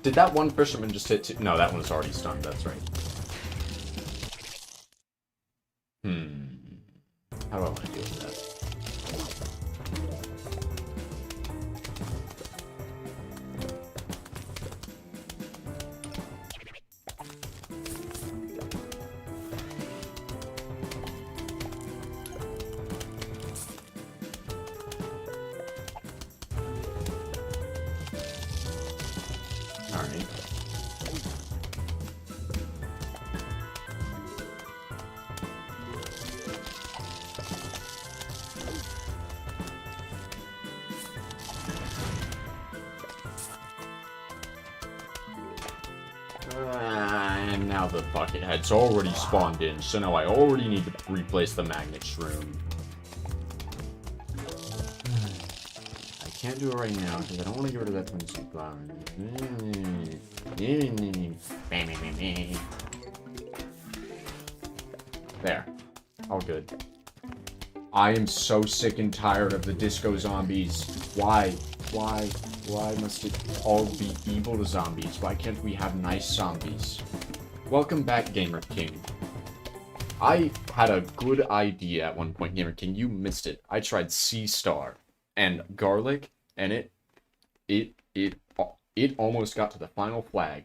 Did that one fisherman just hit two? No, that one was already stunned. That's right. How do I want to deal with that? Alright. And now the bucket head's already spawned in, so now I already need to replace the magnet shroom. I can't do it right now because I don't want to get rid of that twin seed flower. There. All good. I am so sick and tired of the disco zombies. Why? Why must it all be evil zombies? Why can't we have nice zombies? Welcome back, Gamer King. I had a good idea at one point, Gamer King. You missed it. I tried Sea Star and garlic, and it almost got to the final flag.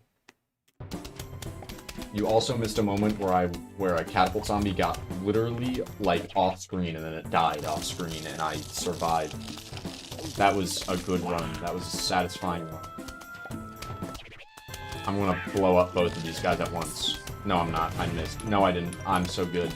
You also missed a moment where a catapult zombie got literally like off screen and then it died off screen and I survived. That was a good run. That was a satisfying run. I'm gonna blow up both of these guys at once. No, I'm not. I missed. No, I didn't. I'm so good.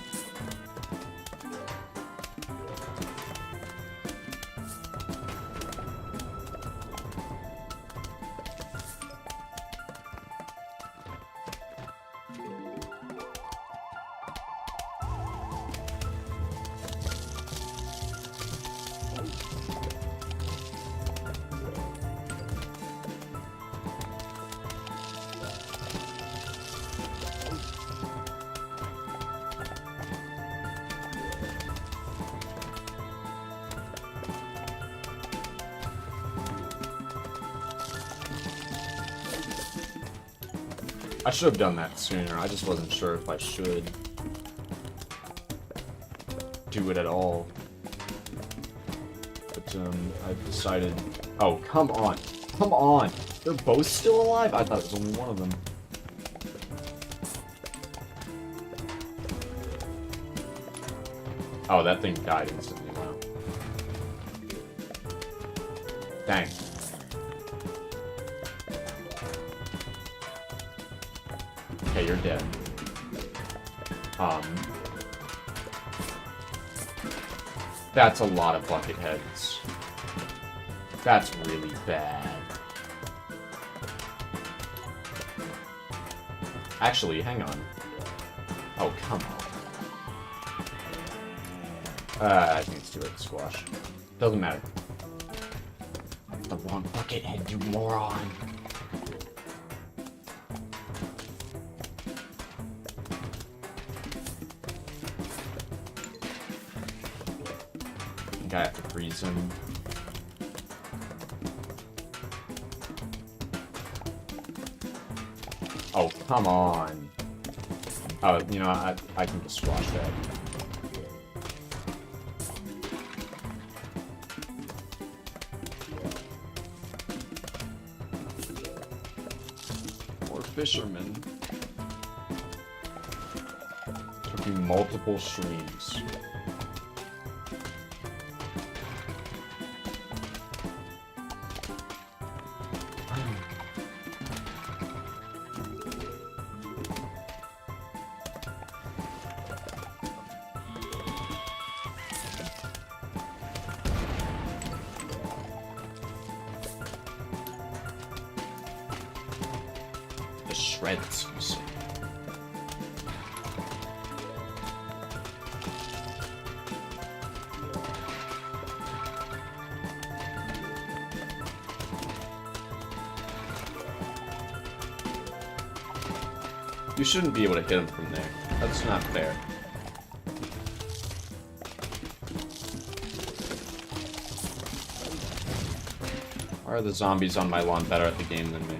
I should have done that sooner. I just wasn't sure if I should do it at all. But, I decided... Oh, come on. Come on! They're both still alive? I thought it was only one of them. Oh, that thing died instantly. Wow. Dang. Okay, you're dead. That's a lot of bucket heads. That's really bad. Actually, hang on. Oh, come on. I think it's too late to squash. Doesn't matter. The wrong bucket head, you moron. I have to freeze him. Come on. Oh, you know, I can just squash that. More fishermen. Took you multiple streams. The shreds, you see. You shouldn't be able to hit him from there. That's not fair. Why are the zombies on my lawn better at the game than me?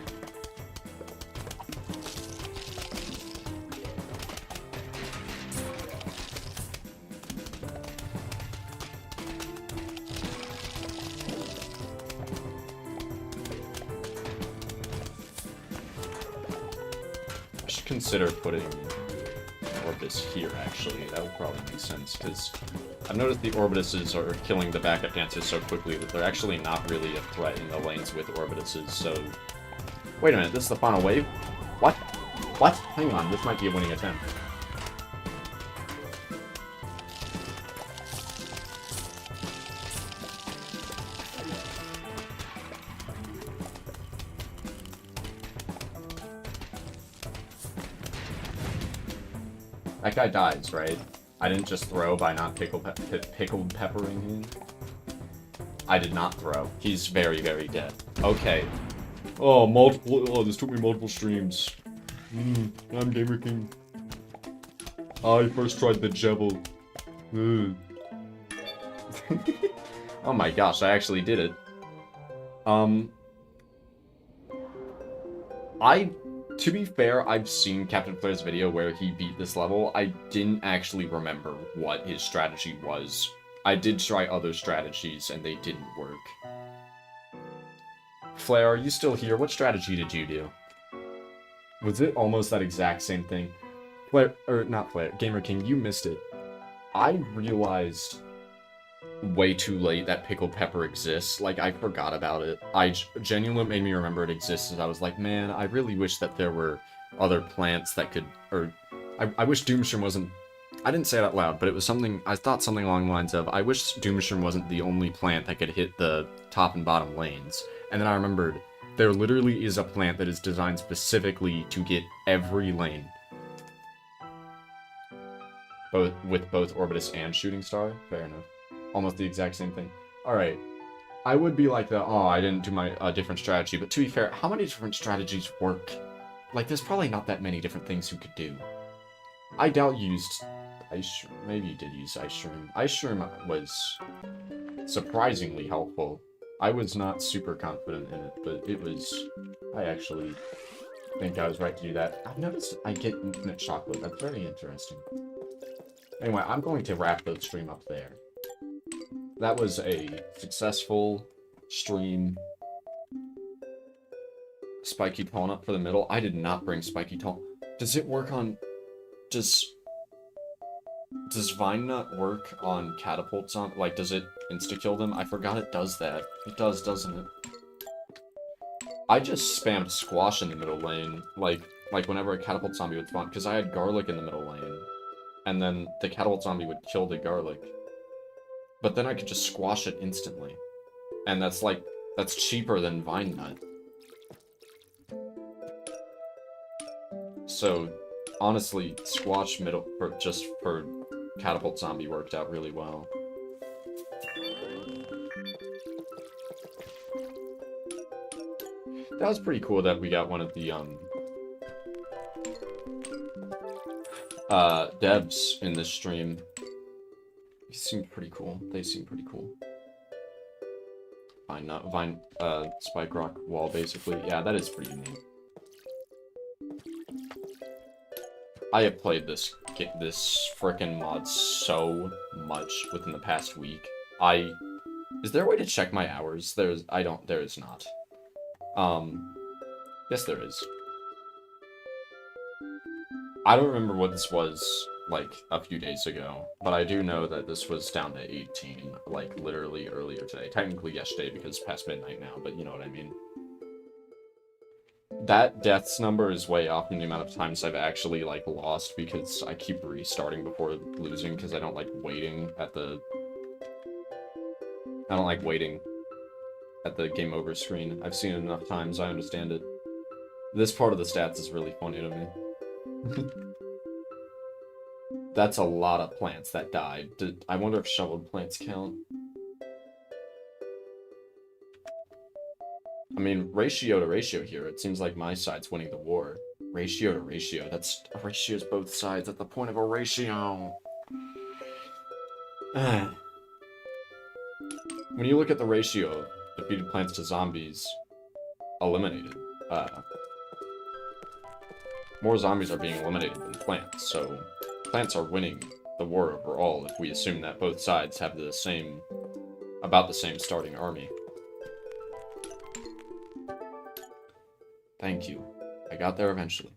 Consider putting Orbitus here, actually. That would probably make sense, because I've noticed the Orbituses are killing the backup dancers so quickly that they're actually not really a threat in the lanes with Orbituses, so... Wait a minute, this is the final wave? What? What? Hang on, this might be a winning attempt. That guy dies, right? I didn't just throw by not pickle peppering him. I did not throw. He's very, very dead. Okay. Oh, this took me multiple streams. I'm Gamer King. I first tried the Jebel. Oh my gosh, I actually did it. To be fair, I've seen Captain Flair's video where he beat this level. I didn't actually remember what his strategy was. I did try other strategies, and they didn't work. Flair, are you still here? What strategy did you do? Was it almost that exact same thing? Flair, or not Flair, Gamer King, you missed it. I realized way too late that pickled pepper exists. Like, I forgot about it. Genuinely made me remember it exists, as I was like, man, I really wish that there were other plants that could, or I wish Doomshroom wasn't, I didn't say it out loud, but it was something, I thought something along the lines of, I wish Doomshroom wasn't the only plant that could hit the top and bottom lanes. And then I remembered, there literally is a plant that is designed specifically to get every lane. With both Orbitus and Shooting Star? Fair enough. Almost the exact same thing. Alright. I would be like I didn't do my different strategy, but to be fair, how many different strategies work? Like, there's probably not that many different things you could do. I doubt you used Ice Shroom. Maybe you did use Ice Shroom. Ice Shroom was surprisingly helpful. I was not super confident in it, but it was... I actually think I was right to do that. I've noticed I get infinite chocolate. That's very interesting. Anyway, I'm going to wrap the stream up there. That was a successful stream. Spiky Taunt for the middle. I did not bring Spiky Taunt. Does it work on... Does Vine Nut work on catapults on... Like, does it insta-kill them? I forgot it does that. It does, doesn't it? I just spammed Squash in the middle lane. Like whenever a catapult zombie would spawn. Because I had Garlic in the middle lane. And then the catapult zombie would kill the Garlic. But then I could just squash it instantly. And that's cheaper than Vine Nut. So, honestly, squash middle just for catapult zombie worked out really well. That was pretty cool that we got one of the devs in this stream. He seemed pretty cool. They seem pretty cool. Spike Rock wall, basically. Yeah, that is pretty neat. I have played this frickin' mod so much within the past week. Is there a way to check my hours? There is not. Yes there is. I don't remember what this was, like, a few days ago, but I do know that this was down to 18, like, literally earlier today. Technically yesterday, because it's past midnight now, but you know what I mean. That deaths number is way off from the amount of times I've actually, like, lost, because I keep restarting before losing, because I don't like waiting at the game over screen. I've seen it enough times, I understand it. This part of the stats is really funny to me. That's a lot of plants that died. I wonder if shoveled plants count. I mean, ratio to ratio here, it seems like my side's winning the war. Ratio to ratio, that's... A ratio's both sides, that's the point of a ratio. When you look at the ratio of defeated plants to zombies eliminated, more zombies are being eliminated than plants, so plants are winning the war overall if we assume that both sides have about the same starting army. Thank you. I got there eventually.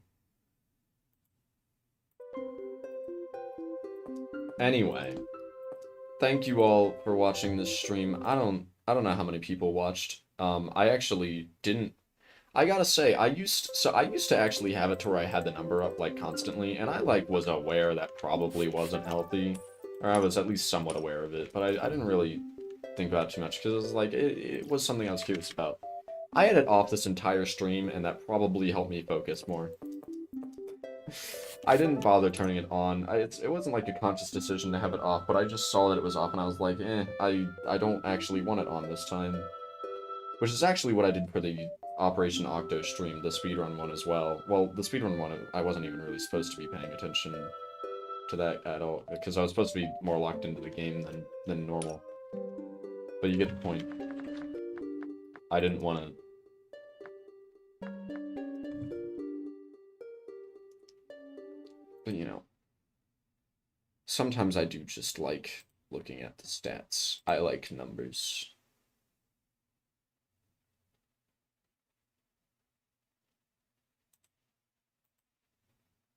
Anyway, thank you all for watching this stream. I don't know how many people watched. I actually didn't. I gotta say, I used to actually have it to where I had the number up, like, constantly, and I, like, was aware that probably wasn't healthy, or I was at least somewhat aware of it, but I didn't really think about it too much, because it was, like, it was something I was curious about. I had it off this entire stream, and that probably helped me focus more. I didn't bother turning it on. It wasn't, like, a conscious decision to have it off, but I just saw that it was off, and I was like, I don't actually want it on this time. Which is actually what I did for the Operation Octo stream, the speedrun one as well. Well, the speedrun one, I wasn't even really supposed to be paying attention to that at all, because I was supposed to be more locked into the game than normal. But you get the point. I didn't want to... But, you know, sometimes I do just like looking at the stats. I like numbers.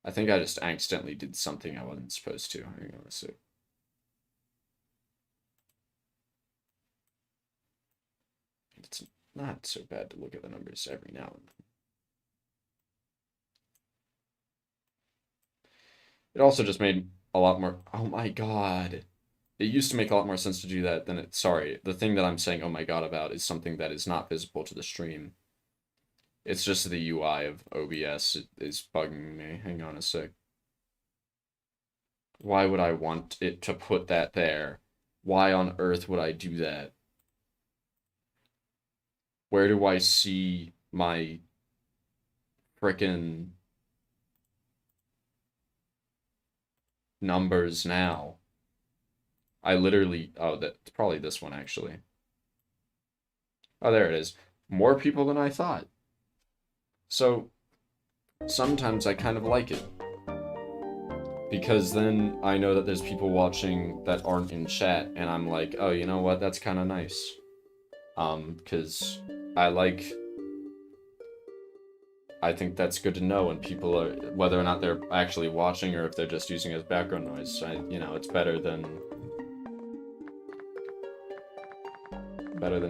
I think I just accidentally did something I wasn't supposed to. Hang on a sec. It's not so bad to look at the numbers every now and then. It also just made a lot more... Oh my god. It used to make a lot more sense to do that than it... Sorry, the thing that I'm saying oh my god about is something that is not visible to the stream. It's just the UI of OBS is bugging me. Hang on a sec. Why would I want it to put that there? Why on earth would I do that? Where do I see my frickin' numbers now? I literally... Oh, that's probably this one, actually. Oh, there it is. More people than I thought. So, sometimes I kind of like it. Because then I know that there's people watching that aren't in chat, and I'm like, oh, you know what, that's kind of nice. Because I think that's good to know when people are, whether or not they're actually watching or if they're just using it as background noise. You know, it's better than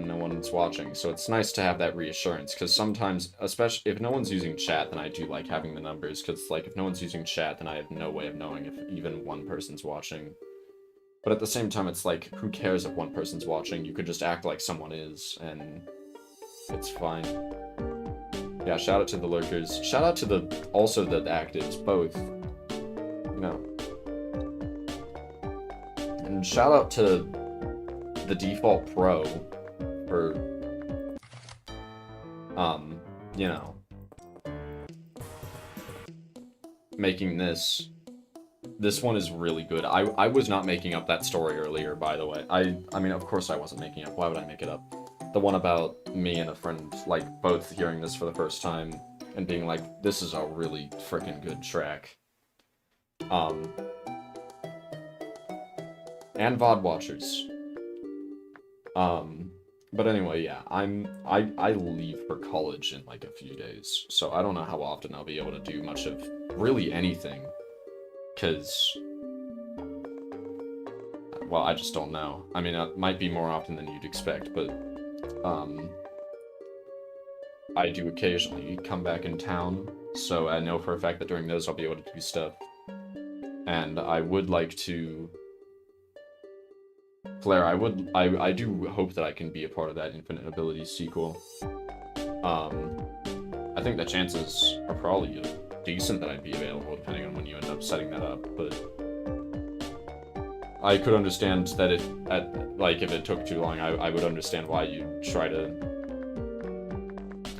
no one's watching. So it's nice to have that reassurance, because sometimes, especially if no one's using chat, then I do like having the numbers, because, like, if no one's using chat, then I have no way of knowing if even one person's watching. But at the same time, it's like, who cares if one person's watching? You could just act like someone is, and it's fine. Yeah, shout out to the lurkers. Shout out to also the actives, both. You know. And shout out to the default pro for, you know, making this. This one is really good. I was not making up that story earlier, by the way. I mean, of course I wasn't making up. Why would I make it up? The one about me and a friend, like, both hearing this for the first time and being like, this is a really freaking good track. Um, and VOD watchers. But anyway, yeah, I leave for college in like a few days, so I don't know how often I'll be able to do much of really anything, cause, well, I just don't know. I mean, it might be more often than you'd expect, but, I do occasionally come back in town, so I know for a fact that during those I'll be able to do stuff. And I would like to... Flare, I do hope that I can be a part of that Infinite Abilities sequel. I think the chances are probably decent that I'd be available, depending on when you end up setting that up, but... I could understand that if it took too long, I would understand why you'd try to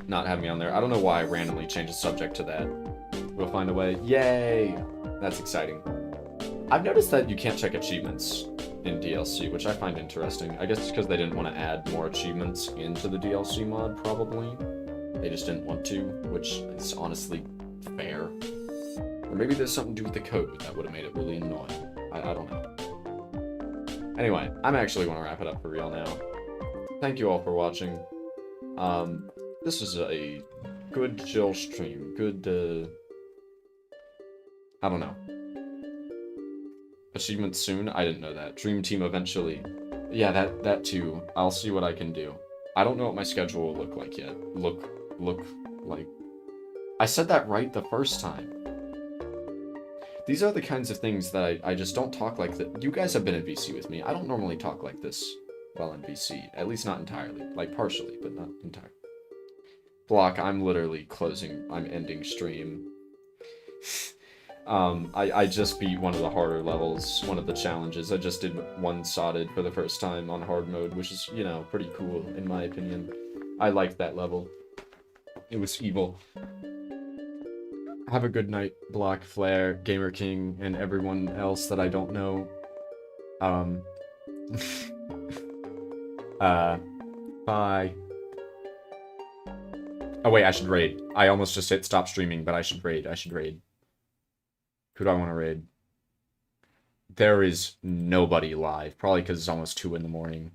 not have me on there. I don't know why I randomly changed the subject to that. We'll find a way. Yay! That's exciting. I've noticed that you can't check achievements in DLC, which I find interesting. I guess it's because they didn't want to add more achievements into the DLC mod, probably. They just didn't want to, which is honestly fair. Or maybe there's something to do with the code that would have made it really annoying. I don't know. Anyway, I'm actually going to wrap it up for real now. Thank you all for watching. This was a good chill stream. Good, I don't know. Achievements soon? I didn't know that. Dream Team eventually. Yeah, that too. I'll see what I can do. I don't know what my schedule will look like yet. Look like... I said that right the first time. These are the kinds of things that I just don't talk like that. You guys have been in VC with me. I don't normally talk like this while in VC. At least not entirely. Like, partially, but not entirely. Block, I'm literally I'm ending stream. I just beat one of the harder levels, one of the challenges. I just did one sodded for the first time on hard mode, which is, you know, pretty cool, in my opinion. I liked that level. It was evil. Have a good night, Block, Flare, Gamer King, and everyone else that I don't know. Bye. Oh wait, I should raid. I almost just hit stop streaming, but I should raid. Who do I want to raid? There is nobody live, probably because it's almost 2 in the morning.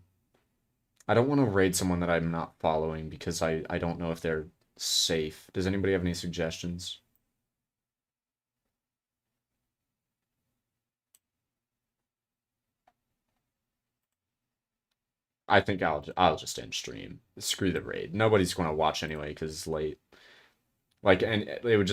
I don't want to raid someone that I'm not following because I don't know if they're safe. Does anybody have any suggestions? I think I'll just end stream. Screw the raid. Nobody's going to watch anyway because it's late. Like, and it would just